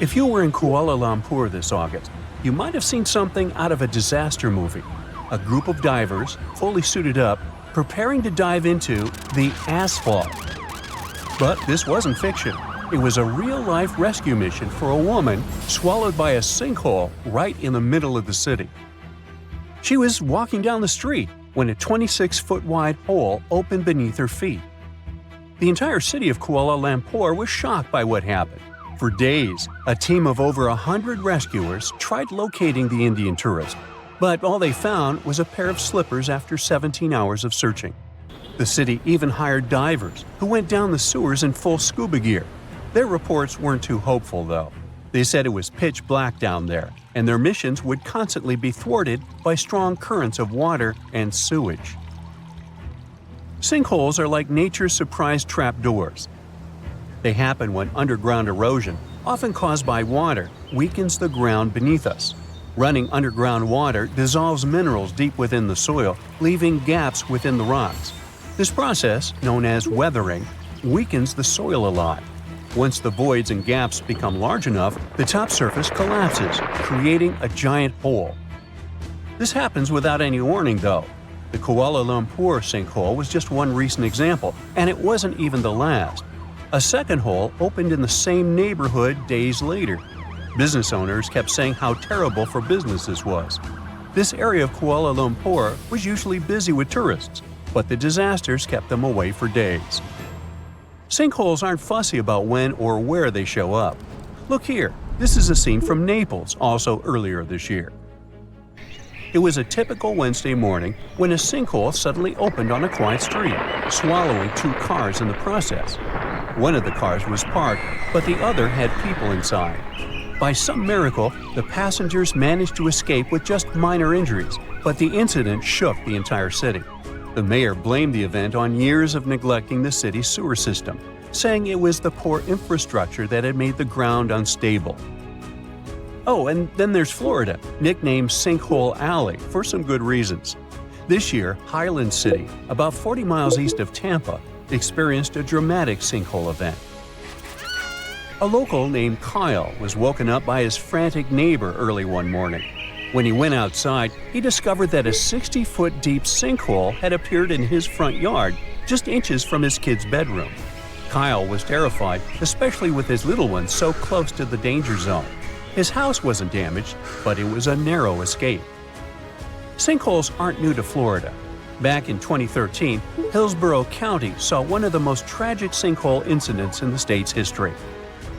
If you were in Kuala Lumpur this August, you might have seen something out of a disaster movie. A group of divers, fully suited up, preparing to dive into the asphalt. But this wasn't fiction. It was a real-life rescue mission for a woman swallowed by a sinkhole right in the middle of the city. She was walking down the street when a 26-foot-wide hole opened beneath her feet. The entire city of Kuala Lumpur was shocked by what happened. For days, a team of over 100 rescuers tried locating the Indian tourist, but all they found was a pair of slippers after 17 hours of searching. The city even hired divers who went down the sewers in full scuba gear. Their reports weren't too hopeful, though. They said it was pitch black down there, and their missions would constantly be thwarted by strong currents of water and sewage. Sinkholes are like nature's surprise trapdoors. They happen when underground erosion, often caused by water, weakens the ground beneath us. Running underground water dissolves minerals deep within the soil, leaving gaps within the rocks. This process, known as weathering, weakens the soil a lot. Once the voids and gaps become large enough, the top surface collapses, creating a giant hole. This happens without any warning, though. The Kuala Lumpur sinkhole was just one recent example, and it wasn't even the last. A second hole opened in the same neighborhood days later. Business owners kept saying how terrible for business this was. This area of Kuala Lumpur was usually busy with tourists, but the disasters kept them away for days. Sinkholes aren't fussy about when or where they show up. Look here, this is a scene from Naples, also earlier this year. It was a typical Wednesday morning when a sinkhole suddenly opened on a quiet street, swallowing 2 cars in the process. One of the cars was parked, but the other had people inside. By some miracle, the passengers managed to escape with just minor injuries, but the incident shook the entire city. The mayor blamed the event on years of neglecting the city's sewer system, saying it was the poor infrastructure that had made the ground unstable. Oh, and then there's Florida, nicknamed Sinkhole Alley for some good reasons. This year, Highland City, about 40 miles east of Tampa, experienced a dramatic sinkhole event. A local named Kyle was woken up by his frantic neighbor early one morning. When he went outside, he discovered that a 60-foot deep sinkhole had appeared in his front yard, just inches from his kid's bedroom. Kyle was terrified, especially with his little one so close to the danger zone. His house wasn't damaged, but it was a narrow escape. Sinkholes aren't new to Florida. Back in 2013, Hillsborough County saw one of the most tragic sinkhole incidents in the state's history.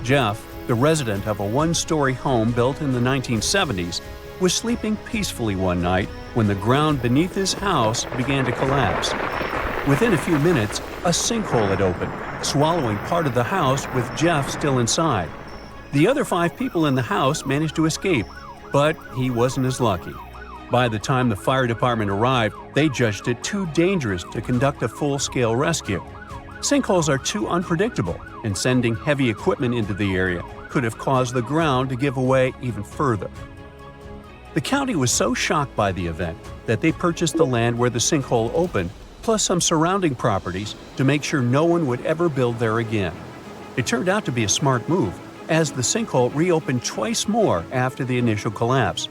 Jeff, the resident of a one-story home built in the 1970s, was sleeping peacefully one night when the ground beneath his house began to collapse. Within a few minutes, a sinkhole had opened, swallowing part of the house with Jeff still inside. The other 5 people in the house managed to escape, but he wasn't as lucky. By the time the fire department arrived, they judged it too dangerous to conduct a full-scale rescue. Sinkholes are too unpredictable, and sending heavy equipment into the area could have caused the ground to give away even further. The county was so shocked by the event that they purchased the land where the sinkhole opened, plus some surrounding properties, to make sure no one would ever build there again. It turned out to be a smart move, as the sinkhole reopened twice more after the initial collapse.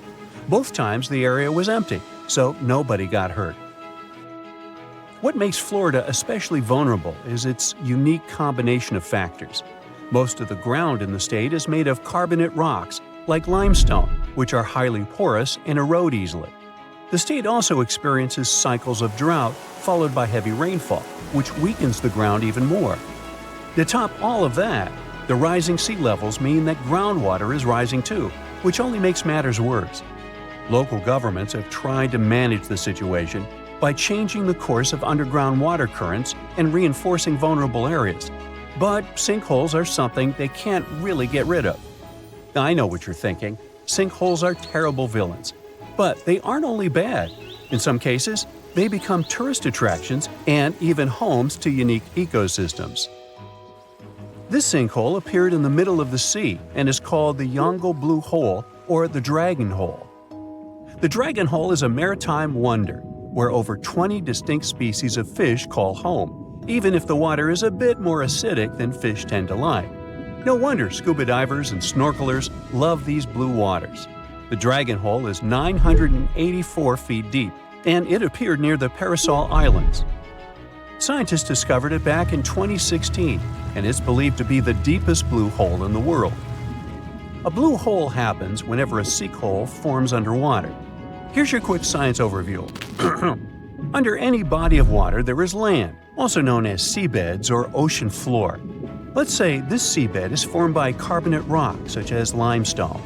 Both times the area was empty, so nobody got hurt. What makes Florida especially vulnerable is its unique combination of factors. Most of the ground in the state is made of carbonate rocks, like limestone, which are highly porous and erode easily. The state also experiences cycles of drought followed by heavy rainfall, which weakens the ground even more. To top all of that, the rising sea levels mean that groundwater is rising too, which only makes matters worse. Local governments have tried to manage the situation by changing the course of underground water currents and reinforcing vulnerable areas. But sinkholes are something they can't really get rid of. I know what you're thinking. Sinkholes are terrible villains. But they aren't only bad. In some cases, they become tourist attractions and even homes to unique ecosystems. This sinkhole appeared in the middle of the sea and is called the Yongle Blue Hole or the Dragon Hole. The Dragon Hole is a maritime wonder where over 20 distinct species of fish call home, even if the water is a bit more acidic than fish tend to like. No wonder scuba divers and snorkelers love these blue waters. The Dragon Hole is 984 feet deep, and it appeared near the Parasol Islands. Scientists discovered it back in 2016, and it's believed to be the deepest blue hole in the world. A blue hole happens whenever a sinkhole forms underwater. Here's your quick science overview. Under any body of water there is land, also known as seabeds or ocean floor. Let's say this seabed is formed by carbonate rock, such as limestone.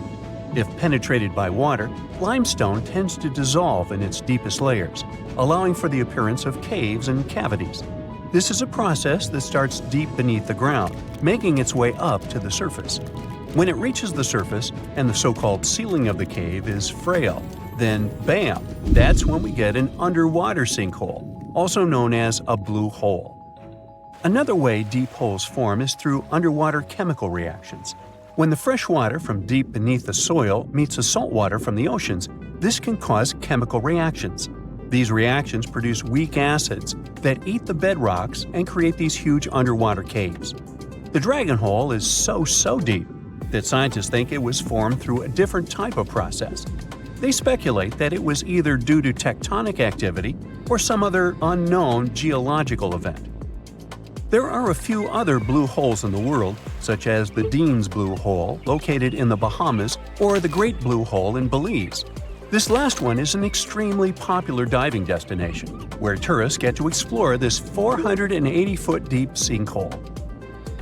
If penetrated by water, limestone tends to dissolve in its deepest layers, allowing for the appearance of caves and cavities. This is a process that starts deep beneath the ground, making its way up to the surface. When it reaches the surface and the so-called ceiling of the cave is frail, then bam, that's when we get an underwater sinkhole, also known as a blue hole. Another way deep holes form is through underwater chemical reactions. When the fresh water from deep beneath the soil meets the salt water from the oceans, this can cause chemical reactions. These reactions produce weak acids that eat the bedrocks and create these huge underwater caves. The Dragon Hole is so deep that scientists think it was formed through a different type of process. They speculate that it was either due to tectonic activity or some other unknown geological event. There are a few other blue holes in the world, such as the Dean's Blue Hole, located in the Bahamas, or the Great Blue Hole in Belize. This last one is an extremely popular diving destination, where tourists get to explore this 480-foot deep sinkhole.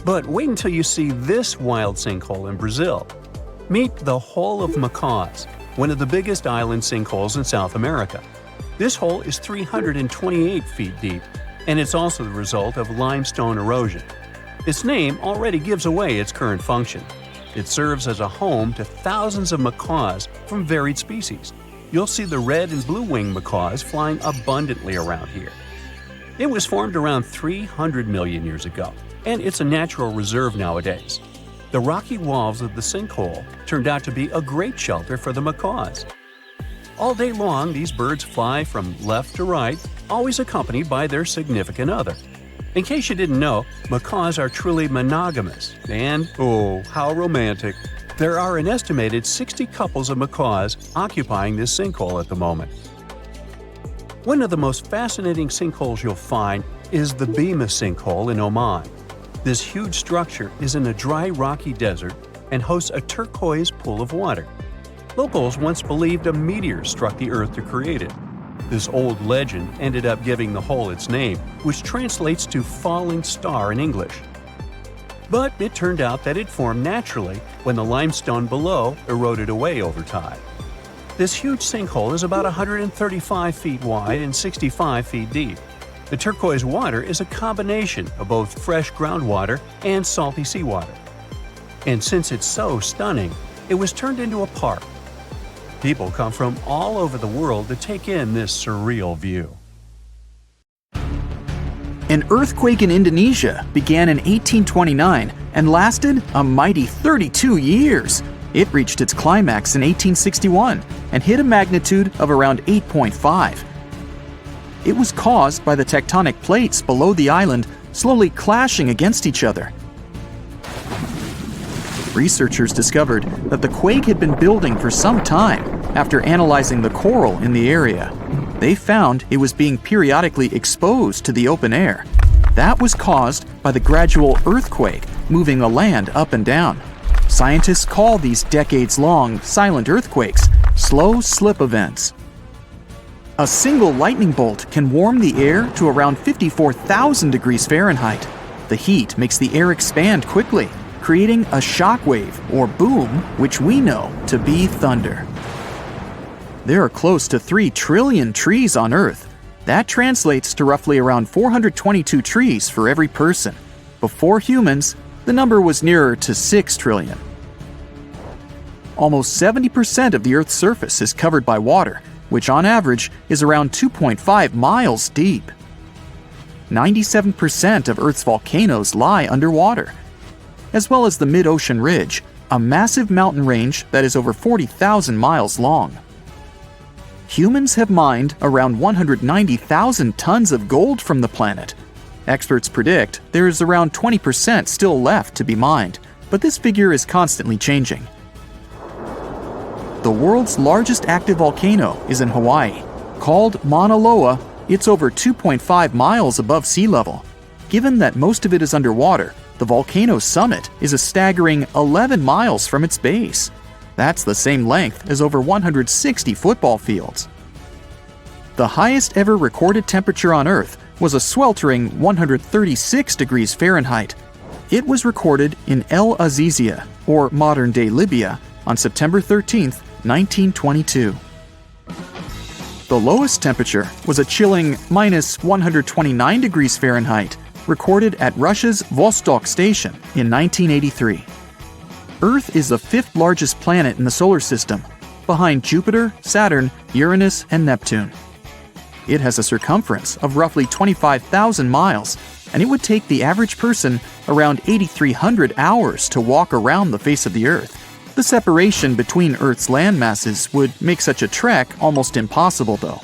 But wait until you see this wild sinkhole in Brazil. Meet the Hole of Macaws, one of the biggest island sinkholes in South America. This hole is 328 feet deep, and it's also the result of limestone erosion. Its name already gives away its current function. It serves as a home to thousands of macaws from varied species. You'll see the red and blue-winged macaws flying abundantly around here. It was formed around 300 million years ago, and it's a natural reserve nowadays. The rocky walls of the sinkhole turned out to be a great shelter for the macaws. All day long, these birds fly from left to right, always accompanied by their significant other. In case you didn't know, macaws are truly monogamous, and, oh, how romantic! There are an estimated 60 couples of macaws occupying this sinkhole at the moment. One of the most fascinating sinkholes you'll find is the Bima Sinkhole in Oman. This huge structure is in a dry, rocky desert and hosts a turquoise pool of water. Locals once believed a meteor struck the Earth to create it. This old legend ended up giving the hole its name, which translates to falling star in English. But it turned out that it formed naturally when the limestone below eroded away over time. This huge sinkhole is about 135 feet wide and 65 feet deep. The turquoise water is a combination of both fresh groundwater and salty seawater. And since it's so stunning, it was turned into a park. People come from all over the world to take in this surreal view. An earthquake in Indonesia began in 1829 and lasted a mighty 32 years. It reached its climax in 1861 and hit a magnitude of around 8.5. It was caused by the tectonic plates below the island slowly clashing against each other. Researchers discovered that the quake had been building for some time after analyzing the coral in the area. They found it was being periodically exposed to the open air. That was caused by the gradual earthquake moving the land up and down. Scientists call these decades-long silent earthquakes slow slip events. A single lightning bolt can warm the air to around 54,000 degrees Fahrenheit. The heat makes the air expand quickly, creating a shock wave or boom, which we know to be thunder. There are close to 3 trillion trees on Earth. That translates to roughly around 422 trees for every person. Before humans, the number was nearer to 6 trillion. Almost 70% of the Earth's surface is covered by water, which on average is around 2.5 miles deep. 97% of Earth's volcanoes lie underwater, as well as the mid-ocean ridge, a massive mountain range that is over 40,000 miles long. Humans have mined around 190,000 tons of gold from the planet. Experts predict there is around 20% still left to be mined. but this figure is constantly changing. The world's largest active volcano is in Hawaii. Called Mauna Loa, it's over 2.5 miles above sea level. Given that most of it is underwater, the volcano's summit is a staggering 11 miles from its base. That's the same length as over 160 football fields. The highest ever recorded temperature on Earth was a sweltering 136 degrees Fahrenheit. It was recorded in El Azizia, or modern-day Libya, on September 13, 1922. The lowest temperature was a chilling minus 129 degrees Fahrenheit, recorded at Russia's Vostok station in 1983. Earth is the fifth largest planet in the solar system, behind Jupiter, Saturn, Uranus, and Neptune. It has a circumference of roughly 25,000 miles, and it would take the average person around 8,300 hours to walk around the face of the Earth. The separation between Earth's land masses would make such a trek almost impossible, though.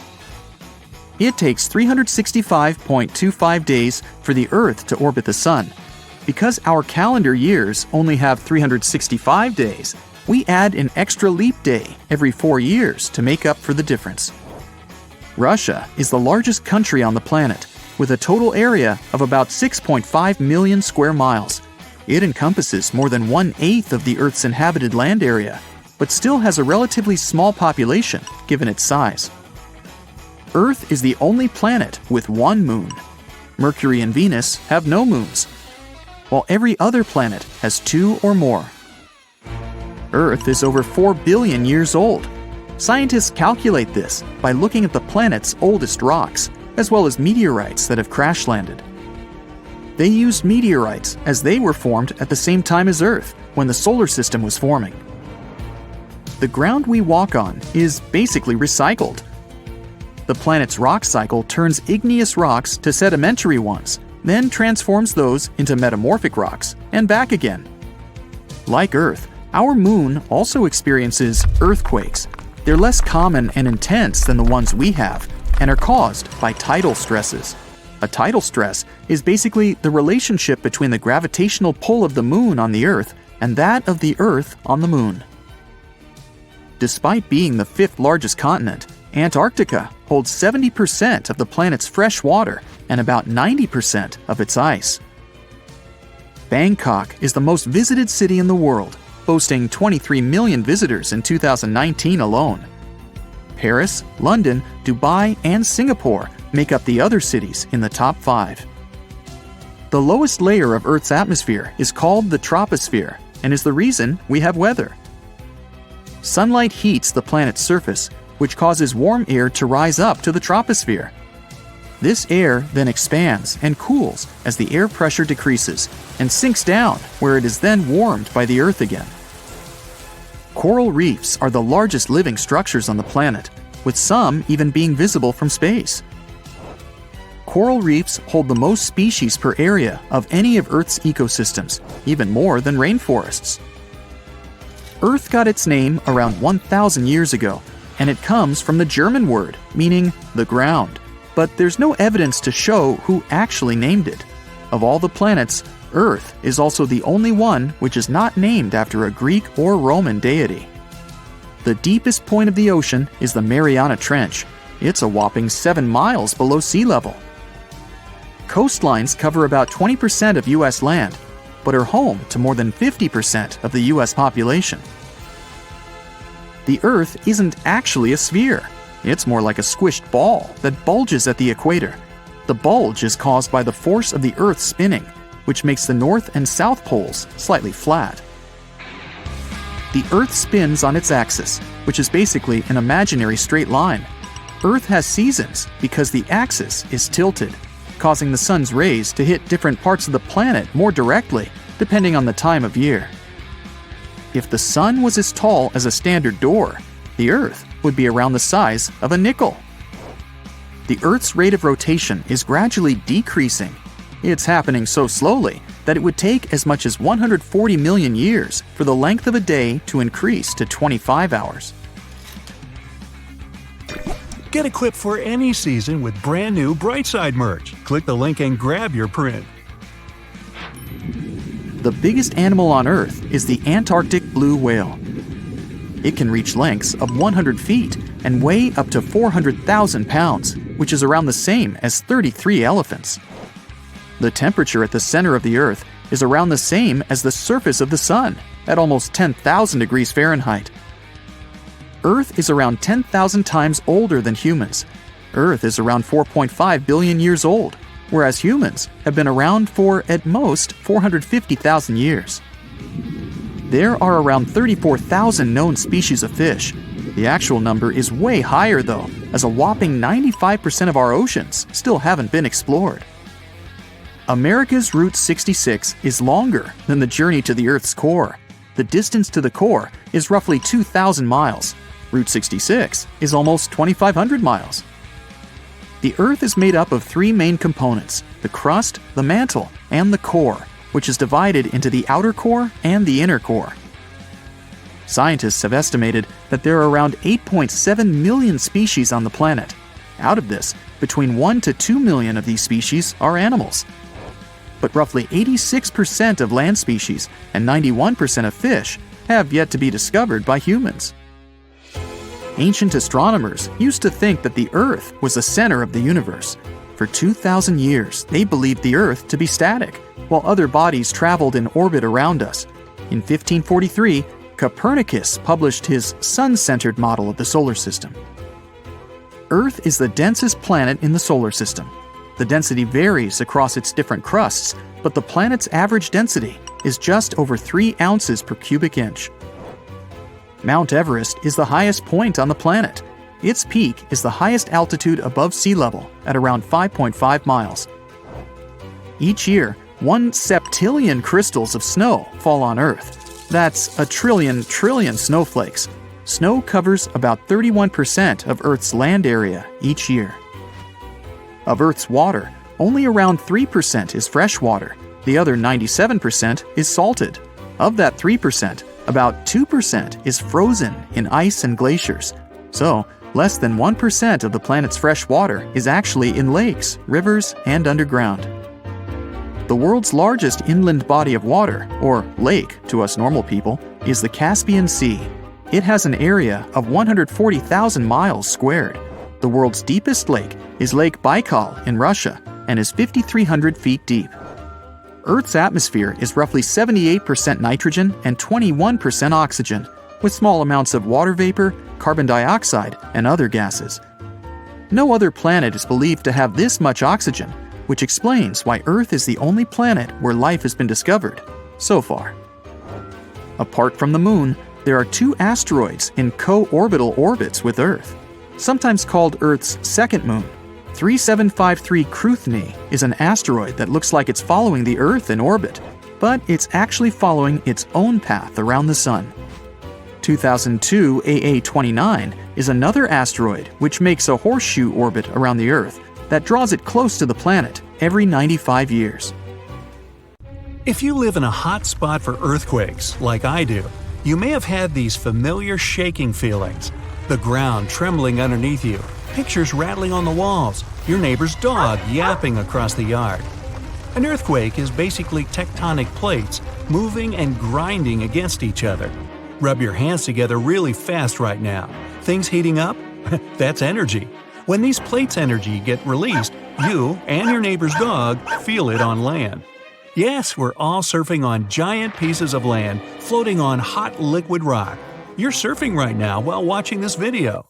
It takes 365.25 days for the Earth to orbit the Sun. Because our calendar years only have 365 days, we add an extra leap day every 4 years to make up for the difference. Russia is the largest country on the planet, with a total area of about 6.5 million square miles. It encompasses more than 1/8 of the Earth's inhabited land area, but still has a relatively small population given its size. Earth is the only planet with one moon. Mercury and Venus have no moons, while every other planet has 2 or more. Earth is over 4 billion years old. Scientists calculate this by looking at the planet's oldest rocks, as well as meteorites that have crash-landed. They used meteorites as they were formed at the same time as Earth, when the solar system was forming. The ground we walk on is basically recycled. The planet's rock cycle turns igneous rocks to sedimentary ones, then transforms those into metamorphic rocks, and back again. Like Earth, our moon also experiences earthquakes. They're less common and intense than the ones we have, and are caused by tidal stresses. A tidal stress is basically the relationship between the gravitational pull of the moon on the Earth and that of the Earth on the moon. Despite being the fifth largest continent, Antarctica holds 70% of the planet's fresh water and about 90% of its ice. Bangkok is the most visited city in the world, boasting 23 million visitors in 2019 alone. Paris, London, Dubai, and Singapore make up the other cities in the top 5. The lowest layer of Earth's atmosphere is called the troposphere and is the reason we have weather. Sunlight heats the planet's surface, which causes warm air to rise up to the troposphere. This air then expands and cools as the air pressure decreases and sinks down, where it is then warmed by the Earth again. Coral reefs are the largest living structures on the planet, with some even being visible from space. Coral reefs hold the most species per area of any of Earth's ecosystems, even more than rainforests. Earth got its name around 1,000 years ago, and it comes from the German word meaning the ground, but there's no evidence to show who actually named it. Of all the planets, Earth is also the only one which is not named after a Greek or Roman deity. The deepest point of the ocean is the Mariana Trench. It's a whopping 7 miles below sea level. Coastlines cover about 20% of U.S. land, but are home to more than 50% of the U.S. population. The Earth isn't actually a sphere. It's more like a squished ball that bulges at the equator. The bulge is caused by the force of the Earth spinning, which makes the north and south poles slightly flat. The Earth spins on its axis, which is basically an imaginary straight line. Earth has seasons because the axis is tilted, causing the sun's rays to hit different parts of the planet more directly, depending on the time of year. If the sun was as tall as a standard door, the Earth would be around the size of a nickel. The Earth's rate of rotation is gradually decreasing. It's happening so slowly that it would take as much as 140 million years for the length of a day to increase to 25 hours. Get equipped for any season with brand new Brightside merch. Click the link and grab your print. the biggest animal on Earth is the Antarctic blue whale. It can reach lengths of 100 feet and weigh up to 400,000 pounds, which is around the same as 33 elephants. The temperature at the center of the Earth is around the same as the surface of the Sun, at almost 10,000 degrees Fahrenheit. Earth is around 10,000 times older than humans. Earth is around 4.5 billion years old, whereas humans have been around for, at most, 450,000 years. There are around 34,000 known species of fish. The actual number is way higher though, as a whopping 95% of our oceans still haven't been explored. America's Route 66 is longer than the journey to the Earth's core. The distance to the core is roughly 2,000 miles. Route 66 is almost 2,500 miles. The Earth is made up of three main components: the crust, the mantle, and the core, which is divided into the outer core and the inner core. Scientists have estimated that there are around 8.7 million species on the planet. Out of this, between 1 to 2 million of these species are animals. But roughly 86% of land species and 91% of fish have yet to be discovered by humans. Ancient astronomers used to think that the Earth was the center of the universe. For 2,000 years, they believed the Earth to be static, while other bodies traveled in orbit around us. In 1543, Copernicus published his sun-centered model of the solar system. Earth is the densest planet in the solar system. The density varies across its different crusts, but the planet's average density is just over 3 ounces per cubic inch. Mount Everest is the highest point on the planet. Its peak is the highest altitude above sea level at around 5.5 miles. Each year, 1 septillion crystals of snow fall on Earth. That's a trillion snowflakes. Snow covers about 31% of Earth's land area each year. Of Earth's water, only around 3% is fresh water. The other 97% is salted. Of that 3%, about 2% is frozen in ice and glaciers. So, less than 1% of the planet's fresh water is actually in lakes, rivers, and underground. The world's largest inland body of water, or lake to us normal people, is the Caspian Sea. It has an area of 140,000 miles squared. The world's deepest lake is Lake Baikal in Russia and is 5,300 feet deep. Earth's atmosphere is roughly 78% nitrogen and 21% oxygen, with small amounts of water vapor, carbon dioxide, and other gases. No other planet is believed to have this much oxygen, which explains why Earth is the only planet where life has been discovered so far. Apart from the Moon, there are 2 asteroids in co-orbital orbits with Earth, sometimes called Earth's second moon. 3753 Cruithne is an asteroid that looks like it's following the Earth in orbit, but it's actually following its own path around the Sun. 2002 AA29 is another asteroid which makes a horseshoe orbit around the Earth that draws it close to the planet every 95 years. If you live in a hot spot for earthquakes, like I do, you may have had these familiar shaking feelings. The ground trembling underneath you, pictures rattling on the walls, your neighbor's dog yapping across the yard. An earthquake is basically tectonic plates moving and grinding against each other. Rub your hands together really fast right now. Things heating up? That's energy. When these plates' energy get released, you and your neighbor's dog feel it on land. Yes, we're all surfing on giant pieces of land floating on hot liquid rock. You're surfing right now while watching this video.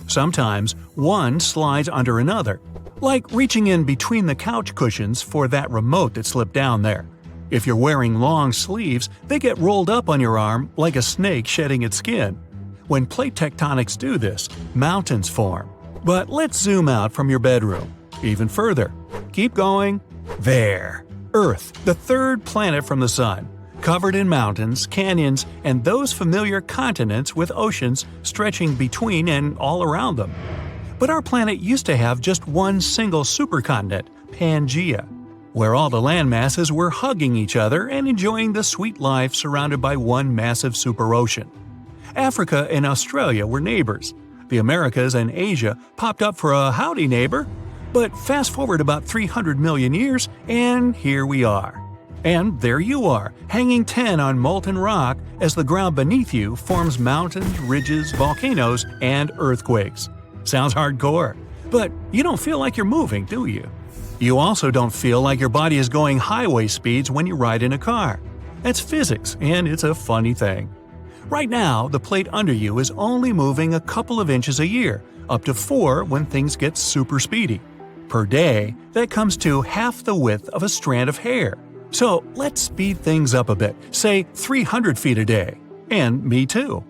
Sometimes one slides under another, like reaching in between the couch cushions for that remote that slipped down there. If you're wearing long sleeves, they get rolled up on your arm like a snake shedding its skin. When plate tectonics do this, mountains form. But let's zoom out from your bedroom. Even further. Keep going. There. Earth, the third planet from the Sun, covered in mountains, canyons, and those familiar continents with oceans stretching between and all around them. But our planet used to have just one single supercontinent, Pangaea, where all the land masses were hugging each other and enjoying the sweet life surrounded by one massive superocean. Africa and Australia were neighbors. The Americas and Asia popped up for a howdy neighbor. But fast forward about 300 million years, and here we are. And there you are, hanging 10 on molten rock as the ground beneath you forms mountains, ridges, volcanoes, and earthquakes. Sounds hardcore, but you don't feel like you're moving, do you? You also don't feel like your body is going highway speeds when you ride in a car. That's physics, and it's a funny thing. Right now, the plate under you is only moving a couple of inches a year, up to 4 when things get super speedy. Per day, that comes to half the width of a strand of hair. So let's speed things up a bit, say 300 feet a day. And me too.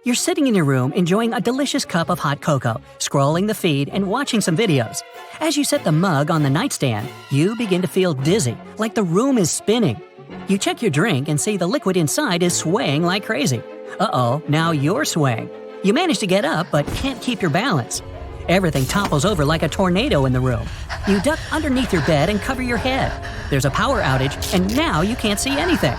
You're sitting in your room enjoying a delicious cup of hot cocoa, scrolling the feed and watching some videos. As you set the mug on the nightstand, you begin to feel dizzy, like the room is spinning. You check your drink and see the liquid inside is swaying like crazy. Uh-oh, now you're swaying. You manage to get up but can't keep your balance. Everything topples over like a tornado in the room. You duck underneath your bed and cover your head. There's a power outage, and now you can't see anything.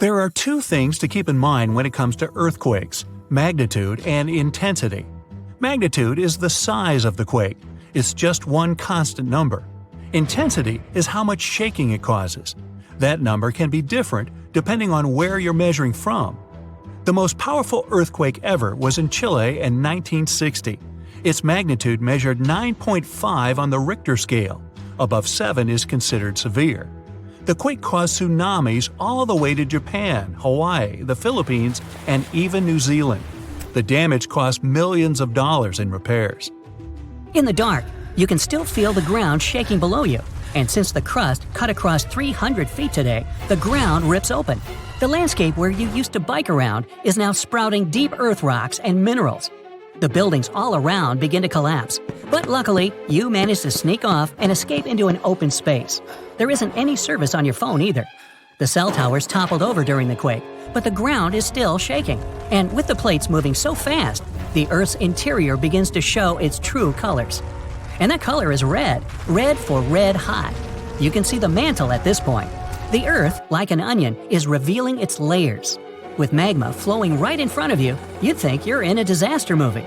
There are 2 things to keep in mind when it comes to earthquakes: magnitude and intensity. Magnitude is the size of the quake. It's just one constant number. Intensity is how much shaking it causes. That number can be different depending on where you're measuring from. The most powerful earthquake ever was in Chile in 1960. Its magnitude measured 9.5 on the Richter scale. Above 7 is considered severe. The quake caused tsunamis all the way to Japan, Hawaii, the Philippines, and even New Zealand. The damage cost millions of dollars in repairs. In the dark, you can still feel the ground shaking below you. And since the crust cut across 300 feet today, the ground rips open. The landscape where you used to bike around is now sprouting deep earth rocks and minerals. The buildings all around begin to collapse, but luckily, you manage to sneak off and escape into an open space. There isn't any service on your phone either. The cell towers toppled over during the quake, but the ground is still shaking. And with the plates moving so fast, the Earth's interior begins to show its true colors. And that color is red for red hot. You can see the mantle at this point. The Earth, like an onion, is revealing its layers. With magma flowing right in front of you, you'd think you're in a disaster movie.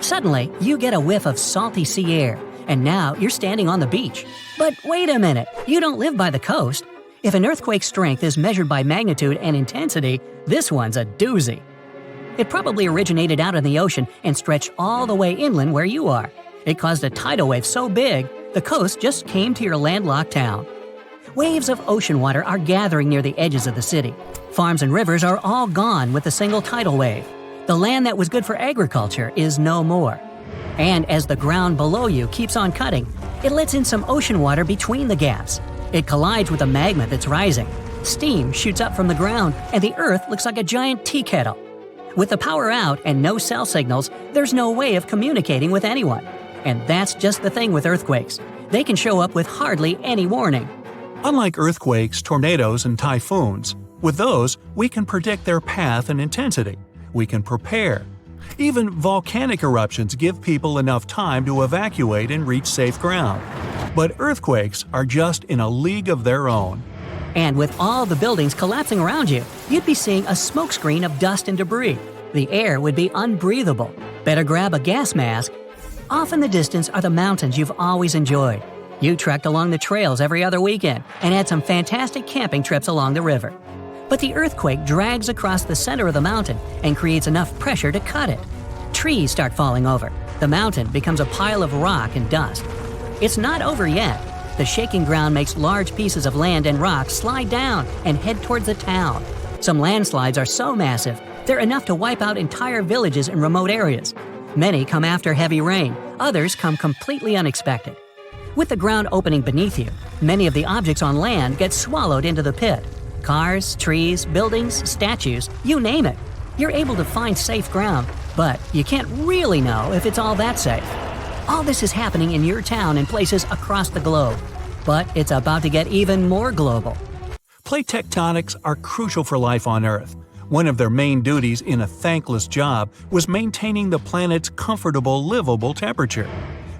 Suddenly, you get a whiff of salty sea air, and now you're standing on the beach. But wait a minute, you don't live by the coast. If an earthquake's strength is measured by magnitude and intensity, this one's a doozy. It probably originated out in the ocean and stretched all the way inland where you are. It caused a tidal wave so big, the coast just came to your landlocked town. Waves of ocean water are gathering near the edges of the city. Farms and rivers are all gone with a single tidal wave. The land that was good for agriculture is no more. And as the ground below you keeps on cutting, it lets in some ocean water between the gaps. It collides with the magma that's rising. Steam shoots up from the ground, and the Earth looks like a giant tea kettle. With the power out and no cell signals, there's no way of communicating with anyone. And that's just the thing with earthquakes. They can show up with hardly any warning. Unlike earthquakes, tornadoes, and typhoons, with those, we can predict their path and intensity. We can prepare. Even volcanic eruptions give people enough time to evacuate and reach safe ground. But earthquakes are just in a league of their own. And with all the buildings collapsing around you, you'd be seeing a smokescreen of dust and debris. The air would be unbreathable. Better grab a gas mask. Off in the distance are the mountains you've always enjoyed. You trekked along the trails every other weekend and had some fantastic camping trips along the river. But the earthquake drags across the center of the mountain and creates enough pressure to cut it. Trees start falling over. The mountain becomes a pile of rock and dust. It's not over yet. The shaking ground makes large pieces of land and rock slide down and head towards the town. Some landslides are so massive, they're enough to wipe out entire villages in remote areas. Many come after heavy rain, others come completely unexpected. With the ground opening beneath you, many of the objects on land get swallowed into the pit. Cars, trees, buildings, statues, you name it. You're able to find safe ground, but you can't really know if it's all that safe. All this is happening in your town and places across the globe. But it's about to get even more global. Plate tectonics are crucial for life on Earth. One of their main duties in a thankless job was maintaining the planet's comfortable, livable temperature.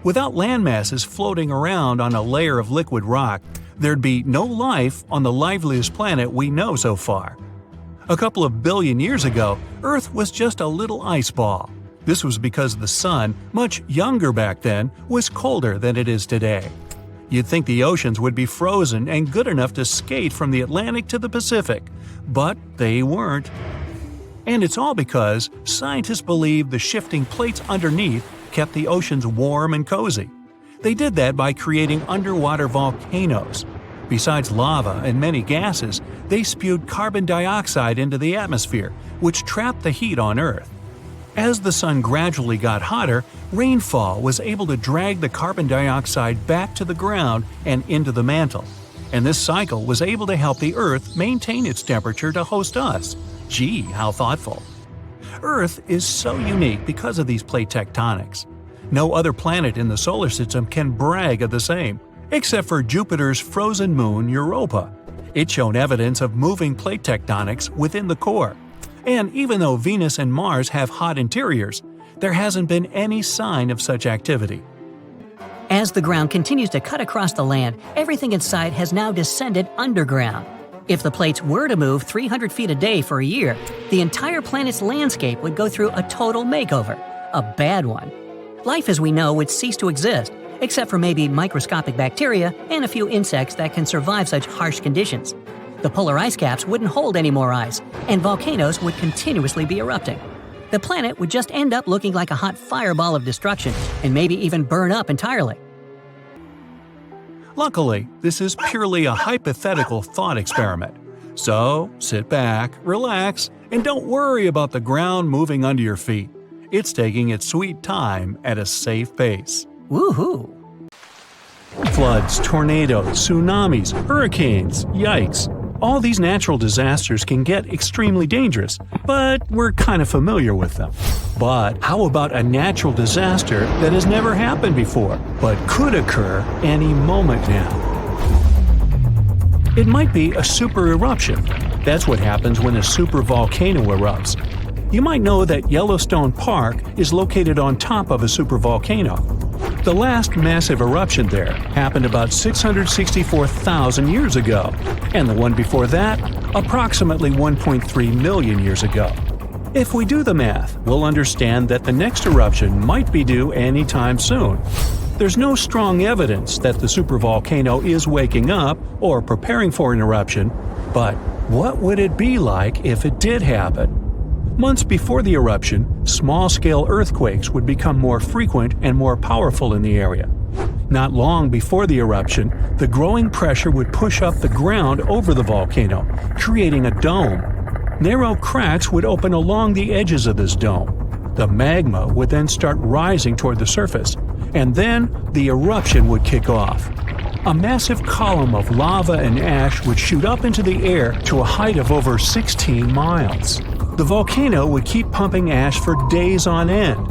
Without landmasses floating around on a layer of liquid rock, there'd be no life on the liveliest planet we know so far. A couple of billion years ago, Earth was just a little ice ball. This was because the sun, much younger back then, was colder than it is today. You'd think the oceans would be frozen and good enough to skate from the Atlantic to the Pacific, but they weren't. And it's all because scientists believe the shifting plates underneath kept the oceans warm and cozy. They did that by creating underwater volcanoes. Besides lava and many gases, they spewed carbon dioxide into the atmosphere, which trapped the heat on Earth. As the sun gradually got hotter, rainfall was able to drag the carbon dioxide back to the ground and into the mantle. And this cycle was able to help the Earth maintain its temperature to host us. Gee, how thoughtful. Earth is so unique because of these plate tectonics. No other planet in the solar system can brag of the same, except for Jupiter's frozen moon Europa. It's shown evidence of moving plate tectonics within the core. And even though Venus and Mars have hot interiors, there hasn't been any sign of such activity. As the ground continues to cut across the land, everything in sight has now descended underground. If the plates were to move 300 feet a day for a year, the entire planet's landscape would go through a total makeover. A bad one. Life as we know would cease to exist, except for maybe microscopic bacteria and a few insects that can survive such harsh conditions. The polar ice caps wouldn't hold any more ice, and volcanoes would continuously be erupting. The planet would just end up looking like a hot fireball of destruction, and maybe even burn up entirely. Luckily, this is purely a hypothetical thought experiment. So, sit back, relax, and don't worry about the ground moving under your feet. It's taking its sweet time at a safe pace. Woohoo! Floods, tornadoes, tsunamis, hurricanes, yikes. All these natural disasters can get extremely dangerous, but we're kind of familiar with them. But how about a natural disaster that has never happened before, but could occur any moment now? It might be a super eruption. That's what happens when a supervolcano erupts. You might know that Yellowstone Park is located on top of a supervolcano. The last massive eruption there happened about 664,000 years ago, and the one before that, approximately 1.3 million years ago. If we do the math, we'll understand that the next eruption might be due anytime soon. There's no strong evidence that the supervolcano is waking up or preparing for an eruption, but what would it be like if it did happen? Months before the eruption, small-scale earthquakes would become more frequent and more powerful in the area. Not long before the eruption, the growing pressure would push up the ground over the volcano, creating a dome. Narrow cracks would open along the edges of this dome. The magma would then start rising toward the surface, and then the eruption would kick off. A massive column of lava and ash would shoot up into the air to a height of over 16 miles. The volcano would keep pumping ash for days on end.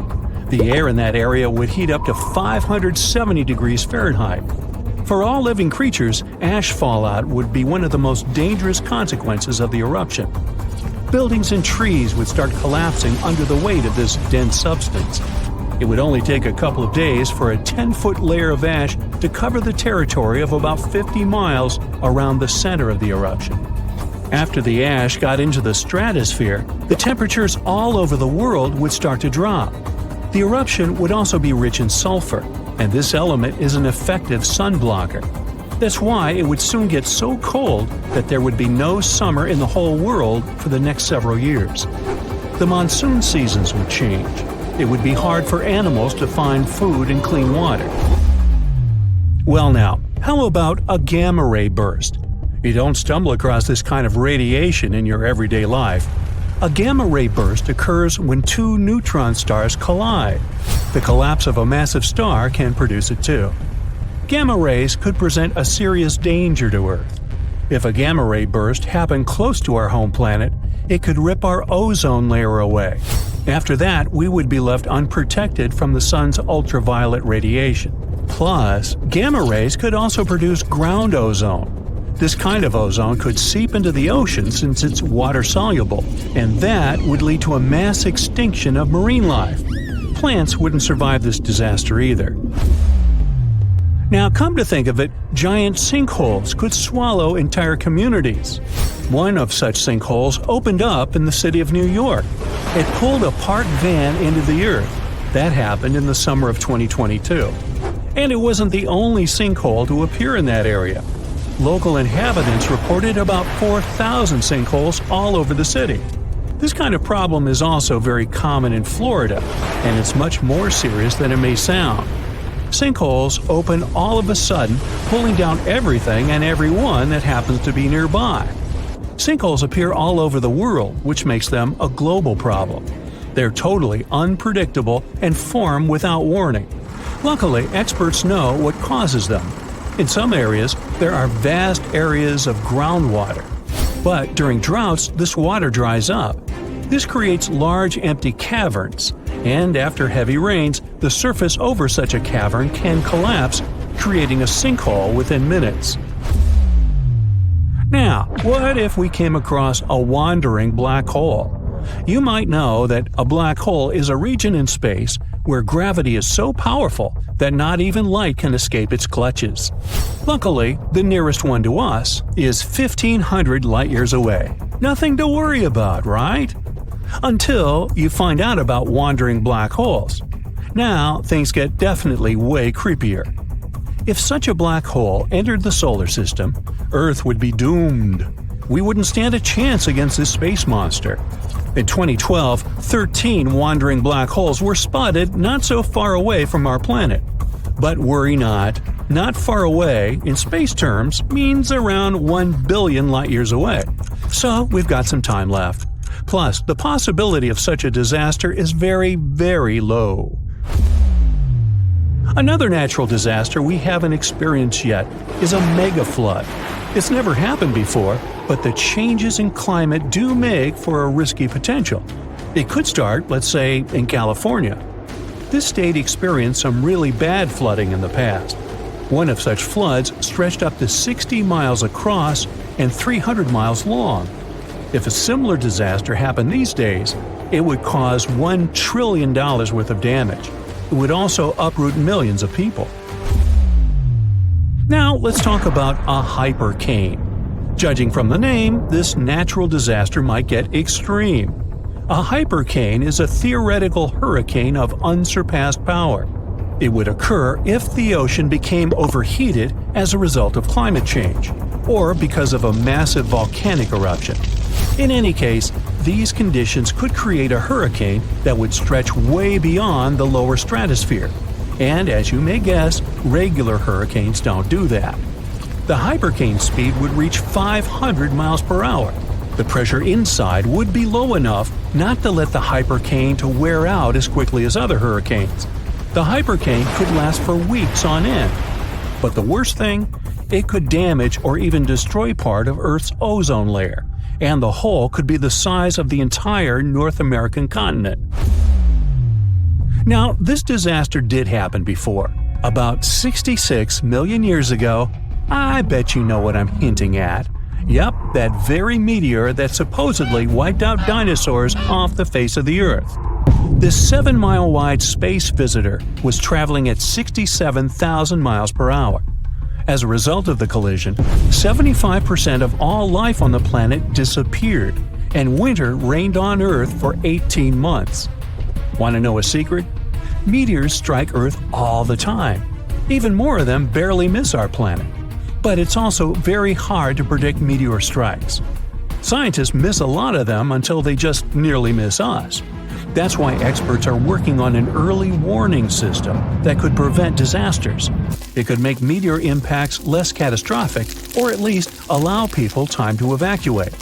The air in that area would heat up to 570 degrees Fahrenheit. For all living creatures, ash fallout would be one of the most dangerous consequences of the eruption. Buildings and trees would start collapsing under the weight of this dense substance. It would only take a couple of days for a 10-foot layer of ash to cover the territory of about 50 miles around the center of the eruption. After the ash got into the stratosphere, the temperatures all over the world would start to drop. The eruption would also be rich in sulfur, and this element is an effective sun blocker. That's why it would soon get so cold that there would be no summer in the whole world for the next several years. The monsoon seasons would change. It would be hard for animals to find food and clean water. Well now, how about a gamma ray burst? You don't stumble across this kind of radiation in your everyday life. A gamma ray burst occurs when two neutron stars collide. The collapse of a massive star can produce it too. Gamma rays could present a serious danger to Earth. If a gamma ray burst happened close to our home planet, it could rip our ozone layer away. After that, we would be left unprotected from the sun's ultraviolet radiation. Plus, gamma rays could also produce ground ozone. This kind of ozone could seep into the ocean since it's water-soluble, and that would lead to a mass extinction of marine life. Plants wouldn't survive this disaster either. Now, come to think of it, giant sinkholes could swallow entire communities. One of such sinkholes opened up in the city of New York. It pulled a parked van into the earth. That happened in the summer of 2022. And it wasn't the only sinkhole to appear in that area. Local inhabitants reported about 4,000 sinkholes all over the city. This kind of problem is also very common in Florida, and it's much more serious than it may sound. Sinkholes open all of a sudden, pulling down everything and everyone that happens to be nearby. Sinkholes appear all over the world, which makes them a global problem. They're totally unpredictable and form without warning. Luckily, experts know what causes them. In some areas, there are vast areas of groundwater. But during droughts, this water dries up. This creates large empty caverns, and after heavy rains, the surface over such a cavern can collapse, creating a sinkhole within minutes. Now, what if we came across a wandering black hole? You might know that a black hole is a region in space where gravity is so powerful that not even light can escape its clutches. Luckily, the nearest one to us is 1,500 light-years away. Nothing to worry about, right? Until you find out about wandering black holes. Now, things get definitely way creepier. If such a black hole entered the solar system, Earth would be doomed. We wouldn't stand a chance against this space monster. In 2012, 13 wandering black holes were spotted not so far away from our planet. But worry not. Not far away, in space terms, means around 1 billion light-years away. So we've got some time left. Plus, the possibility of such a disaster is very, very low. Another natural disaster we haven't experienced yet is a mega flood. It's never happened before, but the changes in climate do make for a risky potential. It could start, let's say, in California. This state experienced some really bad flooding in the past. One of such floods stretched up to 60 miles across and 300 miles long. If a similar disaster happened these days, it would cause $1 trillion worth of damage. It would also uproot millions of people. Now let's talk about a hypercane. Judging from the name, this natural disaster might get extreme. A hypercane is a theoretical hurricane of unsurpassed power. It would occur if the ocean became overheated as a result of climate change, or because of a massive volcanic eruption. In any case, these conditions could create a hurricane that would stretch way beyond the lower stratosphere. And as you may guess, regular hurricanes don't do that. The hypercane speed would reach 500 miles per hour. The pressure inside would be low enough not to let the hypercane to wear out as quickly as other hurricanes. The hypercane could last for weeks on end. But the worst thing? It could damage or even destroy part of Earth's ozone layer, and the hole could be the size of the entire North American continent. Now, this disaster did happen before. About 66 million years ago. I bet you know what I'm hinting at. Yep, that very meteor that supposedly wiped out dinosaurs off the face of the Earth. This 7-mile-wide space visitor was traveling at 67,000 miles per hour. As a result of the collision, 75% of all life on the planet disappeared, and winter reigned on Earth for 18 months. Want to know a secret? Meteors strike Earth all the time. Even more of them barely miss our planet. But it's also very hard to predict meteor strikes. Scientists miss a lot of them until they just nearly miss us. That's why experts are working on an early warning system that could prevent disasters. It could make meteor impacts less catastrophic, or at least allow people time to evacuate.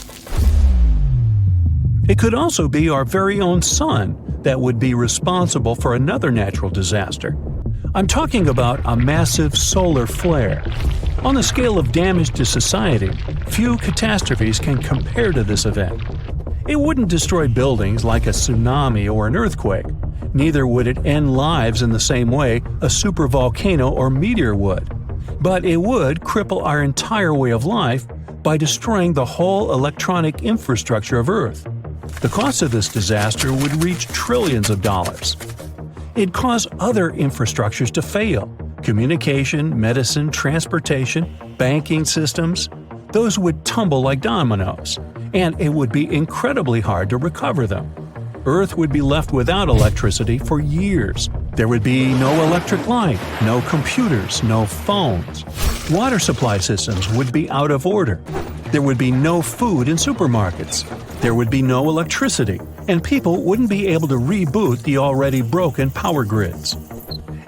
It could also be our very own sun that would be responsible for another natural disaster. I'm talking about a massive solar flare. On the scale of damage to society, few catastrophes can compare to this event. It wouldn't destroy buildings like a tsunami or an earthquake. Neither would it end lives in the same way a supervolcano or meteor would. But it would cripple our entire way of life by destroying the whole electronic infrastructure of Earth. The cost of this disaster would reach trillions of dollars. It'd cause other infrastructures to fail. Communication, medicine, transportation, banking systems, those would tumble like dominoes, and it would be incredibly hard to recover them. Earth would be left without electricity for years, There would be no electric light, no computers, no phones. Water supply systems would be out of order. There would be no food in supermarkets. There would be no electricity, and people wouldn't be able to reboot the already broken power grids.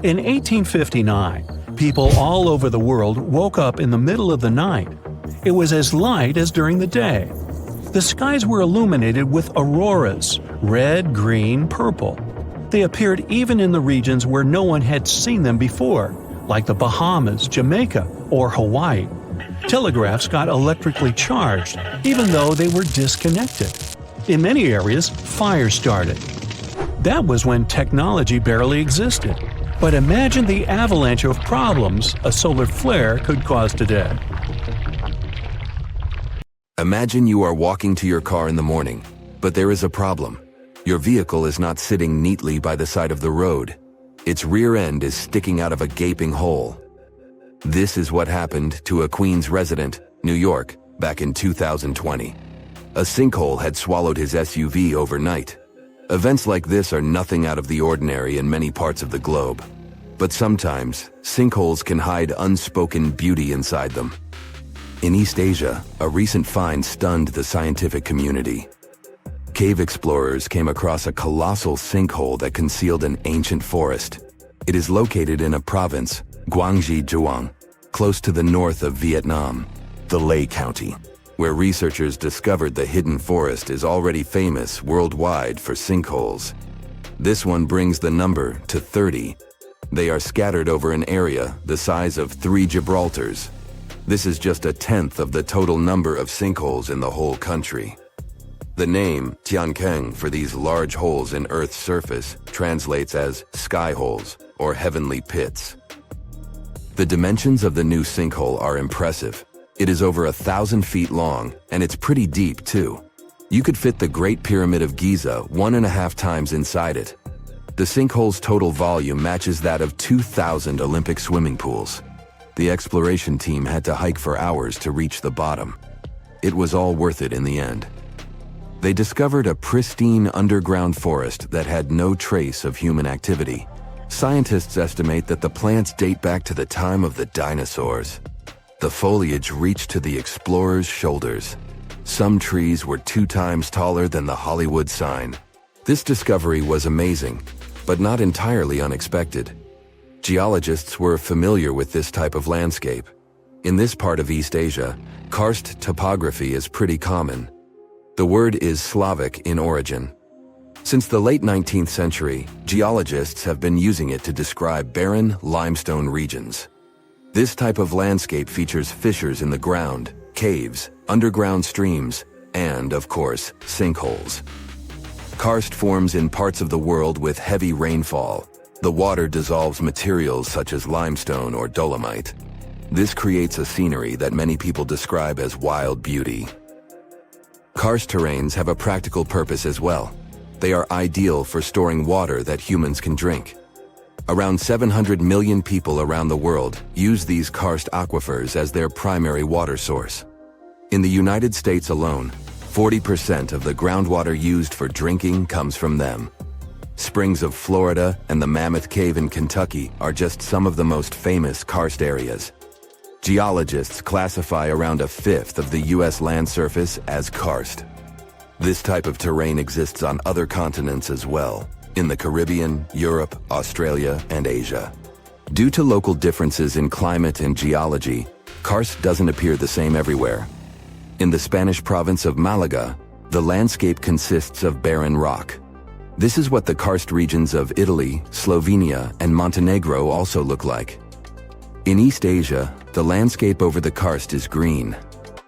In 1859, people all over the world woke up in the middle of the night. It was as light as during the day. The skies were illuminated with auroras, red, green, purple. They appeared even in the regions where no one had seen them before, like the Bahamas, Jamaica, or Hawaii. Telegraphs got electrically charged, even though they were disconnected. In many areas, fires started. That was when technology barely existed. But imagine the avalanche of problems a solar flare could cause today. Imagine you are walking to your car in the morning, but there is a problem. Your vehicle is not sitting neatly by the side of the road. Its rear end is sticking out of a gaping hole. This is what happened to a Queens resident, New York, back in 2020. A sinkhole had swallowed his SUV overnight. Events like this are nothing out of the ordinary in many parts of the globe. But sometimes, sinkholes can hide unspoken beauty inside them. In East Asia, a recent find stunned the scientific community. Cave explorers came across a colossal sinkhole that concealed an ancient forest. It is located in a province, Guangxi Zhuang, close to the north of Vietnam, the Lê County, where researchers discovered the hidden forest is already famous worldwide for sinkholes. This one brings the number to 30. They are scattered over an area the size of 3 Gibraltars. This is just a tenth of the total number of sinkholes in the whole country. The name Tiankeng for these large holes in Earth's surface translates as sky holes or heavenly pits. The dimensions of the new sinkhole are impressive. It is over 1,000 feet long, and it's pretty deep too. You could fit the Great Pyramid of Giza 1.5 times inside it. The sinkhole's total volume matches that of 2,000 Olympic swimming pools. The exploration team had to hike for hours to reach the bottom. It was all worth it in the end. They discovered a pristine underground forest that had no trace of human activity. Scientists estimate that the plants date back to the time of the dinosaurs. The foliage reached to the explorers' shoulders. Some trees were 2 times taller than the Hollywood sign. This discovery was amazing, but not entirely unexpected. Geologists were familiar with this type of landscape. In this part of East Asia, karst topography is pretty common. The word is Slavic in origin. Since the late 19th century, geologists have been using it to describe barren limestone regions. This type of landscape features fissures in the ground, caves, underground streams, and, of course, sinkholes. Karst forms in parts of the world with heavy rainfall. The water dissolves materials such as limestone or dolomite. This creates a scenery that many people describe as wild beauty. Karst terrains have a practical purpose as well. They are ideal for storing water that humans can drink. Around 700 million people around the world use these karst aquifers as their primary water source. In the United States alone, 40% of the groundwater used for drinking comes from them. Springs of Florida and the Mammoth Cave in Kentucky are just some of the most famous karst areas. Geologists classify around 1/5 of the U.S. land surface as karst. This type of terrain exists on other continents as well, in the Caribbean, Europe, Australia, and Asia. Due to local differences in climate and geology, karst doesn't appear the same everywhere. In the Spanish province of Malaga, the landscape consists of barren rock. This is what the karst regions of Italy, Slovenia, and Montenegro also look like. In East Asia, the landscape over the karst is green.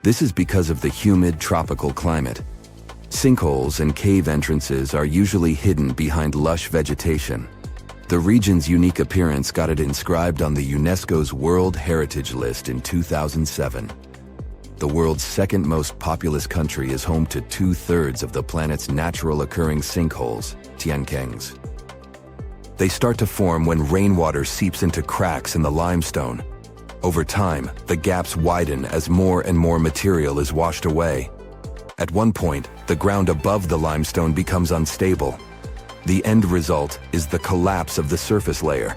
This is because of the humid tropical climate. Sinkholes and cave entrances are usually hidden behind lush vegetation. The region's unique appearance got it inscribed on the UNESCO's World Heritage List in 2007. The world's second most populous country is home to 2/3 of the planet's natural occurring sinkholes, Tiankengs. They start to form when rainwater seeps into cracks in the limestone. Over time, the gaps widen as more and more material is washed away. At one point, the ground above the limestone becomes unstable. The end result is the collapse of the surface layer.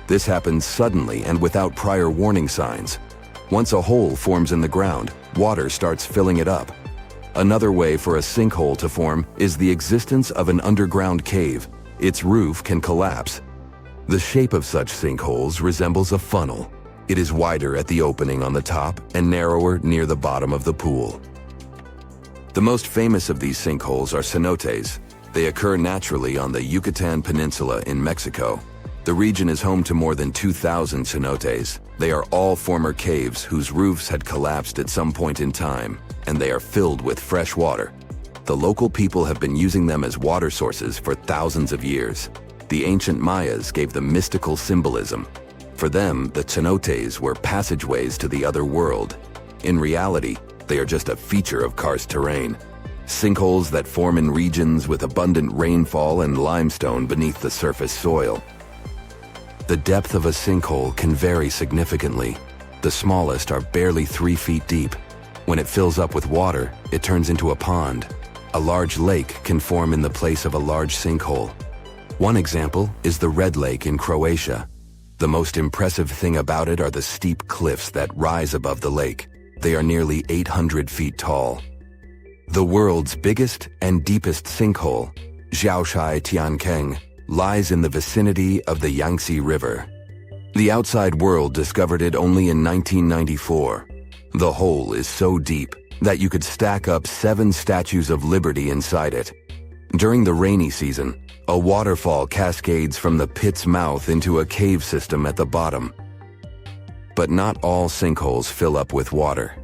This happens suddenly and without prior warning signs. Once a hole forms in the ground, water starts filling it up. Another way for a sinkhole to form is the existence of an underground cave. Its roof can collapse. The shape of such sinkholes resembles a funnel. It is wider at the opening on the top and narrower near the bottom of the pool. The most famous of these sinkholes are cenotes. They occur naturally on the Yucatan Peninsula in Mexico. The region is home to more than 2,000 cenotes. They are all former caves whose roofs had collapsed at some point in time, and they are filled with fresh water. The local people have been using them as water sources for thousands of years. The ancient Mayas gave them mystical symbolism. For them, the cenotes were passageways to the other world. In reality, they are just a feature of karst terrain. Sinkholes that form in regions with abundant rainfall and limestone beneath the surface soil. The depth of a sinkhole can vary significantly. The smallest are barely 3 feet deep. When it fills up with water, it turns into a pond. A large lake can form in the place of a large sinkhole. One example is the Red Lake in Croatia. The most impressive thing about it are the steep cliffs that rise above the lake. They are nearly 800 feet tall. The world's biggest and deepest sinkhole, Xiaoshai Tiankeng, lies in the vicinity of the Yangtze River. The outside world discovered it only in 1994. The hole is so deep that you could stack up 7 statues of liberty inside it. During the rainy season, a waterfall cascades from the pit's mouth into a cave system at the bottom. But not all sinkholes fill up with water.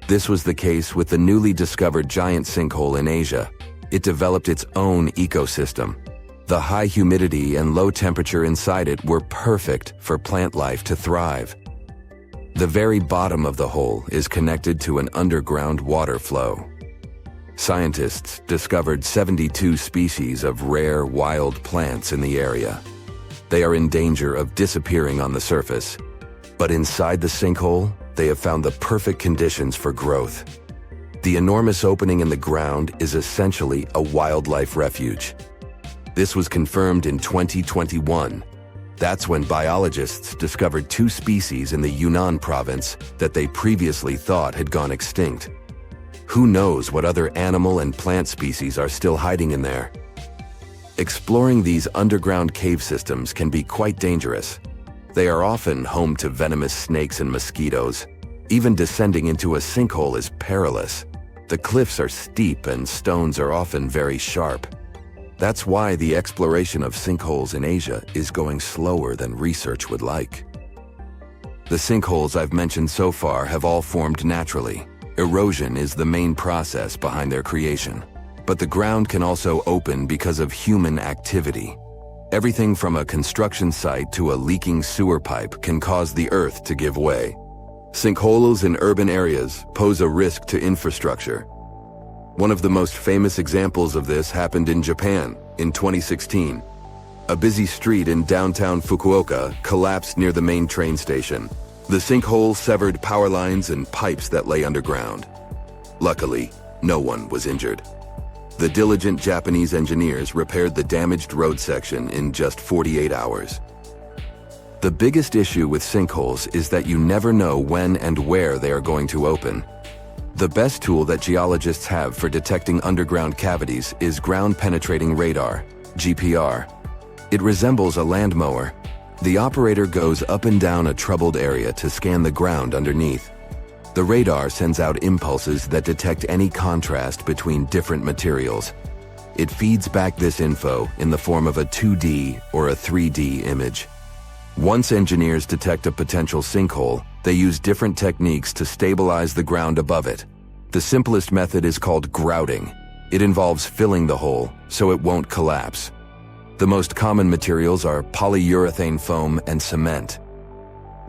This was the case with the newly discovered giant sinkhole in Asia. It developed its own ecosystem. The high humidity and low temperature inside it were perfect for plant life to thrive. The very bottom of the hole is connected to an underground water flow. Scientists discovered 72 species of rare wild plants in the area. They are in danger of disappearing on the surface, but inside the sinkhole, they have found the perfect conditions for growth. The enormous opening in the ground is essentially a wildlife refuge. This was confirmed in 2021. That's when biologists discovered 2 species in the Yunnan province that they previously thought had gone extinct. Who knows what other animal and plant species are still hiding in there? Exploring these underground cave systems can be quite dangerous. They are often home to venomous snakes and mosquitoes. Even descending into a sinkhole is perilous. The cliffs are steep and stones are often very sharp. That's why the exploration of sinkholes in Asia is going slower than research would like. The sinkholes I've mentioned so far have all formed naturally. Erosion is the main process behind their creation. But the ground can also open because of human activity. Everything from a construction site to a leaking sewer pipe can cause the earth to give way. Sinkholes in urban areas pose a risk to infrastructure. One of the most famous examples of this happened in Japan in 2016. A busy street in downtown Fukuoka collapsed near the main train station. The sinkhole severed power lines and pipes that lay underground. Luckily, no one was injured. The diligent Japanese engineers repaired the damaged road section in just 48 hours. The biggest issue with sinkholes is that you never know when and where they are going to open. The best tool that geologists have for detecting underground cavities is ground-penetrating radar, GPR. It resembles a land mower. The operator goes up and down a troubled area to scan the ground underneath. The radar sends out impulses that detect any contrast between different materials. It feeds back this info in the form of a 2D or a 3D image. Once engineers detect a potential sinkhole, they use different techniques to stabilize the ground above it. The simplest method is called grouting. It involves filling the hole so it won't collapse. The most common materials are polyurethane foam and cement.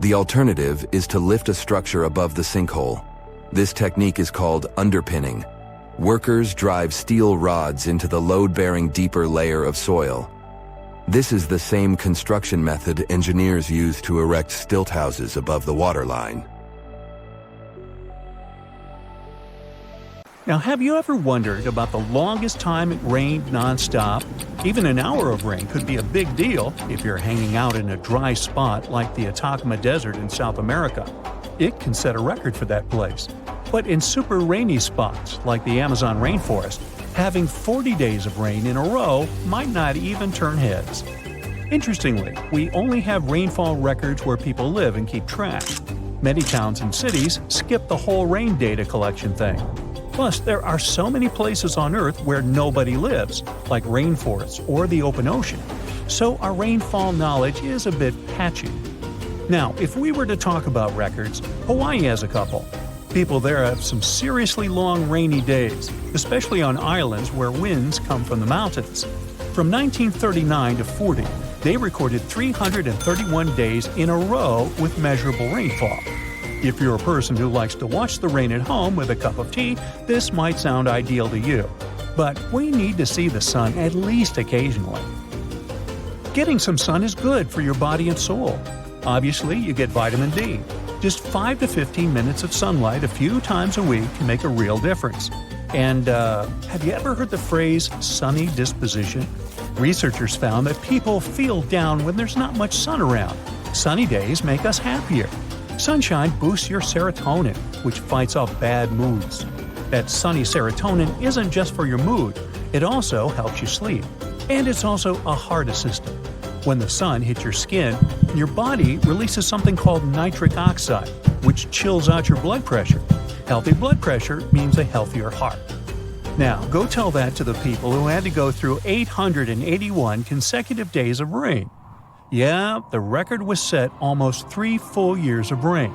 The alternative is to lift a structure above the sinkhole. This technique is called underpinning. Workers drive steel rods into the load-bearing deeper layer of soil. This is the same construction method engineers use to erect stilt houses above the waterline. Now, have you ever wondered about the longest time it rained nonstop? Even an hour of rain could be a big deal if you're hanging out in a dry spot like the Atacama Desert in South America. It can set a record for that place. But in super rainy spots like the Amazon rainforest, having 40 days of rain in a row might not even turn heads. Interestingly, we only have rainfall records where people live and keep track. Many towns and cities skip the whole rain data collection thing. Plus, there are so many places on Earth where nobody lives, like rainforests or the open ocean. So our rainfall knowledge is a bit patchy. Now, if we were to talk about records, Hawaii has a couple. People there have some seriously long rainy days, especially on islands where winds come from the mountains. From 1939 to 40, they recorded 331 days in a row with measurable rainfall. If you're a person who likes to watch the rain at home with a cup of tea, this might sound ideal to you. But we need to see the sun at least occasionally. Getting some sun is good for your body and soul. Obviously, you get vitamin D. Just 5 to 15 minutes of sunlight a few times a week can make a real difference. And have you ever heard the phrase sunny disposition? Researchers found that people feel down when there's not much sun around. Sunny days make us happier. Sunshine boosts your serotonin, which fights off bad moods. That sunny serotonin isn't just for your mood, it also helps you sleep. And it's also a heart assistant. When the sun hits your skin, your body releases something called nitric oxide, which chills out your blood pressure. Healthy blood pressure means a healthier heart. Now, go tell that to the people who had to go through 881 consecutive days of rain. Yeah, the record was set almost 3 full years of rain.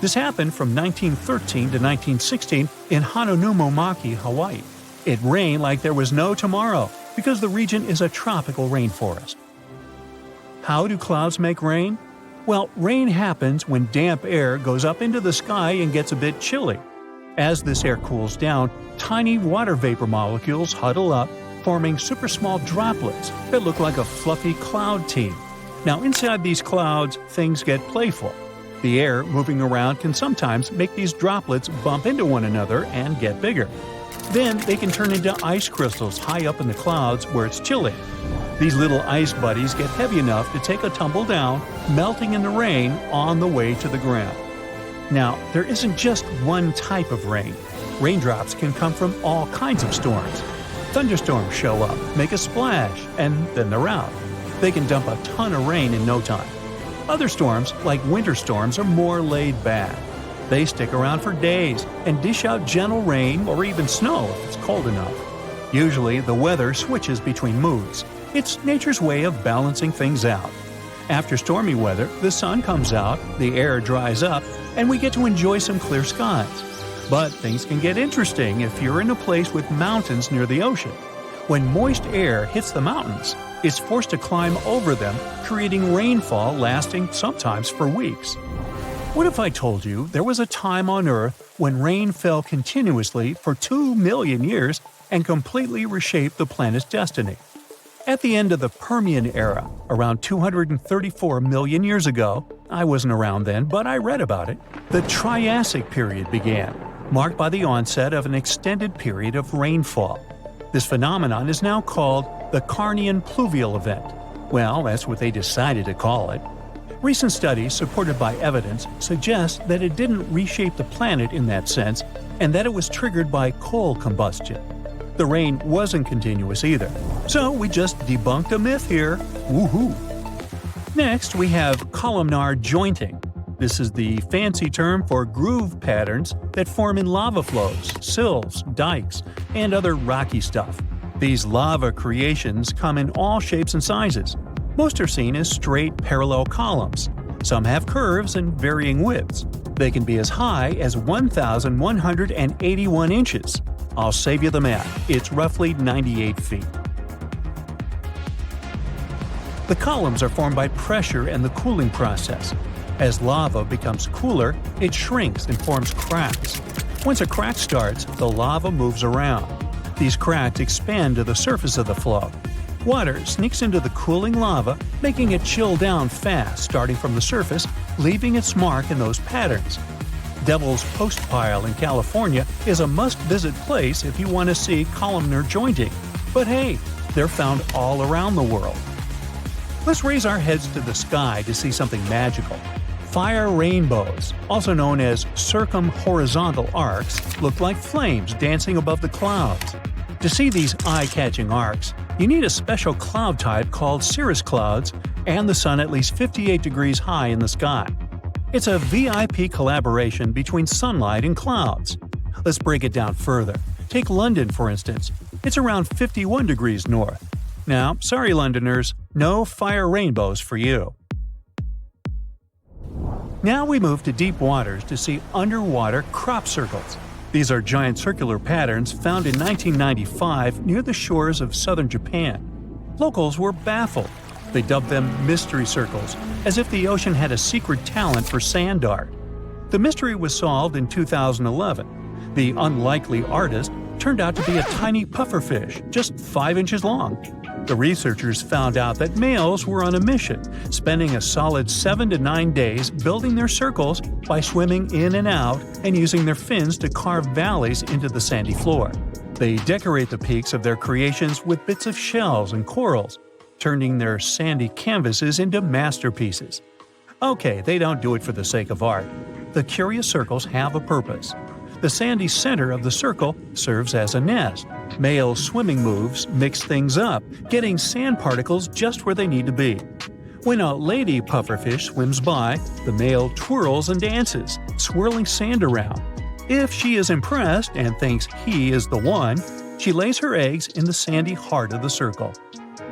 This happened from 1913 to 1916 in Hononumomaki, Hawaii. It rained like there was no tomorrow because the region is a tropical rainforest. How do clouds make rain? Well, rain happens when damp air goes up into the sky and gets a bit chilly. As this air cools down, tiny water vapor molecules huddle up, forming super small droplets that look like a fluffy cloud team. Now, inside these clouds, things get playful. The air moving around can sometimes make these droplets bump into one another and get bigger. Then they can turn into ice crystals high up in the clouds where it's chilly. These little ice buddies get heavy enough to take a tumble down, melting in the rain on the way to the ground. Now, there isn't just one type of rain. Raindrops can come from all kinds of storms. Thunderstorms show up, make a splash, and then they're out. They can dump a ton of rain in no time. Other storms, like winter storms, are more laid back. They stick around for days and dish out gentle rain or even snow if it's cold enough. Usually, the weather switches between moods. It's nature's way of balancing things out. After stormy weather, the sun comes out, the air dries up, and we get to enjoy some clear skies. But things can get interesting if you're in a place with mountains near the ocean. When moist air hits the mountains, it's forced to climb over them, creating rainfall lasting sometimes for weeks. What if I told you there was a time on Earth when rain fell continuously for 2 million years and completely reshaped the planet's destiny? At the end of the Permian era, around 234 million years ago, I wasn't around then, but I read about it, the Triassic period began, marked by the onset of an extended period of rainfall. This phenomenon is now called the Carnian pluvial event. Well, that's what they decided to call it. Recent studies, supported by evidence, suggest that it didn't reshape the planet in that sense, and that it was triggered by coal combustion. The rain wasn't continuous either, so we just debunked a myth here. Woohoo! Next, we have columnar jointing. This is the fancy term for groove patterns that form in lava flows, sills, dikes, and other rocky stuff. These lava creations come in all shapes and sizes. Most are seen as straight, parallel columns. Some have curves and varying widths. They can be as high as 1,181 inches. I'll save you the math. It's roughly 98 feet. The columns are formed by pressure and the cooling process. As lava becomes cooler, it shrinks and forms cracks. Once a crack starts, the lava moves around. These cracks expand to the surface of the flow. Water sneaks into the cooling lava, making it chill down fast starting from the surface, leaving its mark in those patterns. Devil's Post Pile in California is a must-visit place if you want to see columnar jointing. But hey, they're found all around the world. Let's raise our heads to the sky to see something magical. Fire rainbows, also known as circumhorizontal arcs, look like flames dancing above the clouds. To see these eye-catching arcs, you need a special cloud type called cirrus clouds and the sun at least 58 degrees high in the sky. It's a VIP collaboration between sunlight and clouds. Let's break it down further. Take London, for instance. It's around 51 degrees north. Now, sorry Londoners, no fire rainbows for you. Now we move to deep waters to see underwater crop circles. These are giant circular patterns found in 1995 near the shores of southern Japan. Locals were baffled. They dubbed them mystery circles, as if the ocean had a secret talent for sand art. The mystery was solved in 2011. The unlikely artist turned out to be a tiny pufferfish, just 5 inches long. The researchers found out that males were on a mission, spending a solid 7 to 9 days building their circles by swimming in and out and using their fins to carve valleys into the sandy floor. They decorate the peaks of their creations with bits of shells and corals, turning their sandy canvases into masterpieces. Okay, they don't do it for the sake of art. The curious circles have a purpose. The sandy center of the circle serves as a nest. Male swimming moves mix things up, getting sand particles just where they need to be. When a lady pufferfish swims by, the male twirls and dances, swirling sand around. If she is impressed and thinks he is the one, she lays her eggs in the sandy heart of the circle.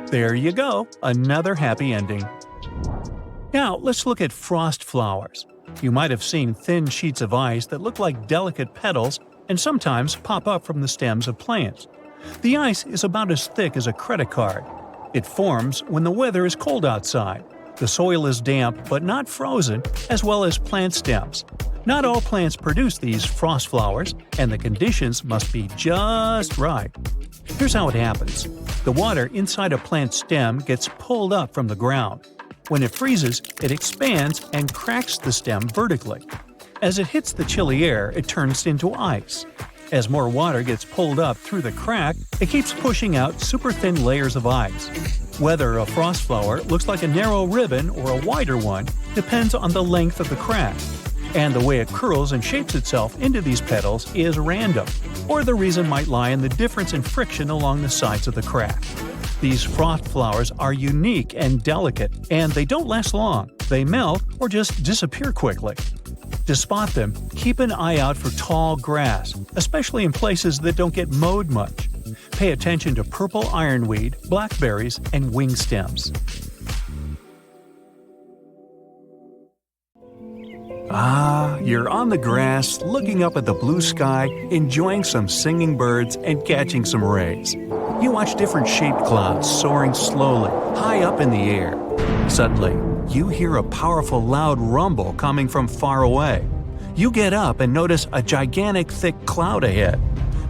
There you go, another happy ending. Now let's look at frost flowers. You might have seen thin sheets of ice that look like delicate petals and sometimes pop up from the stems of plants. The ice is about as thick as a credit card. It forms when the weather is cold outside. The soil is damp but not frozen, as well as plant stems. Not all plants produce these frost flowers, and the conditions must be just right. Here's how it happens. The water inside a plant stem gets pulled up from the ground. When it freezes, it expands and cracks the stem vertically. As it hits the chilly air, it turns into ice. As more water gets pulled up through the crack, it keeps pushing out super thin layers of ice. Whether a frost flower looks like a narrow ribbon or a wider one depends on the length of the crack. And the way it curls and shapes itself into these petals is random, or the reason might lie in the difference in friction along the sides of the crack. These frost flowers are unique and delicate, and they don't last long. They melt or just disappear quickly. To spot them, keep an eye out for tall grass, especially in places that don't get mowed much. Pay attention to purple ironweed, blackberries, and wing stems. You're on the grass, looking up at the blue sky, enjoying some singing birds and catching some rays. You watch different shaped clouds soaring slowly, high up in the air. Suddenly, you hear a powerful loud rumble coming from far away. You get up and notice a gigantic thick cloud ahead.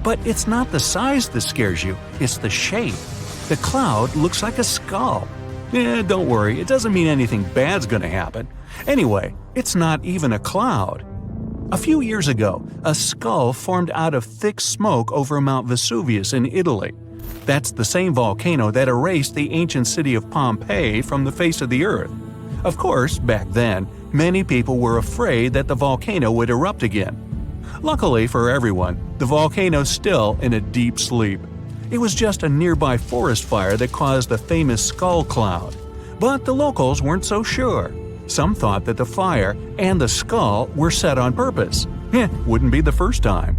But it's not the size that scares you, it's the shape. The cloud looks like a skull. Don't worry, it doesn't mean anything bad's gonna happen. Anyway, it's not even a cloud. A few years ago, a skull formed out of thick smoke over Mount Vesuvius in Italy. That's the same volcano that erased the ancient city of Pompeii from the face of the earth. Of course, back then, many people were afraid that the volcano would erupt again. Luckily for everyone, the volcano's still in a deep sleep. It was just a nearby forest fire that caused the famous skull cloud. But the locals weren't so sure. Some thought that the fire and the skull were set on purpose. Wouldn't be the first time.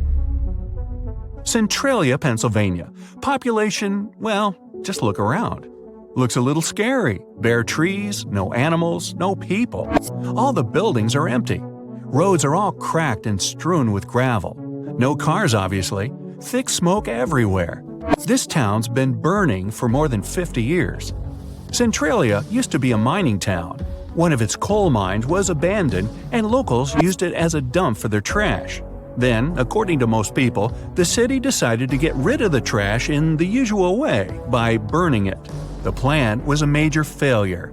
Centralia, Pennsylvania. Population, well, just look around. Looks a little scary. Bare trees, no animals, no people. All the buildings are empty. Roads are all cracked and strewn with gravel. No cars, obviously. Thick smoke everywhere. This town's been burning for more than 50 years. Centralia used to be a mining town. One of its coal mines was abandoned, and locals used it as a dump for their trash. Then, according to most people, the city decided to get rid of the trash in the usual way, by burning it. The plan was a major failure.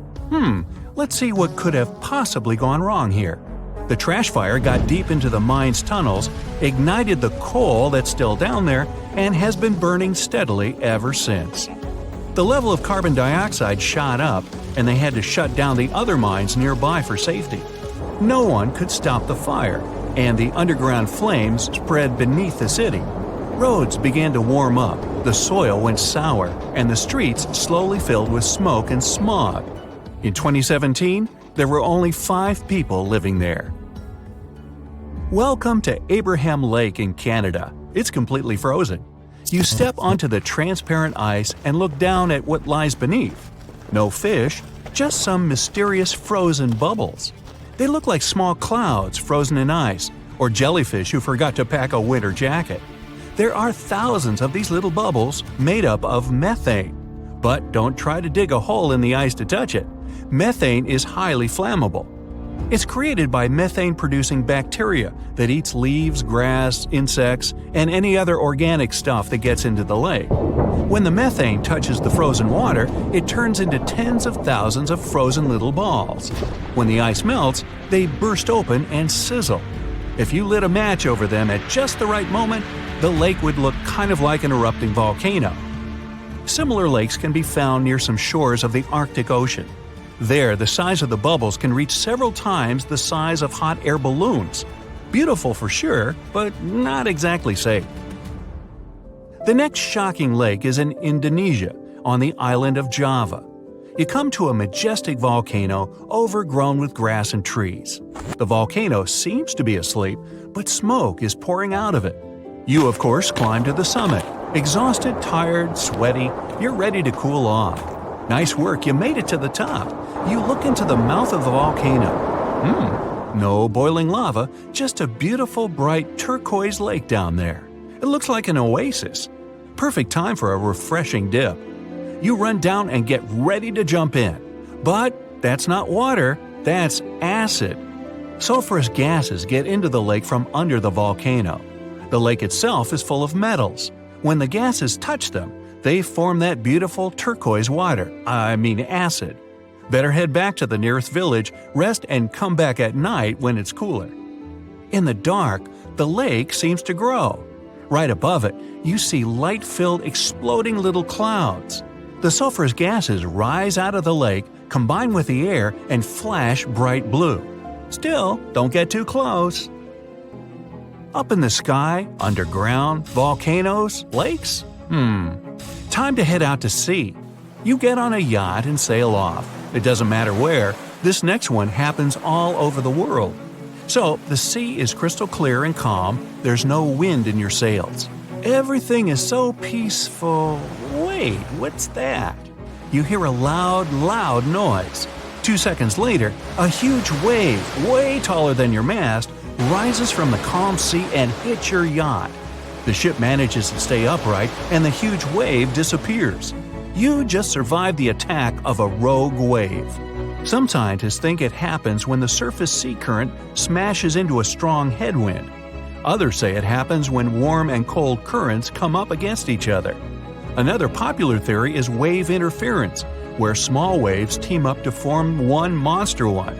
Let's see what could have possibly gone wrong here. The trash fire got deep into the mine's tunnels, ignited the coal that's still down there, and has been burning steadily ever since. The level of carbon dioxide shot up, and they had to shut down the other mines nearby for safety. No one could stop the fire, and the underground flames spread beneath the city. Roads began to warm up, the soil went sour, and the streets slowly filled with smoke and smog. In 2017, there were only 5 people living there. Welcome to Abraham Lake in Canada. It's completely frozen. You step onto the transparent ice and look down at what lies beneath. No fish, just some mysterious frozen bubbles. They look like small clouds frozen in ice, or jellyfish who forgot to pack a winter jacket. There are thousands of these little bubbles made up of methane. But don't try to dig a hole in the ice to touch it. Methane is highly flammable. It's created by methane-producing bacteria that eats leaves, grass, insects, and any other organic stuff that gets into the lake. When the methane touches the frozen water, it turns into tens of thousands of frozen little balls. When the ice melts, they burst open and sizzle. If you lit a match over them at just the right moment, the lake would look kind of like an erupting volcano. Similar lakes can be found near some shores of the Arctic Ocean. There, the size of the bubbles can reach several times the size of hot air balloons. Beautiful for sure, but not exactly safe. The next shocking lake is in Indonesia, on the island of Java. You come to a majestic volcano overgrown with grass and trees. The volcano seems to be asleep, but smoke is pouring out of it. You, of course, climb to the summit. Exhausted, tired, sweaty, you're ready to cool off. Nice work, you made it to the top. You look into the mouth of the volcano. No boiling lava, just a beautiful, bright turquoise lake down there. It looks like an oasis. Perfect time for a refreshing dip. You run down and get ready to jump in. But that's not water, that's acid. Sulfurous gases get into the lake from under the volcano. The lake itself is full of metals. When the gases touch them, they form that beautiful turquoise water, acid. Better head back to the nearest village, rest, and come back at night when it's cooler. In the dark, the lake seems to grow. Right above it, you see light-filled exploding little clouds. The sulfurous gases rise out of the lake, combine with the air, and flash bright blue. Still, don't get too close. Up in the sky, underground, volcanoes, lakes? Time to head out to sea. You get on a yacht and sail off. It doesn't matter where, this next one happens all over the world. So, the sea is crystal clear and calm, there's no wind in your sails. Everything is so peaceful. Wait, what's that? You hear a loud noise. 2 seconds later, a huge wave, way taller than your mast, rises from the calm sea and hits your yacht. The ship manages to stay upright, and the huge wave disappears. You just survived the attack of a rogue wave. Some scientists think it happens when the surface sea current smashes into a strong headwind. Others say it happens when warm and cold currents come up against each other. Another popular theory is wave interference, where small waves team up to form one monster one.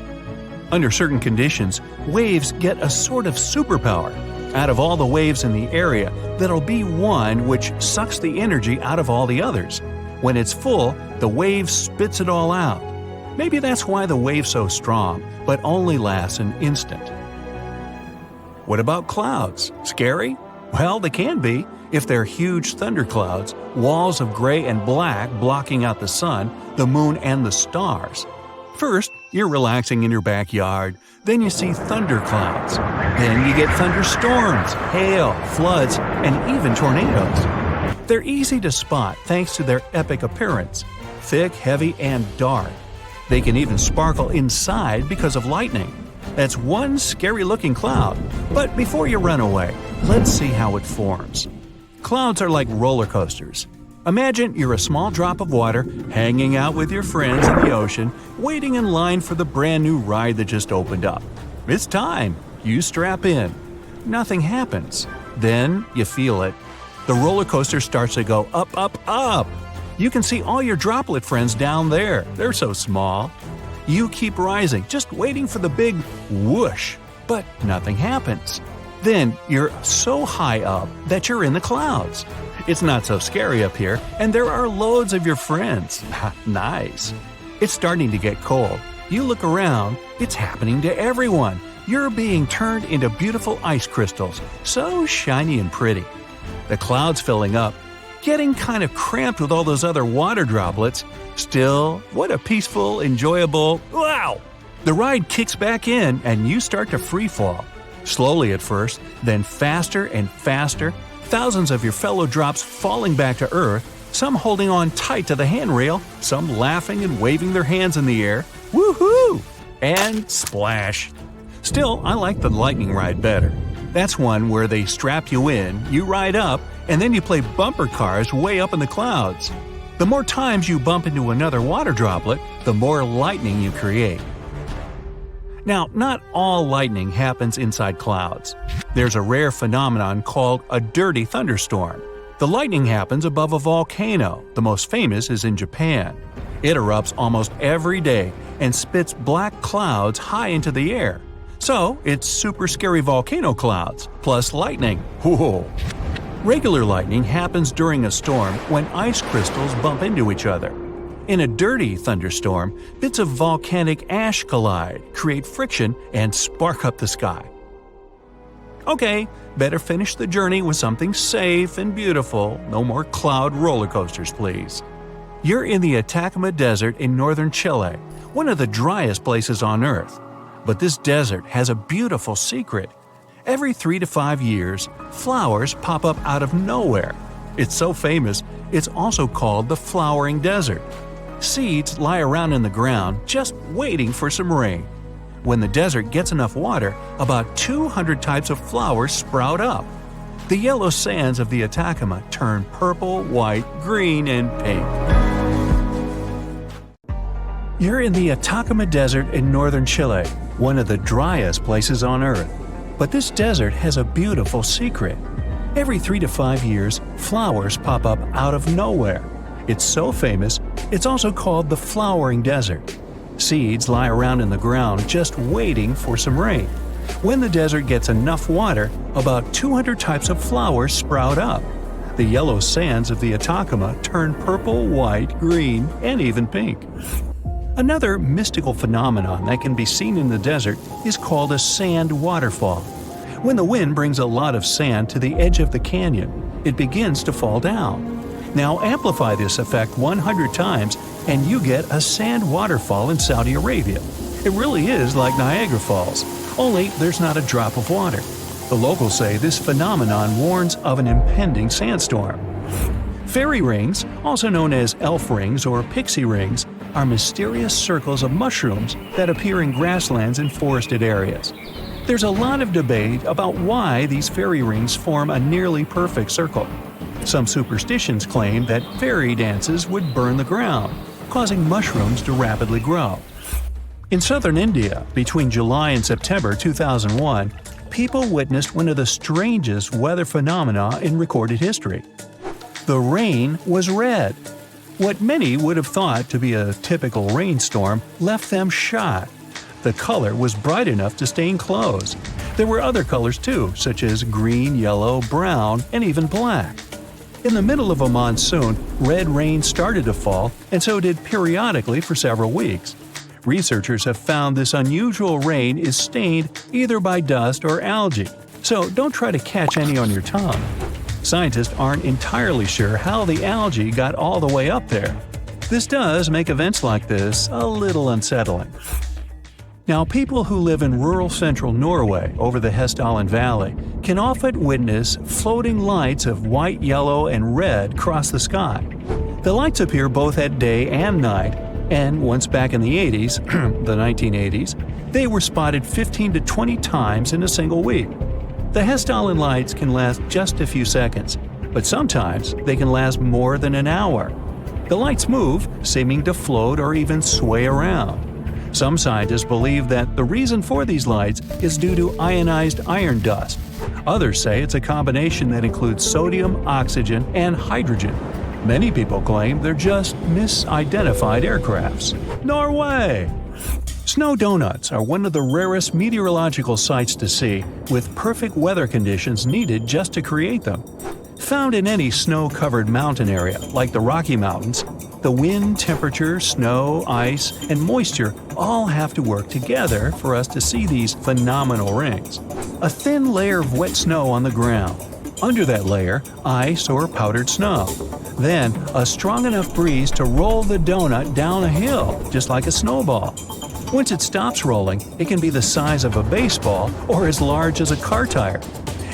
Under certain conditions, waves get a sort of superpower. Out of all the waves in the area, there'll be one which sucks the energy out of all the others. When it's full, the wave spits it all out. Maybe that's why the wave's so strong, but only lasts an instant. What about clouds? Scary? Well, they can be, if they're huge thunderclouds, walls of gray and black blocking out the sun, the moon, and the stars. First, you're relaxing in your backyard. Then you see thunderclouds. Then you get thunderstorms, hail, floods, and even tornadoes. They're easy to spot thanks to their epic appearance, thick, heavy, and dark. They can even sparkle inside because of lightning. That's one scary-looking cloud. But before you run away, let's see how it forms. Clouds are like roller coasters. Imagine you're a small drop of water hanging out with your friends in the ocean, waiting in line for the brand new ride that just opened up. It's time. You strap in. Nothing happens. Then you feel it. The roller coaster starts to go up, up, up. You can see all your droplet friends down there. They're so small. You keep rising, just waiting for the big whoosh. but nothing happens. Then you're so high up that you're in the clouds. It's not so scary up here, and there are loads of your friends. Nice. It's starting to get cold. You look around, it's happening to everyone. You're being turned into beautiful ice crystals, so shiny and pretty. The clouds filling up, getting kind of cramped with all those other water droplets. Still, what a peaceful, enjoyable, wow! The ride kicks back in and you start to free fall. Slowly at first, then faster and faster, thousands of your fellow drops falling back to earth, some holding on tight to the handrail, some laughing and waving their hands in the air. Woohoo! And splash! Still, I like the lightning ride better. That's one where they strap you in, you ride up, and then you play bumper cars way up in the clouds. The more times you bump into another water droplet, the more lightning you create. Now, not all lightning happens inside clouds. There's a rare phenomenon called a dirty thunderstorm. The lightning happens above a volcano. The most famous is in Japan. It erupts almost every day and spits black clouds high into the air. So, it's super scary volcano clouds, plus lightning. Whoa! Regular lightning happens during a storm when ice crystals bump into each other. In a dirty thunderstorm, bits of volcanic ash collide, create friction, and spark up the sky. Okay, better finish the journey with something safe and beautiful. No more cloud roller coasters, please. You're in the Atacama Desert in northern Chile, one of the driest places on Earth. But this desert has a beautiful secret. Every 3 to 5 years, flowers pop up out of nowhere. It's so famous, it's also called the flowering desert. Seeds lie around in the ground just waiting for some rain. When the desert gets enough water, about 200 types of flowers sprout up. The yellow sands of the Atacama turn purple, white, green, and pink. You're in the Atacama Desert in northern Chile, one of the driest places on Earth. But this desert has a beautiful secret. Every 3 to 5 years, flowers pop up out of nowhere. It's so famous, it's also called the flowering desert. Seeds lie around in the ground just waiting for some rain. When the desert gets enough water, about 200 types of flowers sprout up. The yellow sands of the Atacama turn purple, white, green, and even pink. Another mystical phenomenon that can be seen in the desert is called a sand waterfall. When the wind brings a lot of sand to the edge of the canyon, it begins to fall down. Now amplify this effect 100 times and you get a sand waterfall in Saudi Arabia. It really is like Niagara Falls, only there's not a drop of water. The locals say this phenomenon warns of an impending sandstorm. Fairy rings, also known as elf rings or pixie rings, are mysterious circles of mushrooms that appear in grasslands and forested areas. There's a lot of debate about why these fairy rings form a nearly perfect circle. Some superstitions claim that fairy dances would burn the ground, causing mushrooms to rapidly grow. In southern India, between July and September 2001, people witnessed one of the strangest weather phenomena in recorded history. The rain was red. What many would have thought to be a typical rainstorm left them shocked. The color was bright enough to stain clothes. There were other colors too, such as green, yellow, brown, and even black. In the middle of a monsoon, red rain started to fall, and so did periodically for several weeks. Researchers have found this unusual rain is stained either by dust or algae, so don't try to catch any on your tongue. Scientists aren't entirely sure how the algae got all the way up there. This does make events like this a little unsettling. Now, people who live in rural central Norway over the Hessdalen Valley can often witness floating lights of white, yellow, and red cross the sky. The lights appear both at day and night, and once back in the 80s, the 1980s, they were spotted 15 to 20 times in a single week. The Hessdalen lights can last just a few seconds, but sometimes they can last more than an hour. The lights move, seeming to float or even sway around. Some scientists believe that the reason for these lights is due to ionized iron dust. Others say it's a combination that includes sodium, oxygen, and hydrogen. Many people claim they're just misidentified aircrafts. Norway! Snow donuts are one of the rarest meteorological sights to see, with perfect weather conditions needed just to create them. Found in any snow-covered mountain area, like the Rocky Mountains, the wind, temperature, snow, ice, and moisture all have to work together for us to see these phenomenal rings. A thin layer of wet snow on the ground. Under that layer, ice or powdered snow. Then, a strong enough breeze to roll the donut down a hill, just like a snowball. Once it stops rolling, it can be the size of a baseball or as large as a car tire.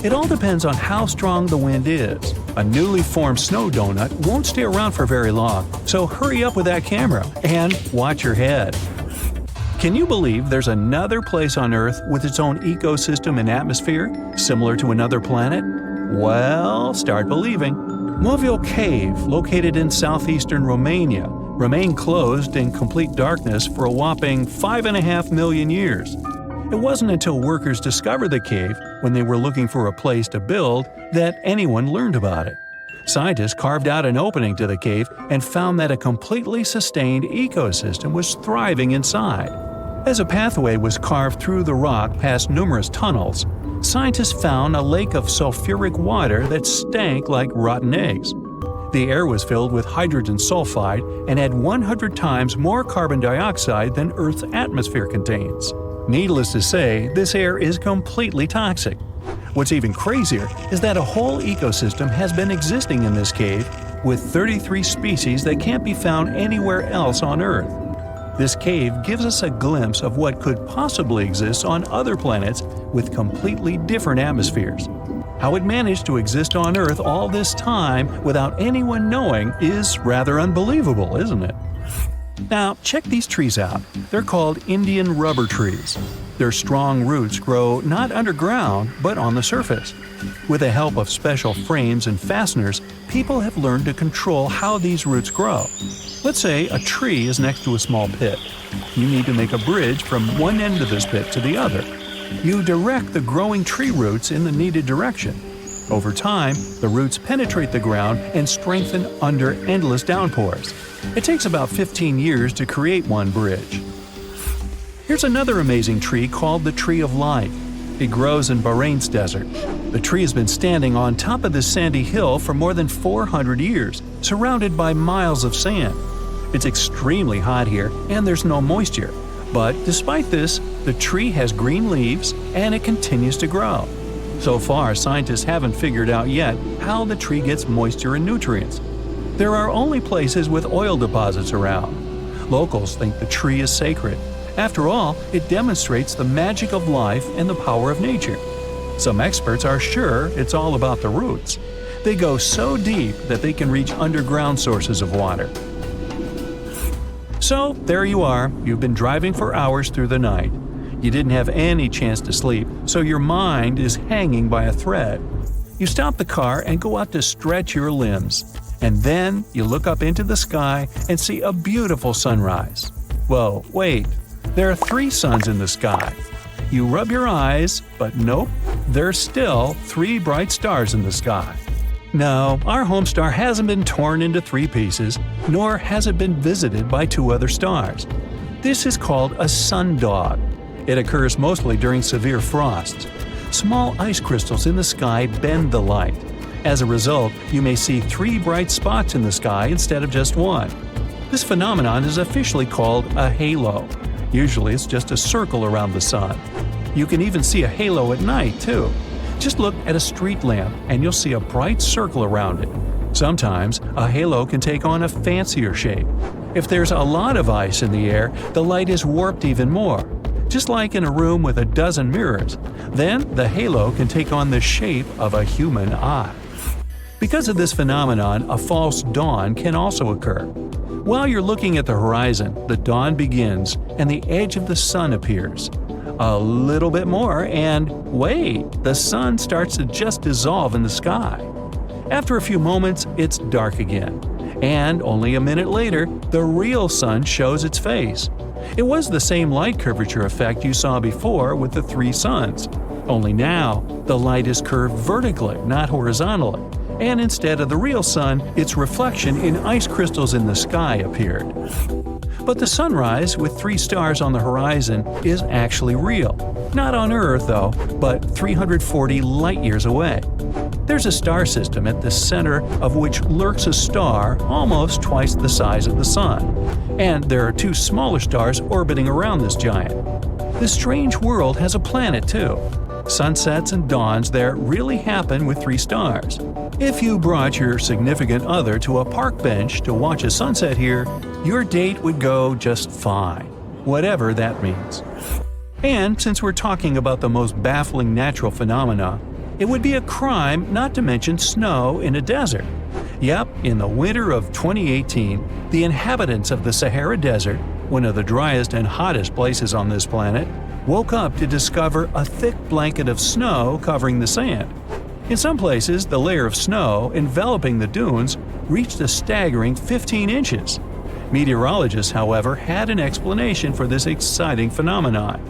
It all depends on how strong the wind is. A newly formed snow donut won't stay around for very long, so hurry up with that camera and watch your head. Can you believe there's another place on Earth with its own ecosystem and atmosphere, similar to another planet? Well, start believing. Movil Cave, located in southeastern Romania, remained closed in complete darkness for a whopping 5.5 million years. It wasn't until workers discovered the cave, when they were looking for a place to build, that anyone learned about it. Scientists carved out an opening to the cave and found that a completely sustained ecosystem was thriving inside. As a pathway was carved through the rock past numerous tunnels, scientists found a lake of sulfuric water that stank like rotten eggs. The air was filled with hydrogen sulfide and had 100 times more carbon dioxide than Earth's atmosphere contains. Needless to say, this air is completely toxic. What's even crazier is that a whole ecosystem has been existing in this cave, with 33 species that can't be found anywhere else on Earth. This cave gives us a glimpse of what could possibly exist on other planets with completely different atmospheres. How it managed to exist on Earth all this time without anyone knowing is rather unbelievable, isn't it? Now, check these trees out. They're called Indian rubber trees. Their strong roots grow not underground, but on the surface. With the help of special frames and fasteners, people have learned to control how these roots grow. Let's say a tree is next to a small pit. You need to make a bridge from one end of this pit to the other. You direct the growing tree roots in the needed direction. Over time, the roots penetrate the ground and strengthen under endless downpours. It takes about 15 years to create one bridge. Here's another amazing tree called the Tree of Life. It grows in Bahrain's desert. The tree has been standing on top of this sandy hill for more than 400 years, surrounded by miles of sand. It's extremely hot here and there's no moisture. But despite this, the tree has green leaves and it continues to grow. So far, scientists haven't figured out yet how the tree gets moisture and nutrients. There are only places with oil deposits around. Locals think the tree is sacred. After all, it demonstrates the magic of life and the power of nature. Some experts are sure it's all about the roots. They go so deep that they can reach underground sources of water. So, there you are. You've been driving for hours through the night. You didn't have any chance to sleep, so your mind is hanging by a thread. You stop the car and go out to stretch your limbs. And then you look up into the sky and see a beautiful sunrise. Whoa, wait. There are 3 suns in the sky. You rub your eyes, but nope, there's still 3 bright stars in the sky. No, our home star hasn't been torn into 3 pieces, nor has it been visited by 2 other stars. This is called a sundog. It occurs mostly during severe frosts. Small ice crystals in the sky bend the light. As a result, you may see 3 bright spots in the sky instead of just 1. This phenomenon is officially called a halo. Usually it's just a circle around the sun. You can even see a halo at night, too. Just look at a street lamp and you'll see a bright circle around it. Sometimes, a halo can take on a fancier shape. If there's a lot of ice in the air, the light is warped even more. Just like in a room with a dozen mirrors. Then, the halo can take on the shape of a human eye. Because of this phenomenon, a false dawn can also occur. While you're looking at the horizon, the dawn begins and the edge of the sun appears. A little bit more and wait, the sun starts to just dissolve in the sky. After a few moments, it's dark again. And only a minute later, the real sun shows its face. It was the same light curvature effect you saw before with the 3 suns. Only now, the light is curved vertically, not horizontally. And instead of the real sun, its reflection in ice crystals in the sky appeared. But the sunrise with 3 stars on the horizon is actually real. Not on Earth, though, but 340 light-years away. There's a star system at the center of which lurks a star almost twice the size of the Sun. And there are 2 smaller stars orbiting around this giant. This strange world has a planet, too. Sunsets and dawns there really happen with 3 stars. If you brought your significant other to a park bench to watch a sunset here, your date would go just fine, whatever that means. And since we're talking about the most baffling natural phenomena, it would be a crime not to mention snow in a desert. Yep, in the winter of 2018, the inhabitants of the Sahara Desert, one of the driest and hottest places on this planet, woke up to discover a thick blanket of snow covering the sand. In some places, the layer of snow enveloping the dunes reached a staggering 15 inches. Meteorologists, however, had an explanation for this exciting phenomenon.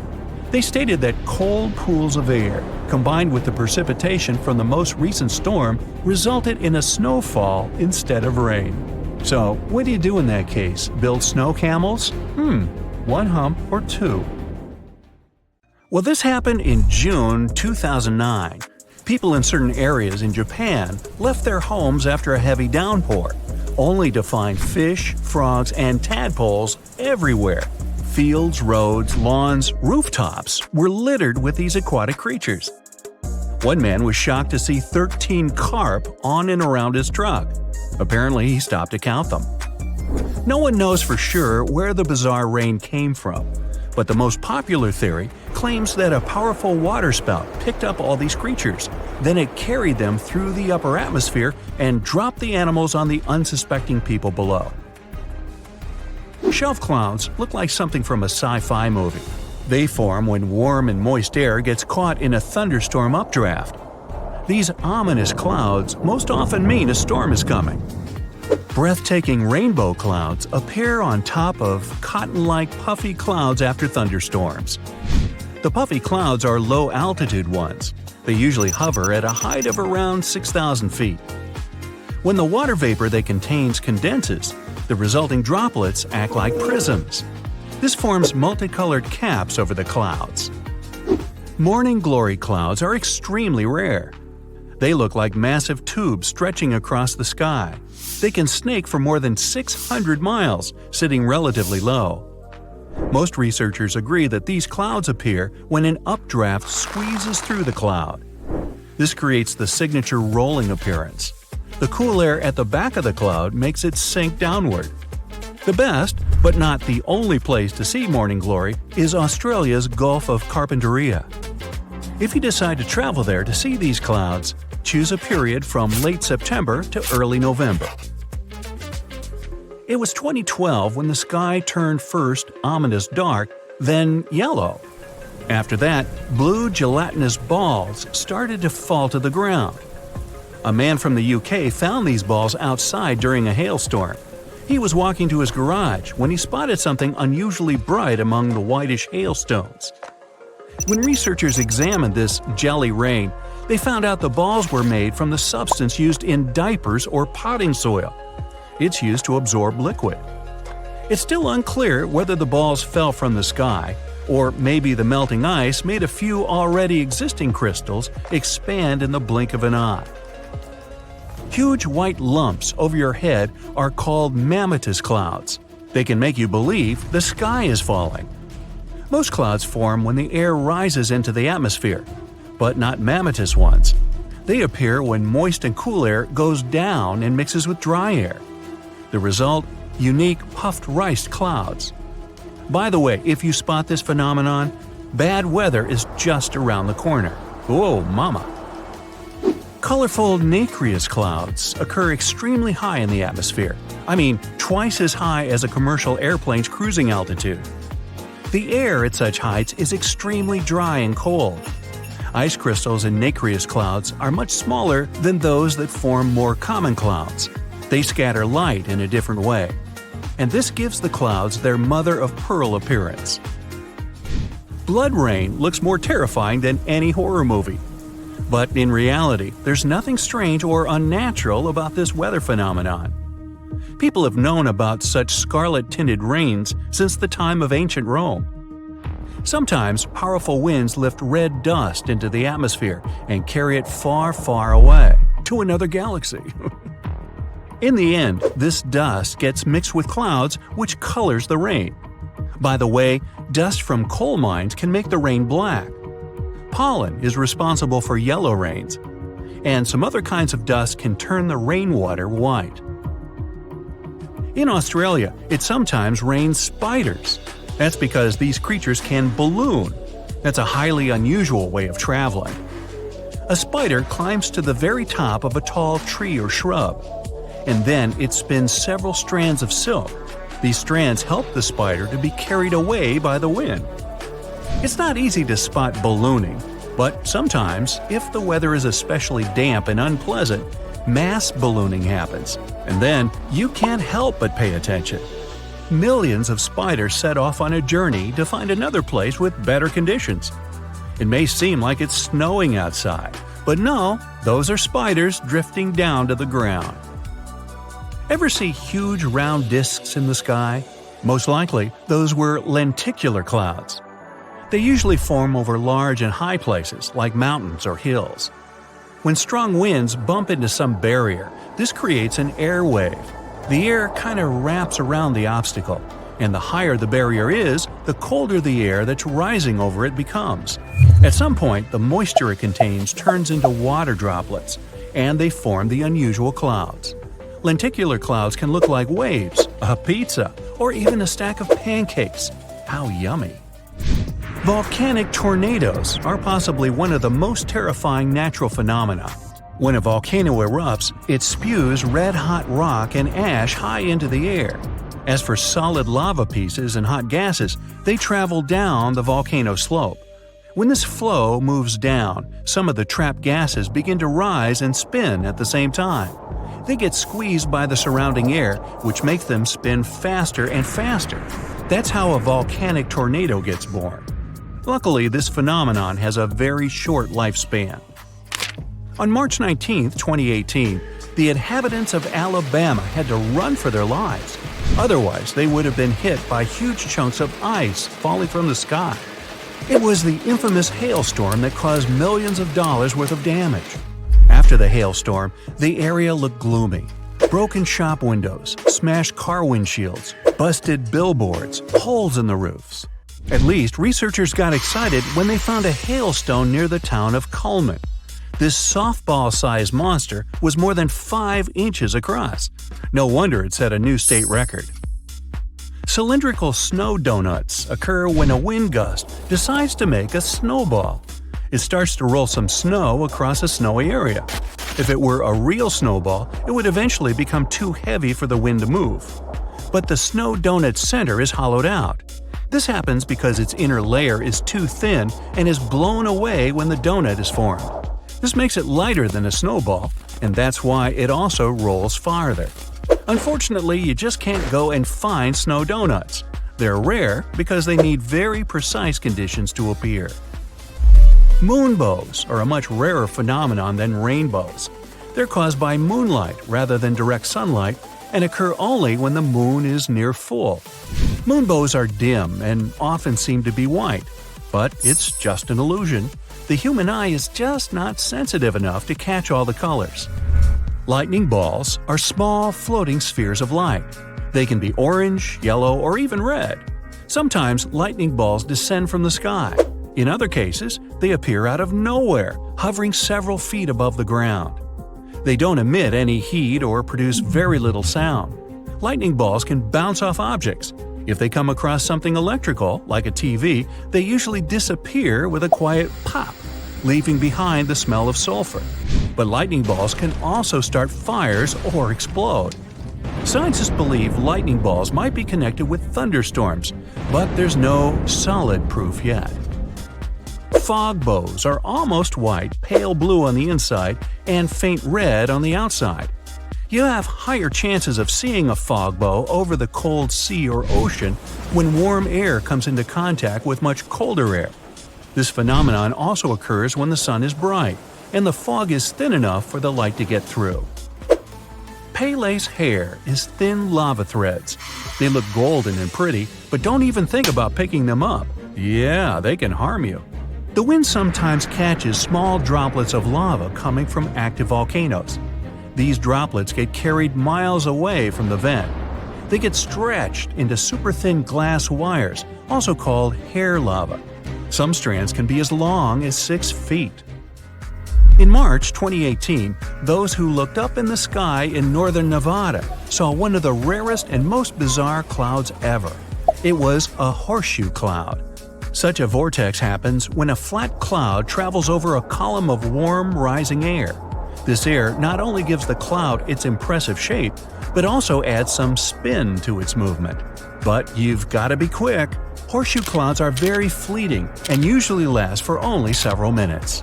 They stated that cold pools of air, combined with the precipitation from the most recent storm, resulted in a snowfall instead of rain. So, what do you do in that case? Build snow camels? 1 hump or 2. Well, this happened in June 2009. People in certain areas in Japan left their homes after a heavy downpour, only to find fish, frogs, and tadpoles everywhere. Fields, roads, lawns, rooftops were littered with these aquatic creatures. One man was shocked to see 13 carp on and around his truck. Apparently, he stopped to count them. No one knows for sure where the bizarre rain came from, but the most popular theory claims that a powerful waterspout picked up all these creatures. Then it carried them through the upper atmosphere and dropped the animals on the unsuspecting people below. Shelf clouds look like something from a sci-fi movie. They form when warm and moist air gets caught in a thunderstorm updraft. These ominous clouds most often mean a storm is coming. Breathtaking rainbow clouds appear on top of cotton-like puffy clouds after thunderstorms. The puffy clouds are low-altitude ones. They usually hover at a height of around 6,000 feet. When the water vapor they contain condenses, the resulting droplets act like prisms. This forms multicolored caps over the clouds. Morning glory clouds are extremely rare. They look like massive tubes stretching across the sky. They can snake for more than 600 miles, sitting relatively low. Most researchers agree that these clouds appear when an updraft squeezes through the cloud. This creates the signature rolling appearance. The cool air at the back of the cloud makes it sink downward. The best, but not the only place to see morning glory, is Australia's Gulf of Carpentaria. If you decide to travel there to see these clouds, choose a period from late September to early November. It was 2012 when the sky turned first ominous dark, then yellow. After that, blue gelatinous balls started to fall to the ground. A man from the UK found these balls outside during a hailstorm. He was walking to his garage when he spotted something unusually bright among the whitish hailstones. When researchers examined this jelly rain, they found out the balls were made from the substance used in diapers or potting soil. It's used to absorb liquid. It's still unclear whether the balls fell from the sky, or maybe the melting ice made a few already existing crystals expand in the blink of an eye. Huge white lumps over your head are called mammatus clouds. They can make you believe the sky is falling. Most clouds form when the air rises into the atmosphere, but not mammatus ones. They appear when moist and cool air goes down and mixes with dry air. The result? Unique puffed rice clouds. By the way, if you spot this phenomenon, bad weather is just around the corner. Whoa, mama! Colorful nacreous clouds occur extremely high in the atmosphere. I mean, twice as high as a commercial airplane's cruising altitude. The air at such heights is extremely dry and cold. Ice crystals in nacreous clouds are much smaller than those that form more common clouds. They scatter light in a different way. And this gives the clouds their mother-of-pearl appearance. Blood rain looks more terrifying than any horror movie. But in reality, there's nothing strange or unnatural about this weather phenomenon. People have known about such scarlet-tinted rains since the time of ancient Rome. Sometimes powerful winds lift red dust into the atmosphere and carry it far, far away to another galaxy. In the end, this dust gets mixed with clouds, which colors the rain. By the way, dust from coal mines can make the rain black. Pollen is responsible for yellow rains, and some other kinds of dust can turn the rainwater white. In Australia, it sometimes rains spiders. That's because these creatures can balloon. That's a highly unusual way of traveling. A spider climbs to the very top of a tall tree or shrub, and then it spins several strands of silk. These strands help the spider to be carried away by the wind. It's not easy to spot ballooning, but sometimes, if the weather is especially damp and unpleasant, mass ballooning happens, and then you can't help but pay attention. Millions of spiders set off on a journey to find another place with better conditions. It may seem like it's snowing outside, but no, those are spiders drifting down to the ground. Ever see huge round discs in the sky? Most likely, those were lenticular clouds. They usually form over large and high places like mountains or hills. When strong winds bump into some barrier, this creates an air wave. The air kind of wraps around the obstacle, and the higher the barrier is, the colder the air that's rising over it becomes. At some point, the moisture it contains turns into water droplets, and they form the unusual clouds. Lenticular clouds can look like waves, a pizza, or even a stack of pancakes. How yummy! Volcanic tornadoes are possibly one of the most terrifying natural phenomena. When a volcano erupts, it spews red-hot rock and ash high into the air. As for solid lava pieces and hot gases, they travel down the volcano slope. When this flow moves down, some of the trapped gases begin to rise and spin at the same time. They get squeezed by the surrounding air, which makes them spin faster and faster. That's how a volcanic tornado gets born. Luckily, this phenomenon has a very short lifespan. On March 19, 2018, the inhabitants of Alabama had to run for their lives. Otherwise, they would have been hit by huge chunks of ice falling from the sky. It was the infamous hailstorm that caused millions of dollars worth of damage. After the hailstorm, the area looked gloomy. Broken shop windows, smashed car windshields, busted billboards, holes in the roofs. At least, researchers got excited when they found a hailstone near the town of Coleman. This softball-sized monster was more than 5 inches across. No wonder it set a new state record. Cylindrical snow donuts occur when a wind gust decides to make a snowball. It starts to roll some snow across a snowy area. If it were a real snowball, it would eventually become too heavy for the wind to move. But the snow donut's center is hollowed out. This happens because its inner layer is too thin and is blown away when the donut is formed. This makes it lighter than a snowball, and that's why it also rolls farther. Unfortunately, you just can't go and find snow donuts. They're rare because they need very precise conditions to appear. Moonbows are a much rarer phenomenon than rainbows. They're caused by moonlight rather than direct sunlight and occur only when the moon is near full. Moonbows are dim and often seem to be white, but it's just an illusion. The human eye is just not sensitive enough to catch all the colors. Lightning balls are small, floating spheres of light. They can be orange, yellow, or even red. Sometimes lightning balls descend from the sky. In other cases, they appear out of nowhere, hovering several feet above the ground. They don't emit any heat or produce very little sound. Lightning balls can bounce off objects. If they come across something electrical, like a TV, they usually disappear with a quiet pop, leaving behind the smell of sulfur. But lightning balls can also start fires or explode. Scientists believe lightning balls might be connected with thunderstorms, but there's no solid proof yet. Fog bows are almost white, pale blue on the inside, and faint red on the outside. You have higher chances of seeing a fog bow over the cold sea or ocean when warm air comes into contact with much colder air. This phenomenon also occurs when the sun is bright and the fog is thin enough for the light to get through. Pele's hair is thin lava threads. They look golden and pretty, but don't even think about picking them up. Yeah, they can harm you. The wind sometimes catches small droplets of lava coming from active volcanoes. These droplets get carried miles away from the vent. They get stretched into super thin glass wires, also called hair lava. Some strands can be as long as 6 feet. In March 2018, those who looked up in the sky in northern Nevada saw one of the rarest and most bizarre clouds ever. It was a horseshoe cloud. Such a vortex happens when a flat cloud travels over a column of warm, rising air. This air not only gives the cloud its impressive shape, but also adds some spin to its movement. But you've got to be quick. Horseshoe clouds are very fleeting and usually last for only several minutes.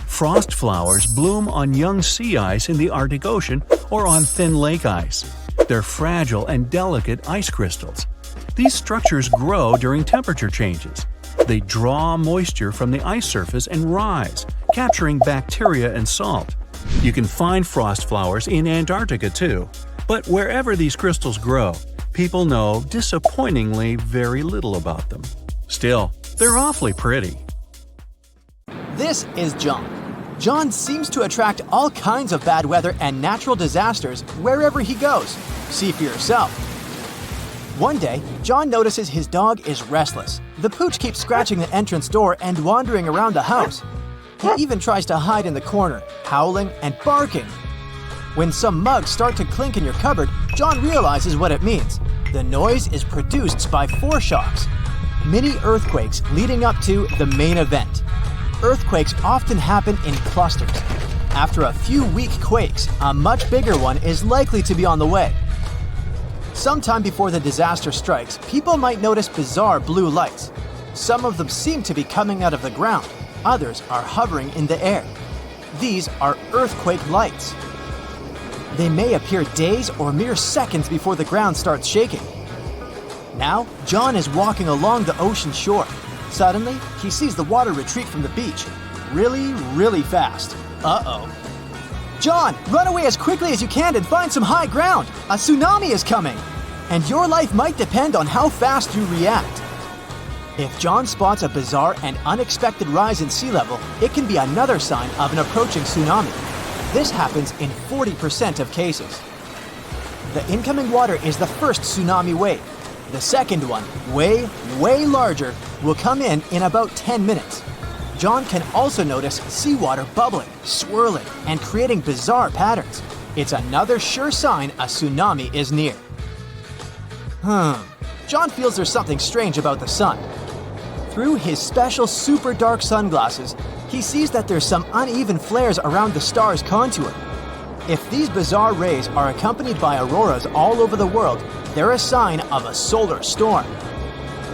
Frost flowers bloom on young sea ice in the Arctic Ocean or on thin lake ice. They're fragile and delicate ice crystals. These structures grow during temperature changes. They draw moisture from the ice surface and rise, capturing bacteria and salt. You can find frost flowers in Antarctica too, but wherever these crystals grow, people know disappointingly very little about them. Still, they're awfully pretty. This is John. John seems to attract all kinds of bad weather and natural disasters wherever he goes. See for yourself. One day, John notices his dog is restless. The pooch keeps scratching the entrance door and wandering around the house. He even tries to hide in the corner, howling and barking. When some mugs start to clink in your cupboard, John realizes what it means. The noise is produced by foreshocks, mini earthquakes leading up to the main event. Earthquakes often happen in clusters. After a few weak quakes, a much bigger one is likely to be on the way. Sometime before the disaster strikes, people might notice bizarre blue lights. Some of them seem to be coming out of the ground. Others are hovering in the air. These are earthquake lights. They may appear days or mere seconds before the ground starts shaking. Now, John is walking along the ocean shore. Suddenly, he sees the water retreat from the beach. Really fast. Uh-oh. John, run away as quickly as you can and find some high ground. A tsunami is coming. And your life might depend on how fast you react. If John spots a bizarre and unexpected rise in sea level, it can be another sign of an approaching tsunami. This happens in 40% of cases. The incoming water is the first tsunami wave. The second one, way larger, will come in about 10 minutes. John can also notice seawater bubbling, swirling, and creating bizarre patterns. It's another sure sign a tsunami is near. John feels there's something strange about the sun. Through his special super dark sunglasses, he sees that there's some uneven flares around the star's contour. If these bizarre rays are accompanied by auroras all over the world, they're a sign of a solar storm.